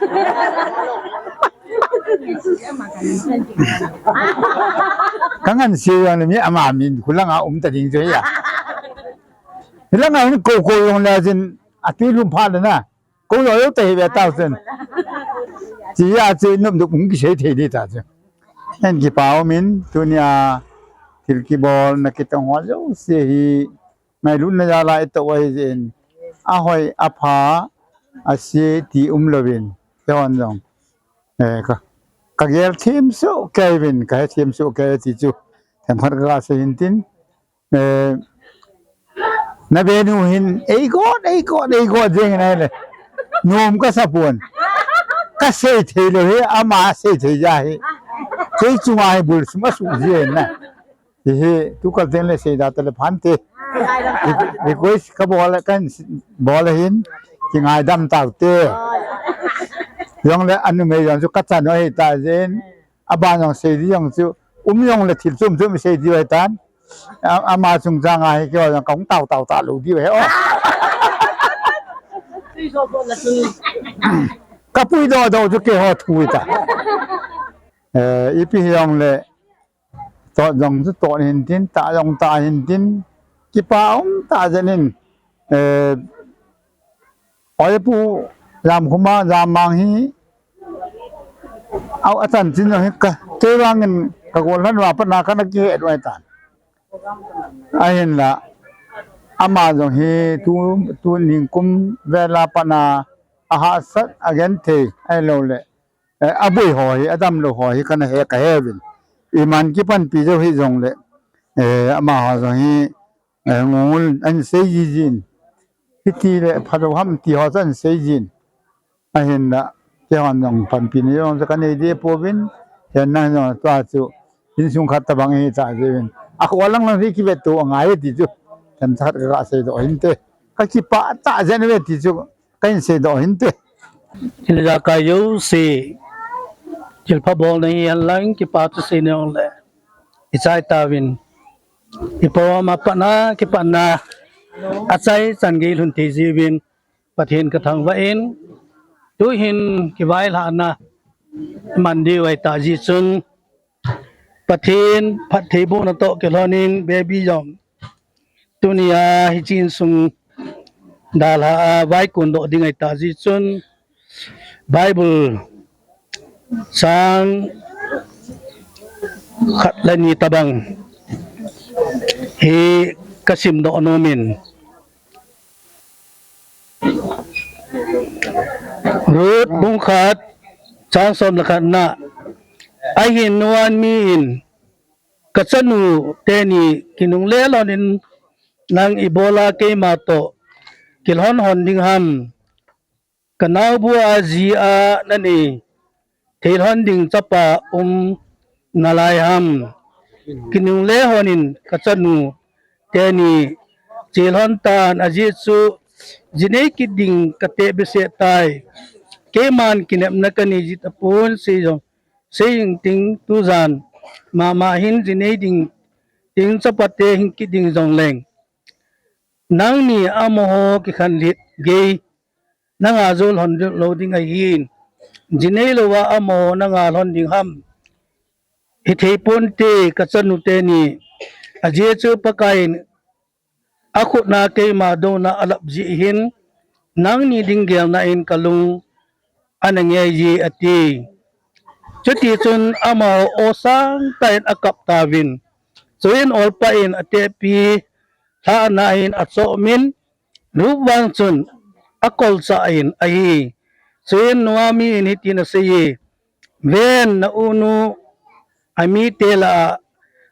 Kangan si yang ni amamin, kulang tading tu ya. Hilang ang ko yung lazin at ilum pala na. Ko yo te be thousand. Ji ya ji num du ung ki te di ta. En ki pao min dunia til ki bol na kitang ho jo se hi mai lu na ya la to wai jin a hoi a pha a se ti lovin yon jong ka gel team so Kevin ka team so ka ti chu them phar ga se hin tin na benu hin ei god jeng na le nom ka sapun ka se the le he ama se the ja he ke chu ai bul sma su je na he tu ka den le se da tele phante request ka bol kan bol hin ki ngai dam taw te yong le anu me yong chu ka cha no he ta jen aba yong se di yong chu yong le thil chum se di wai tan ama chung jang ai ke yong kong taw ta lu di we o kapui do chu ke ho thui ta ipi yong le to yong chu to hin tin ta hin tin ki pa om ta janin oi pu ram khuma ram mang hi au atan chin hi ka te wangin ka gol han wa pa na ka na ki doi tan ahin la ama jong hi tu ning kum vela pa na aha sat again the ai lo le abui hoi adam lo hoi kan he ka hevin iman ki pan pi jo hi jong le ama ha jong hi ngol an sei ji jin พิธีเลยพัดห้ำที่หัวจันเสียจินเห็นละเจ้าหน้องพันปีนี้องค์กันในเดียบวินเห็นนั่งตัวจูอินสุงขัดตะบังเฮจ่าเจวินaku walang lang riki betu ngai ti ju kan chat ga se do hinte ka ki pa ta jen we ti ju kan se do hinte Sila kayo si Jilpabol na iyan lang kipato sa inyo le. Isay tawin. Ipawa mapana kipana asay sanggil hunti zibin pathin katang wain tuhin kiwail hana mandi way taji sun pathin pathibu na to kilonin baby yom tunia hichin sung dalha vai kundo dingay taji sun Bible sang khatlani tabang hi kasim do nomin rut bungkhat sang som lakan na ahin nuan min kasanu teni kinung lelonin nang ibola kay mato kilhon hon dingham Kanaw bua zia nani Tilhon ding sapa nalayham Kinung lehonin kasanu Teni Tilhon tan ajitsu Jinekid ding kate besetay Keman kinep na kanijit apun Siyong ting tuzan Mamahin jineding Ting sapate hingkid ding zongleng Nang ni amoho kikanlit gay Nangazul hon loading ayin Jinelo wa amo nangalon ding ham Hitipon te katsanute ni Ajechu pakain Ako na kay mado na alapjihin Nang ni dinggel na in kalung Anangyayi ati Chuti chun amo osang tayin akap tawin Suin olpain atepi Haanain at somin Rubang chun Akol sain ayi Suin nuami initi na siye Ven na uno Ami tela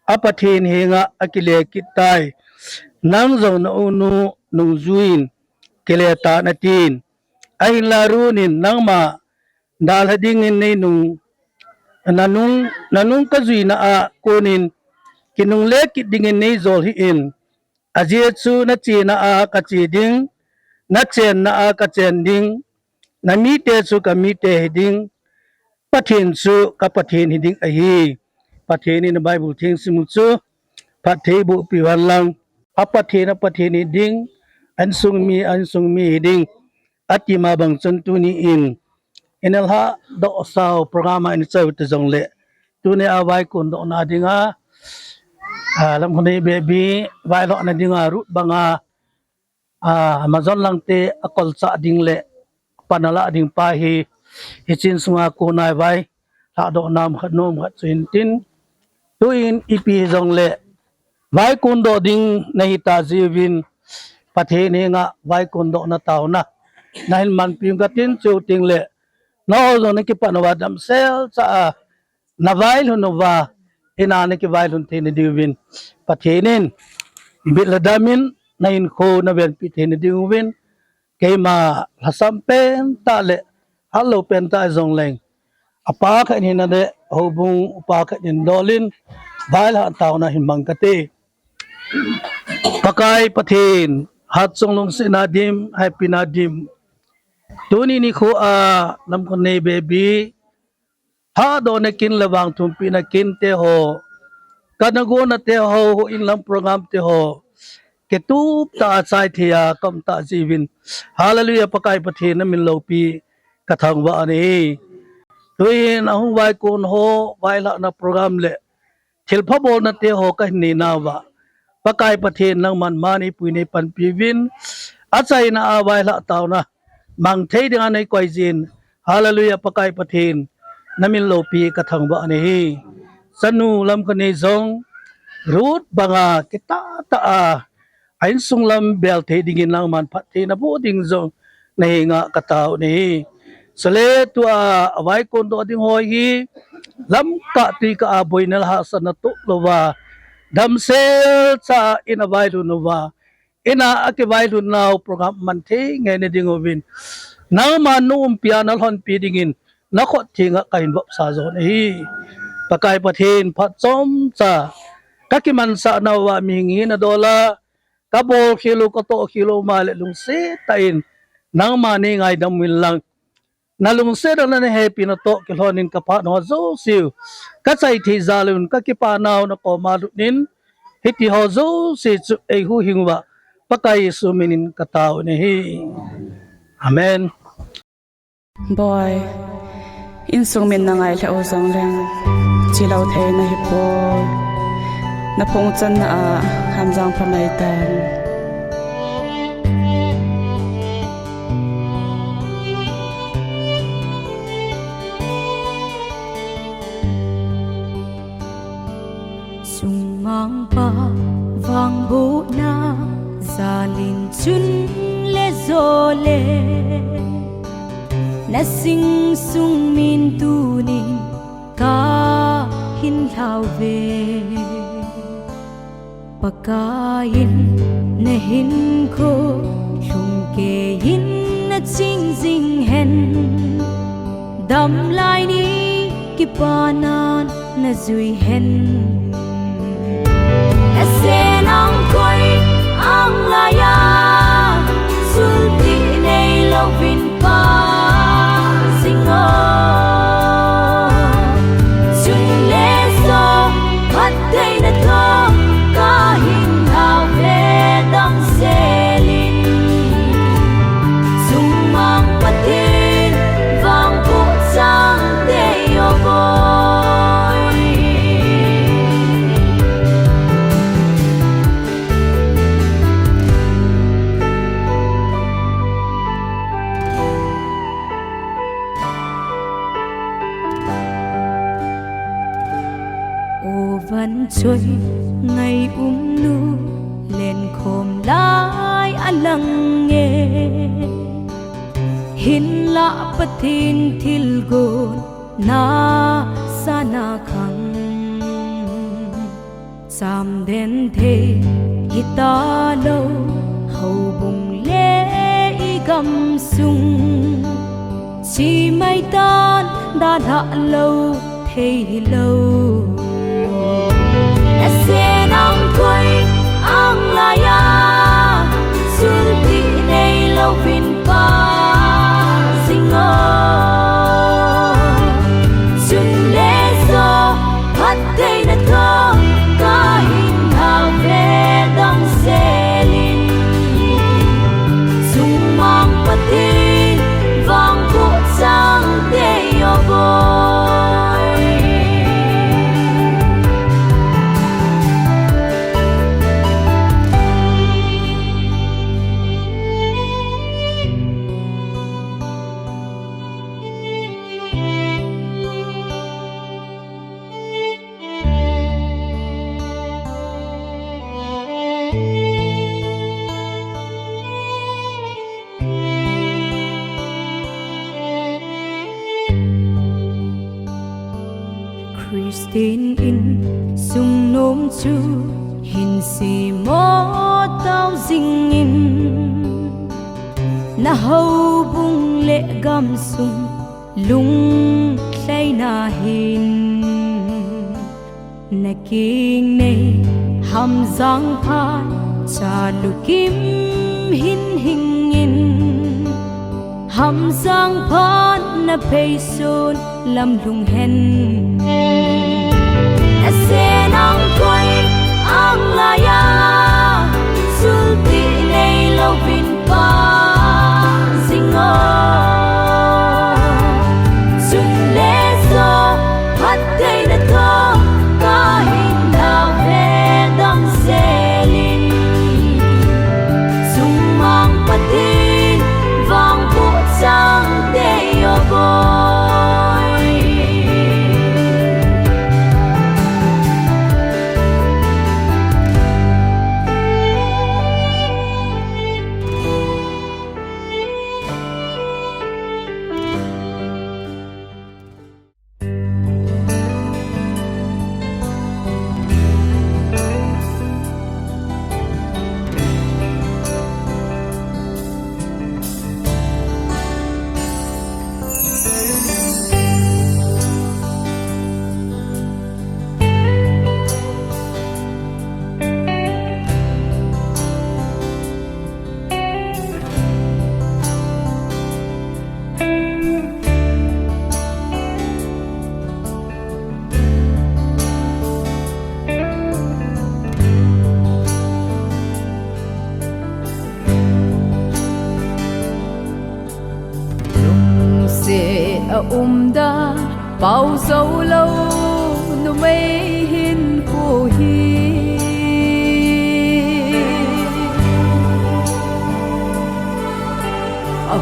Apatin hinga akile kitay Nangzaw na uno Nung zuin Kileta natin Ay larunin nang ma Dalhadingin na nung Nanung kazuy na kunin Kinung lekit dingin na zolhiin Ajetsu na china kachiding na chen na kachending na mite su kamite hiding pathin su kapathin hiding ahi pathin in the Bible thing simutsu pathibu piwan lang apathin hiding ansung mi hiding ati mabang chuntuni in inalha do saw programa in saw te jongle tuni awai kun do na dinga lam khone baby vai lo na dinga ru banga Amazon lang te akol sa dingle panala ding pahi hichin sunga kunai vai la do nam khanom khat suintin tuin ipi jongle vai kundo ding nahita jiwin pathene nga vai kundo na tauna nahin man pim gatin chuting le no zo ne ki panwa dam sel sa na vai hunova inane ki vai hun thene diwin pathenin biladamin nain ko na ben pithene diwin Kema hasampen tale halo penta zongleng apa ka ni na de hobung upa ka din dolin bail ha taw na himbang kate pakai pathin hat songlong sinadim happy nadim tuni ni ko lam ko ne baby ha do na kin lawang tumpi na kin te ho kanago na te ho in lam program te ho Ketup ta sai thia kam ta jiwin hallelujah pakai pathin na min lopi kathang wa ani tuin ahung vai kun ho vai la na program le thilpha bol na te ho ka ni na wa pakai pathin nang man mani puini pan piwin achai na vai la taw na mang thei ding anai koi jin hallelujah pakai pathin namin lopi kathang wa ani sanu lam ka ni zong rut banga kita ta Ain sung lam bel te dingin lang man pat te na bu ding zong na hinga katao ni sale tu awai kon do ding hoi hi lam ka ti ka aboy na ha sa na to lowa dam sel sa inawai lu nowa ina akibai lu now program man the nge ne ding ovin na ma num pia na hon pi dingin na kho thinga kain bop sa zon hi pakai pathin phat chom cha kakiman sa na wa mi ngi na dola kabol kilo ko to kilo male lung se tain nang mani ngai dam min lang na lung se dang na happy na to kilhonin ka pa no zo siu ka chai thi zalun ka ki pa naw na ko ma nin hiti ho zo se chu ei hu hingwa pakai suminin ka tao ni hi amen boy in sungmin na ngai la ozang leng chilau the na hi por na phong chan na a hamjang phamai tan sung mang pa vang bu na zalin chun le zole na sing sung min tu ni ka hin lao ve pakain na hin ko lung ke hin na ching jing hen dam lai ni ki panan na zui hen na se nang koi ang la ya sul ti nei lo vin pa sing o sun le so pat dei na to ka hin hao ve dam se lin sung mang patin vang pu sang de yo boy vẫn trôi ngày nu lên khom lai alang nghe hin la pathin thil gon na sana khang sam den the hita lo hầu bung le i gam sung chi mai tan đã lâu thấy lâu se nang koi ang la ya sul ti nei lo vin pa sing o sun le so pat dei na to ka hin hao ve dam se lin sung mang patin vang pu sang de yo boy Christine in sung nom chu hin si mo tao ding in na hầu bung lệ gam sung lung say na hin na king nei ham giang phan cha lu kim hin hình in ham giang phan na pei son lam lung hen se nang koi ang la ya sul ti nei lo vin pa sing o sun le so pat dei na to ka hin hao ve dam se lin sung mang patin vang pu sang de yo boy da bao dấu lâu nu mây hin cô hi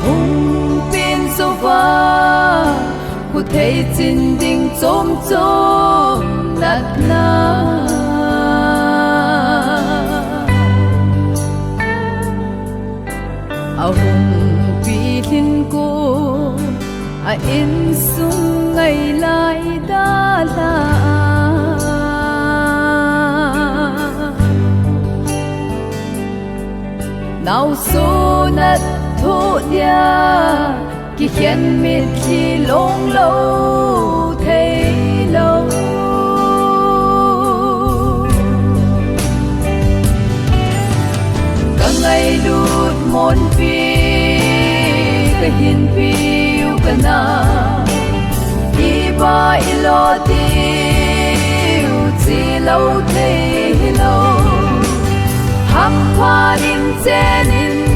hùng pin số va cô thấy chín đình chôm chôm nát na hùng pin cô in sung ngày lại đã là nào số nát thu dia khi khen mít khi lông lâu thấy lâu cả ngày đút môn phi cái hiền phi yêu cái na đi ba lo tiêu chỉ lâu thấy lâu hấp hoa in trên in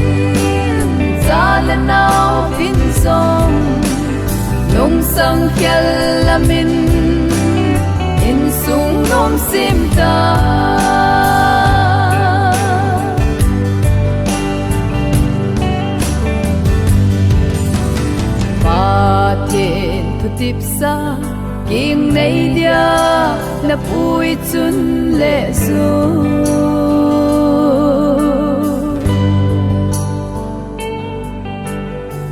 ra lần nào vinh song nông sang kia là mình in sung nôm sim ta ba thiên thu tiếp xa kinh này dia na bụi chun lệ du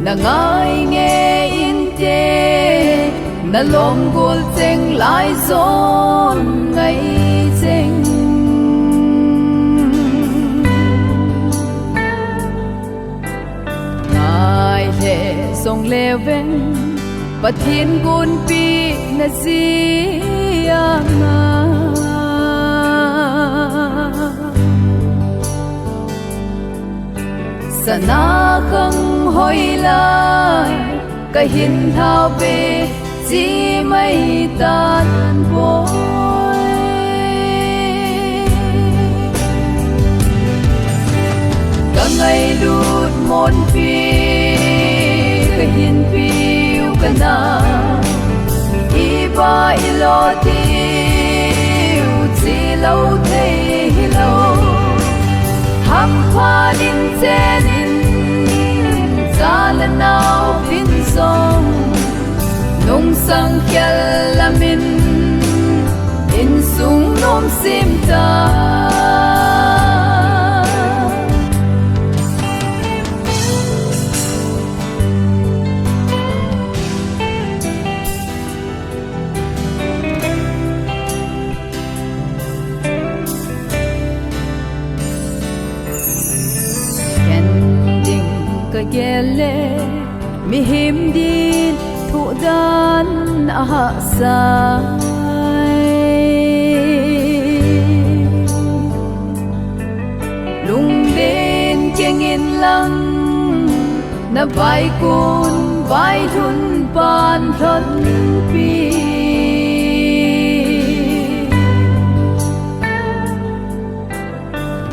na ngai nghe in te na lom gol cheng lai zon ngai cheng ngai le song le ven pathin gun pi na zia ma sana khang hoi lai cái hin thao về chỉ mây tan vội cả ngày đút môn phi cái hin phiêu cái na đi ba lo tiêu chỉ lâu thấy lâu hấp hoa in trên ra lần nào vinh song nông sang kia là mình in sung nôm sim ta gele mi him din thu dan a sai lung den cheng in lang na vai kun vai thun pan thon pi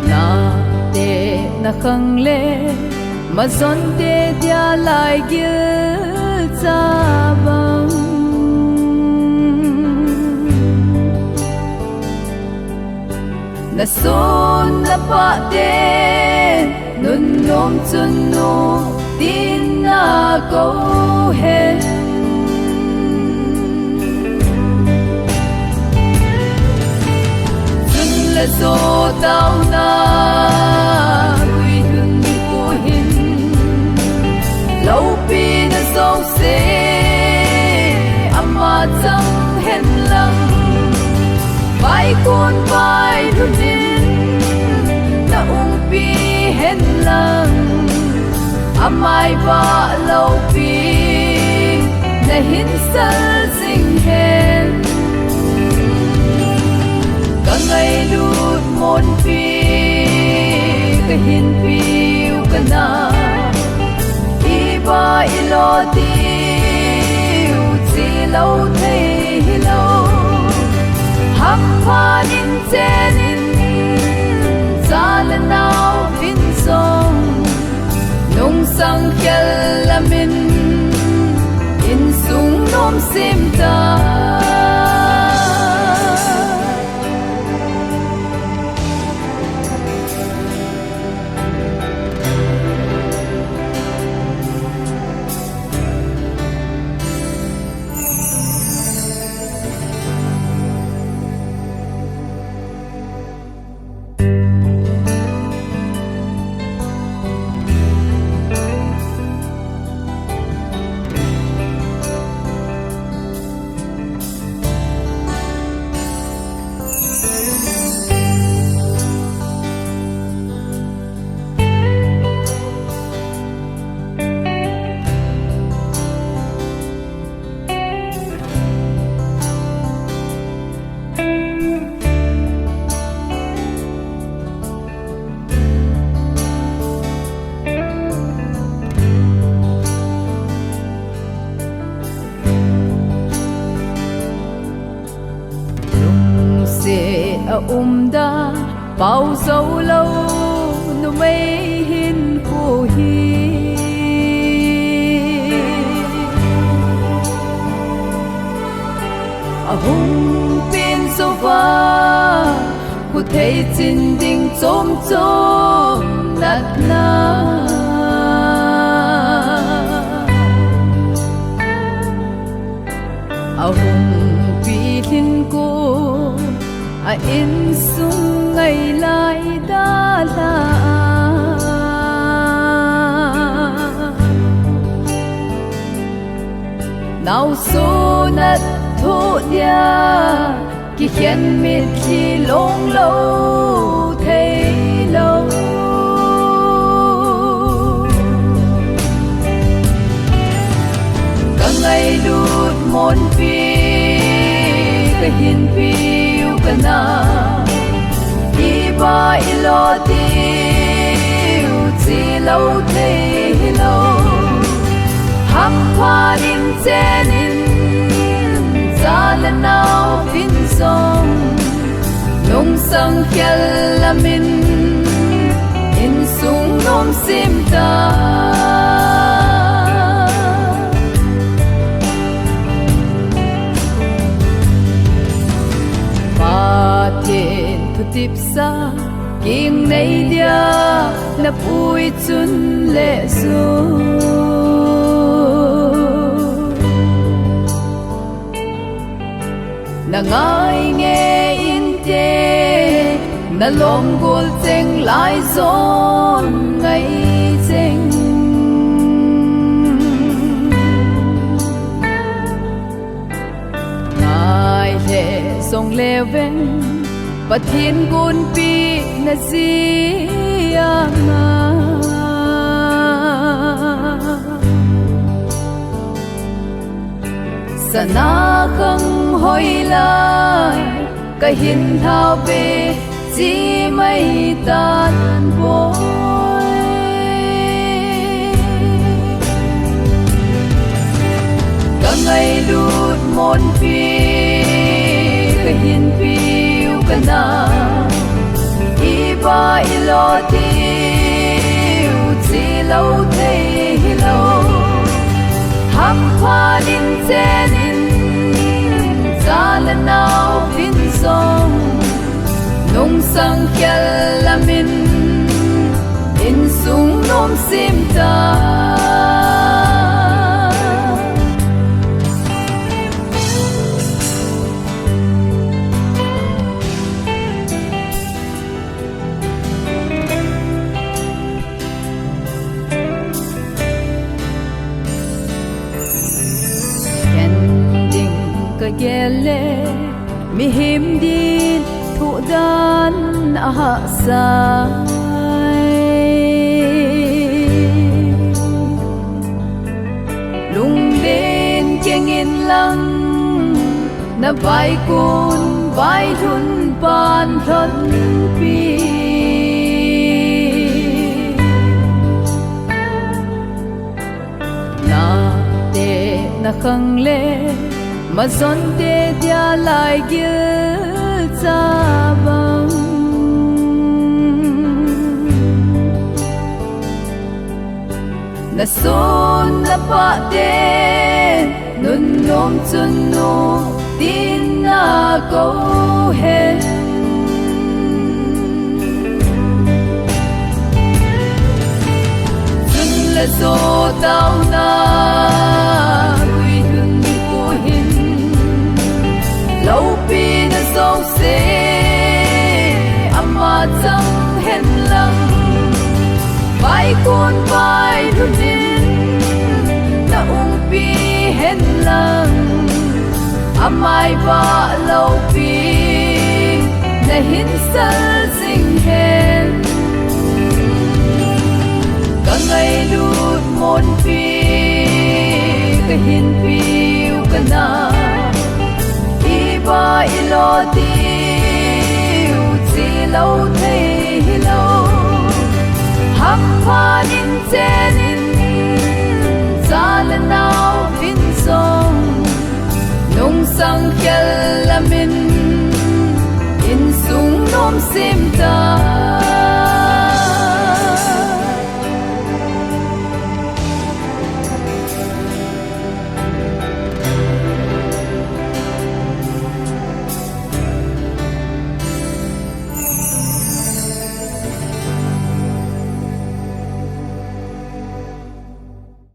na te na khang le mà zon te dia lai gil cha bang na son na pa te nun nom chun no tin na go hen chun la zo tao na lâu pin sâu xế amma chẳng hẹn lăng vai cuốn vai đun din na pi hẹn lăng amai ba lâu pi na hin sal sing hẹn cả ngày đút môn phi cái hin phiêu cái na ba lo tiêu chỉ lâu thấy lâu hấp hoa in trên in ra lần nào vinh song nông sang kia là mình in sung da bao dấu lâu nu mây hin cô hi hùng pin số va cô thấy chín đình chôm chôm nát na hùng pin cô in sung ngày lại đã là nào số nát thu dia khi khen mít khi lông lâu thấy lâu cả ngày đút môn phi cái hiền phi yêu cái na đi ba lo tiêu chỉ lâu thấy lâu hấp hoa in trên in ra lần nào vinh song nông sang kia là mình in sung nôm sim ta ba thiên thu tiếp xa kinh này dia na bụi chun lệ du na ngai nghe in te na lom gol cheng lai zon ngai cheng ngai le song le ven pathin gun pi na zia ma sana khang hoi lai cái hin thao về chỉ mây tan vội cả ngày đút môn phi cái hin phiêu cái na đi ba lo tiêu chỉ lâu thấy lâu hấp hoa in trên ra lần nào vinh song nông sang kia là mình in sung nôm sim ta gele mi him din thu dan a sai lung den cheng in lang na vai kun vai thun pan thon pi na te na khang le mà zon te dia lai gil cha bang na son na pa te nun nom chun no tin na go hen chun la zo tao na lâu pin sâu xế amma chẳng hẹn lăng vai cuốn vai đun din na pi hẹn lăng amai ba lâu pi na hin sal sing hẹn cả ngày đút môn phi cái hin phiêu cái na ba lo tiêu chỉ lâu thấy lâu hấp hoa in trên in ra lần nào vinh song nông sang kia là mình in sung sim ta